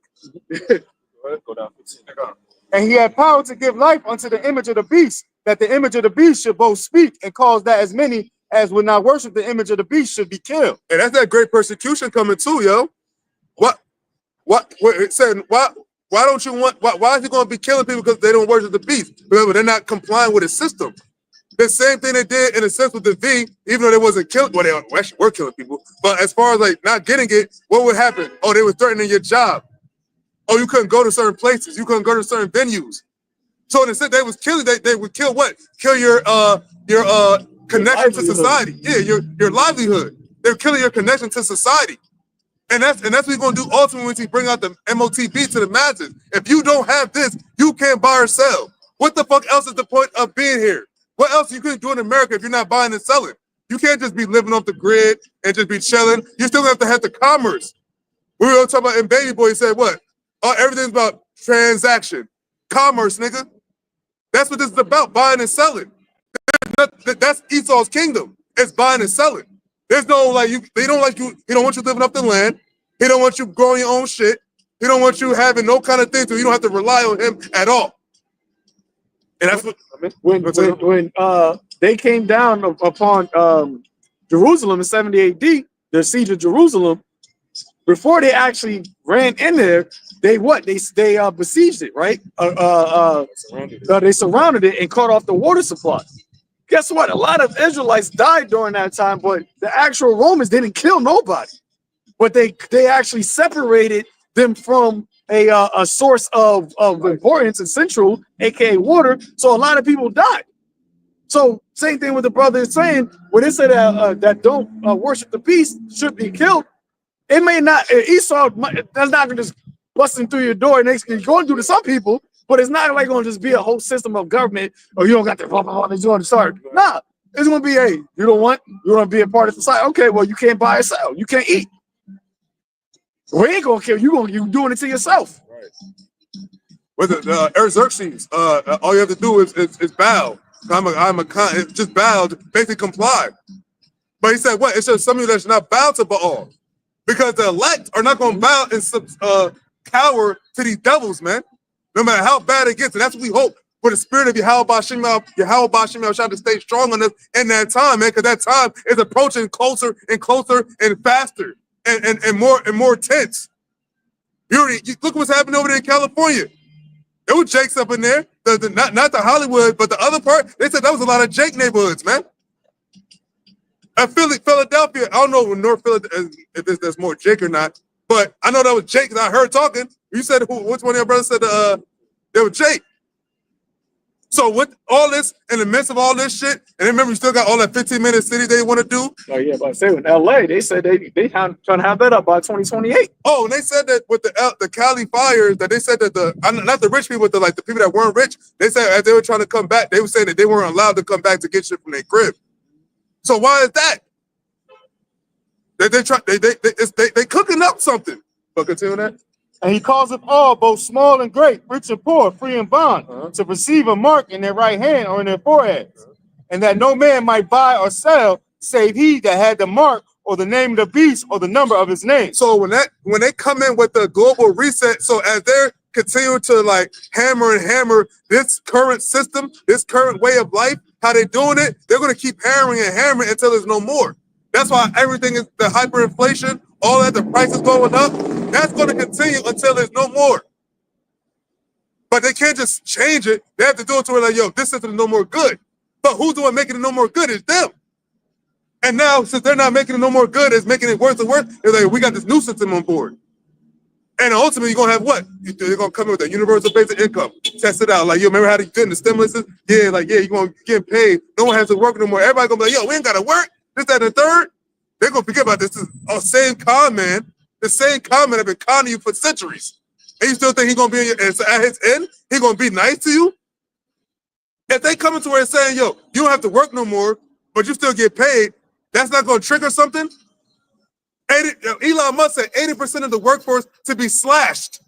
Go down 15. And he had power to give life unto the image of the beast, that the image of the beast should both speak and cause that as many as would not worship the image of the beast should be killed. And that's that great persecution coming too, yo. What it said, why don't you want, why is he going to be killing people because they don't worship the beast? Because they're not complying with his system. The same thing they did in a sense with the V, even though they wasn't killing, well, they actually were killing people. But as far as like not getting it, what would happen? Oh, they were threatening your job. Oh, you couldn't go to certain places. You couldn't go to certain venues. So in a sense, they was killing. They would kill what? Kill your connection to society. Yeah, your livelihood. They're killing your connection to society. And that's what we're gonna do ultimately once we bring out the MOTB to the masses. If you don't have this, you can't buy or sell. What the fuck else is the point of being here? What else you couldn't do in America if you're not buying and selling? You can't just be living off the grid and just be chilling. You still have to have the commerce. We were talking about in Baby Boy, he said what? Oh, everything's about transaction. Commerce, nigga. That's what this is about, buying and selling. That's Esau's kingdom. It's buying and selling. There's no like they don't like you, he don't want you living off the land. He don't want you growing your own shit. He don't want you having no kind of thing so you don't have to rely on him at all. And that's what when they came down upon Jerusalem in 70 AD, the siege of Jerusalem, before they actually ran in there, they besieged it, right? They surrounded it and cut off the water supply. Guess what? A lot of Israelites died during that time, but the actual Romans didn't kill nobody. But they actually separated them from a source of importance and central, aka water. So a lot of people died. So same thing with the brother is saying when they said that don't worship the beast should be killed. it may not, Esau, that's not gonna just busting through your door, and it's going to do to some people, but it's not like gonna just be a whole system of government, or you don't got the blah, blah, blah, it's going to start. Nah, it's gonna be, hey, you don't want to be a part of society. Okay, well, you can't buy or sell, you can't eat. We ain't gonna kill you. You doing it to yourself. Right. With Xerxes, all you have to do is bow. Just bow, basically comply. But he said, what? It's just some of you that should not bow to Baal. Because the elect are not going to bow and cower to these devils, man. No matter how bad it gets. And that's what we hope for the spirit of YAHAWASHI to stay strong on us in that time, man. Because that time is approaching closer and closer and faster and more tense. You look what's happening over there in California. There were Jakes up in there. Not the Hollywood, but the other part, they said that was a lot of Jake neighborhoods, man. At Philadelphia, I don't know in North Philadelphia if there's more Jake or not, but I know that was Jake because I heard talking. You said which one of your brothers said they were Jake? So with all this, in the midst of all this shit, and remember you still got all that 15-minute city they want to do. Oh yeah, but I say in LA, they said they trying to have that up by 2028. Oh, and they said that with the Cali fires, that they said that not the rich people, but the people that weren't rich, they said as they were trying to come back, they were saying that they weren't allowed to come back to get shit from their crib. So why is that? They cooking up something. But continue that. And he calls it all, both small and great, rich and poor, free and bond, to receive a mark in their right hand or in their foreheads, and that no man might buy or sell, save he that had the mark or the name of the beast or the number of his name. So when they come in with the global reset, so as they're continuing to like hammer this current system, this current way of life, how they doing it, they're going to keep hammering and hammering until there's no more. That's why everything is the hyperinflation, all that, the prices going up. That's going to continue until there's no more. But they can't just change it. They have to do it to where like, yo, this system is no more good. But who's the one making it no more good? It's them. And now, since they're not making it no more good, it's making it worse and worse. They're like, we got this new system on board. And ultimately, you're going to have what? They're going to come in with a universal basic income. Test it out. Like, yo, remember how they did in the stimulus? Yeah, like, yeah, you're going to get paid. No one has to work no more. Everybody going to be like, yo, we ain't got to work. This, that, and the third. They're going to forget about this. This is same con man. The same con man have been conning you for centuries. And you still think he's going to be at his end? He's going to be nice to you? If they come into where it's saying, yo, you don't have to work no more, but you still get paid, that's not going to trigger something? Elon Musk said 80% of the workforce to be slashed.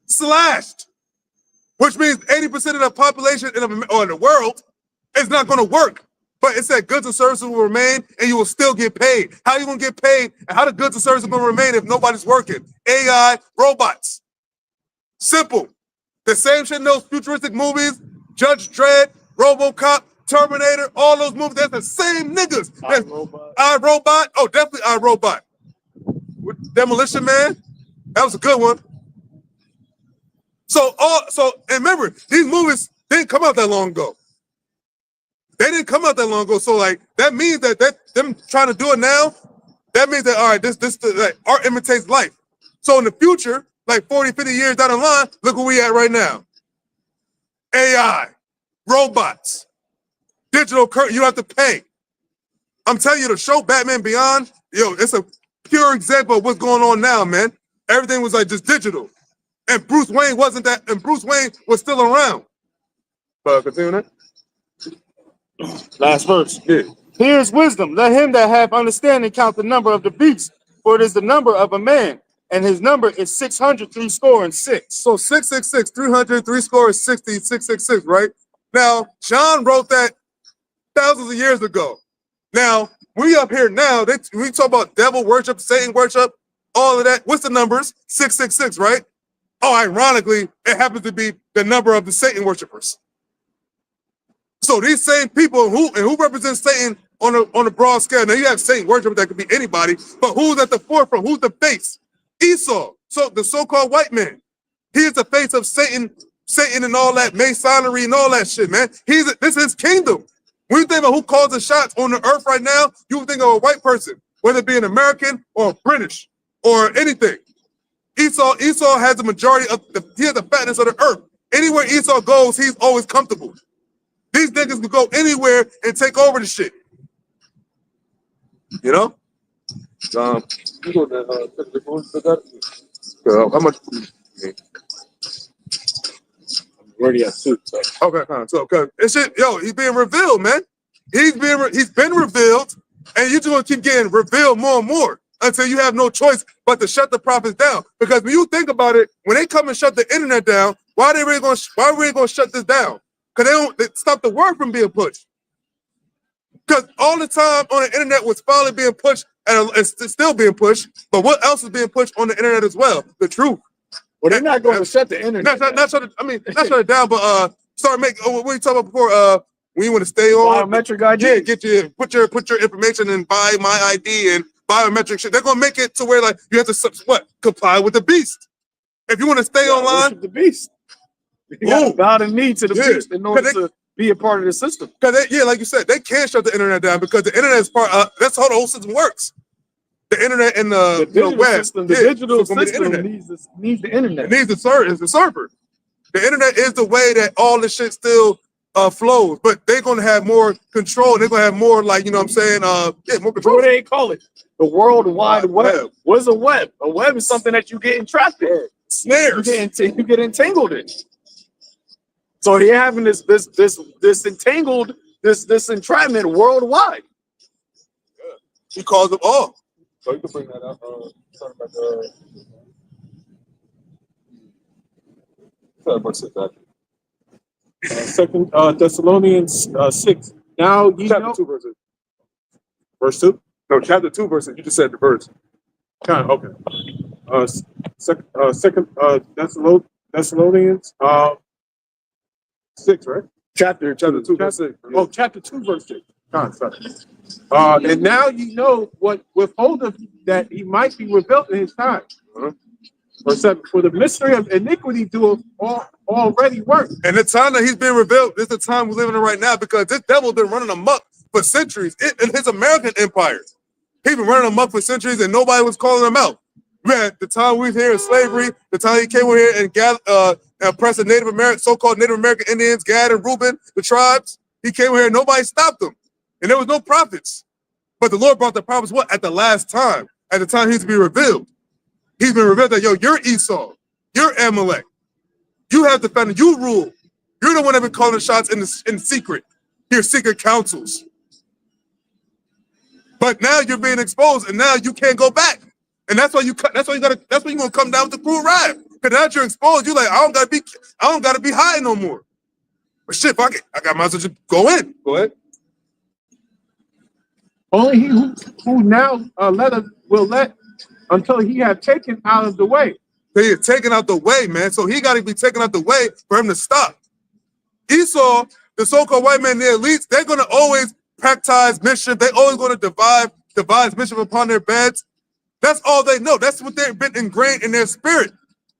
Slashed. Which means 80% of the population in the world is not going to work. But it said goods and services will remain and you will still get paid. How are you going to get paid and how the goods and services going to remain if nobody's working? AI, robots. Simple. The same shit in those futuristic movies, Judge Dredd, RoboCop, Terminator, all those movies, that's the same niggas. iRobot. Oh, definitely iRobot. With Demolition Man, that was a good one. So and remember, these movies didn't come out that long ago. They didn't come out that long ago. So like that means that them trying to do it now, that means that all right, this like, art imitates life. So in the future, like 40, 50 years down the line, look where we at right now. AI, robots. Digital currency, you have to pay. I'm telling you, the show Batman Beyond, yo, it's a pure example of what's going on now, man. Everything was like just digital. And Bruce Wayne wasn't that, and Bruce Wayne was still around. But continue that. Last verse. Yeah. Here's wisdom. Let him that have understanding count the number of the beast, for it is the number of a man, and his number is 666. So 666, 300, 360, 666, right? Now, John wrote that thousands of years ago. Now, we up here now, we talk about devil worship, Satan worship, all of that. What's the numbers? 666, right? Oh, ironically, it happens to be the number of the Satan worshipers. So these same people who represent Satan on a broad scale. Now you have Satan worship that could be anybody, but who's at the forefront? Who's the face? Esau, so the so-called white man. He is the face of Satan and all that Masonry and all that shit, man. This is his kingdom. When you think about who calls the shots on the earth right now, you think of a white person, whether it be an American or a British or anything. Esau has the majority of he has the fatness of the earth. Anywhere Esau goes, he's always comfortable. These niggas can go anywhere and take over the shit. You know? You go to how much? Already at 2. So. Okay, so cause it's shit, yo, he's being revealed, man. He's been revealed, and you're just gonna keep getting revealed more and more until you have no choice but to shut the prophets down. Because when you think about it, when they come and shut the internet down, why are they really gonna shut this down? Because they stop the word from being pushed. Because all the time on the internet was finally being pushed, and it's still being pushed. But what else is being pushed on the internet as well? The truth. Well, they're not going to shut the internet. Not shut it. I mean, not shut it down, but start making. What were you talking about before? When you want to stay on biometric ID. Put your information and buy my ID and biometric shit. They're gonna make it to where like you have to comply with the beast. If you want to stay online, the beast. You got to bow the knee to the beast in order to be a part of the system. Because like you said, they can't shut the internet down because the internet is part. That's how the whole system works. The internet and the web. System, the digital system needs the internet. It needs the server. The internet is the way that all this shit still flows, but they're gonna have more control. They're gonna have more, like, you know what I'm saying? More control. What do they call it? The World Wide Web. What is a web? A web is something that you get entrapped in. Snares. You get entangled in. So you're having this entrapment worldwide. Yeah. He calls them all. So you can bring that up. Sorry about Second Thessalonians 6. Now you chapter know, 2 verses. verse 2. No, chapter 2 verses. You just said the verse. Kind of okay. Second Thessalonians 6, right? Chapter 2 verse 6. Oh, chapter 2 verse 6. Sorry. And now you know what withholdeth that he might be revealed in his time. Verse 7. For the mystery of iniquity doeth already work. And the time that he's being revealed, this is the time we're living in right now, because this devil's been running amok for centuries in his American empire. He's been running amok for centuries and nobody was calling him out. Man, the time we was here in slavery, the time he came over here and oppressed the Native American, so-called Native American Indians, Gad and Reuben, the tribes, he came over here and nobody stopped him. And there was no prophets. But the Lord brought the prophets what? At the last time. At the time he's to be revealed. He's been revealed that, yo, you're Esau. You're Amalek. You have defended. You rule. You're the one that been calling the shots in secret. Your secret councils. But now you're being exposed, and now you can't go back. And that's why you cut. That's why you're gonna come down with the cruel wrath. Because now that you're exposed, you're like, I don't gotta be high no more. But shit, fuck it. I got my just go in. Go ahead. Only he who now will let until he have taken out of the way. He is taken out the way, man. So he got to be taken out the way for him to stop. Esau, the so-called white man, the elites, they're going to always practice mischief. They're always going to devise mischief upon their beds. That's all they know. That's what they've been ingrained in their spirit.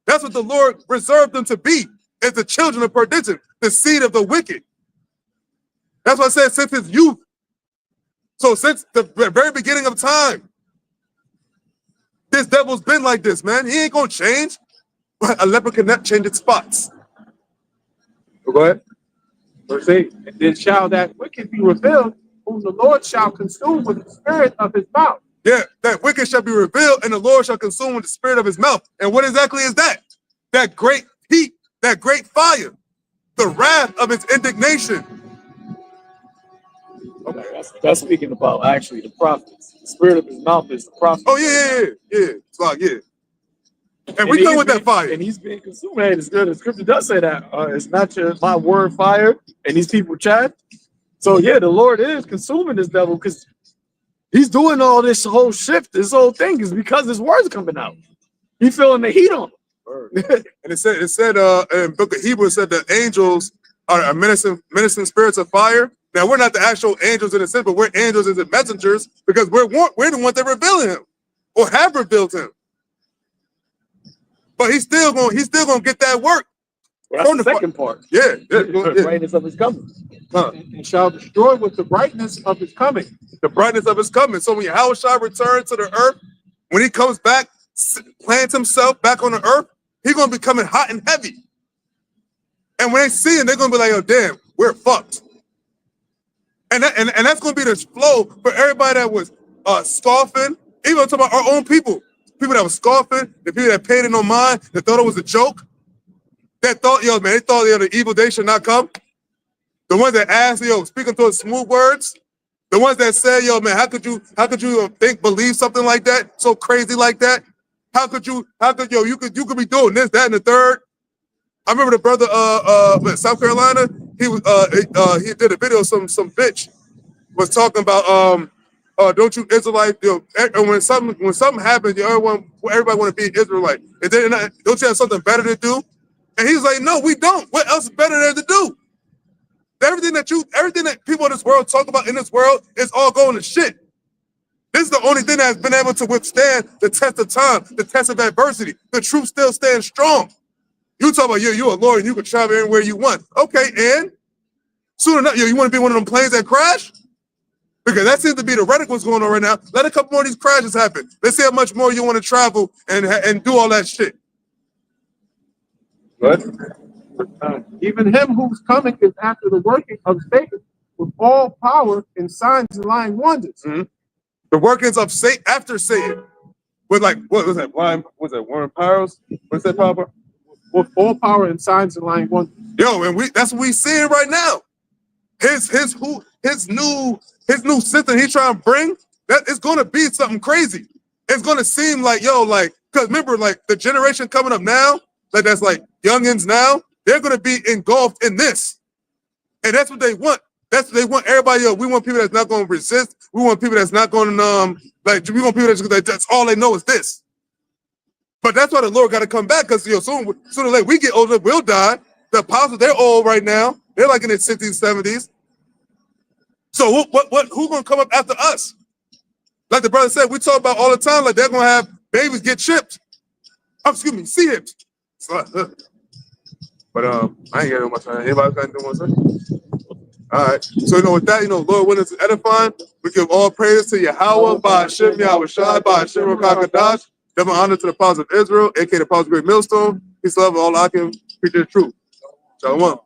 That's what the Lord reserved them to be, as the children of perdition, the seed of the wicked. That's what I said, since his youth. So since the very beginning of time, this devil's been like this, man. He ain't gonna change. A leopard cannot change its spots. Go ahead. Verse 8. And then shall that wicked be revealed, whom the Lord shall consume with the spirit of his mouth. Yeah, that wicked shall be revealed, and the Lord shall consume with the spirit of his mouth. And what exactly is that? That great heat, that great fire, the wrath of his indignation. Okay, that's speaking about actually the prophets. The spirit of his mouth is the prophet. Oh yeah. It's like, yeah. And we come with that fire. And he's being consumed. Hey, it's good. The scripture does say that. It's not my word fire, and these people chat. So yeah, the Lord is consuming this devil because he's doing all this whole shift. This whole thing is because his word's coming out. He's feeling the heat on him. And it said in book of Hebrews, it said that angels are ministering spirits of fire. Now we're not the actual angels in a sense, but we're angels as the messengers because we're the ones that reveal him or have revealed him. But he's still gonna get that work. Well, that's the second part. Yeah. The brightness of his coming. And shall destroy with the brightness of his coming. The brightness of his coming. So when YAHAWASHI returns to the earth, when he comes back, plants himself back on the earth, he's gonna be coming hot and heavy. And when they see him, they're gonna be like, oh damn, we're fucked. And that's gonna be the flow for everybody that was scoffing, Even talking about our own people that were scoffing, the people that paid it no mind, that thought it was a joke, that thought, yo, man, they thought, yo, the evil day should not come. The ones that asked, yo, speaking to smooth words, the ones that said, yo, man, how could you believe something like that, so crazy like that? You could be doing this, that, and the third. I remember the brother, South Carolina, he did a video, some bitch was talking about, don't you Israelites, when something happens, everybody want to be an Israelite. And then don't you have something better to do? And he's like, no, we don't. What else is better there to do? Everything that people in this world talk about in this world is all going to shit. This is the only thing that has been able to withstand the test of time, the test of adversity. The truth still stands strong. You talk about, you're a Lord and you can travel anywhere you want. Okay, and soon enough, you want to be one of them planes that crash? Because that seems to be the rhetoric what's going on right now. Let a couple more of these crashes happen. Let's see how much more you want to travel and do all that shit. What? Even him who's coming is after the working of Satan with all power and signs and lying wonders. Mm-hmm. The workings of Satan after Satan. With what was that? Warren Powers? What's that, Papa? With all power and signs and lying wonders. Yo, and that's what we seeing right now. His new system he's trying to bring, that is gonna be something crazy. It's gonna seem like, because remember, the generation coming up now, that's like youngins now, they're gonna be engulfed in this. And that's what they want. That's what they want. Everybody, we want people that's not gonna resist. We want people that's not gonna we want people that's all they know is this. But that's why the Lord got to come back, because soon or later we get older, we'll die. The apostles, they're old right now. They're like in their 60s, 70s. So who's gonna come up after us? Like the brother said, we talk about all the time, like they're gonna have babies get chipped. See hips. But I ain't getting much time. Anybody got anything to say? All right. So with that, Lord, when it's edifying, we give all praise to Yahawah, by Hashem, YAHAWASHI, by Hashem, Rakakadash. Double honor to the apostles of Israel, aka the apostles of Great Millstone. Peace, love, all I can preach the truth. Shalom.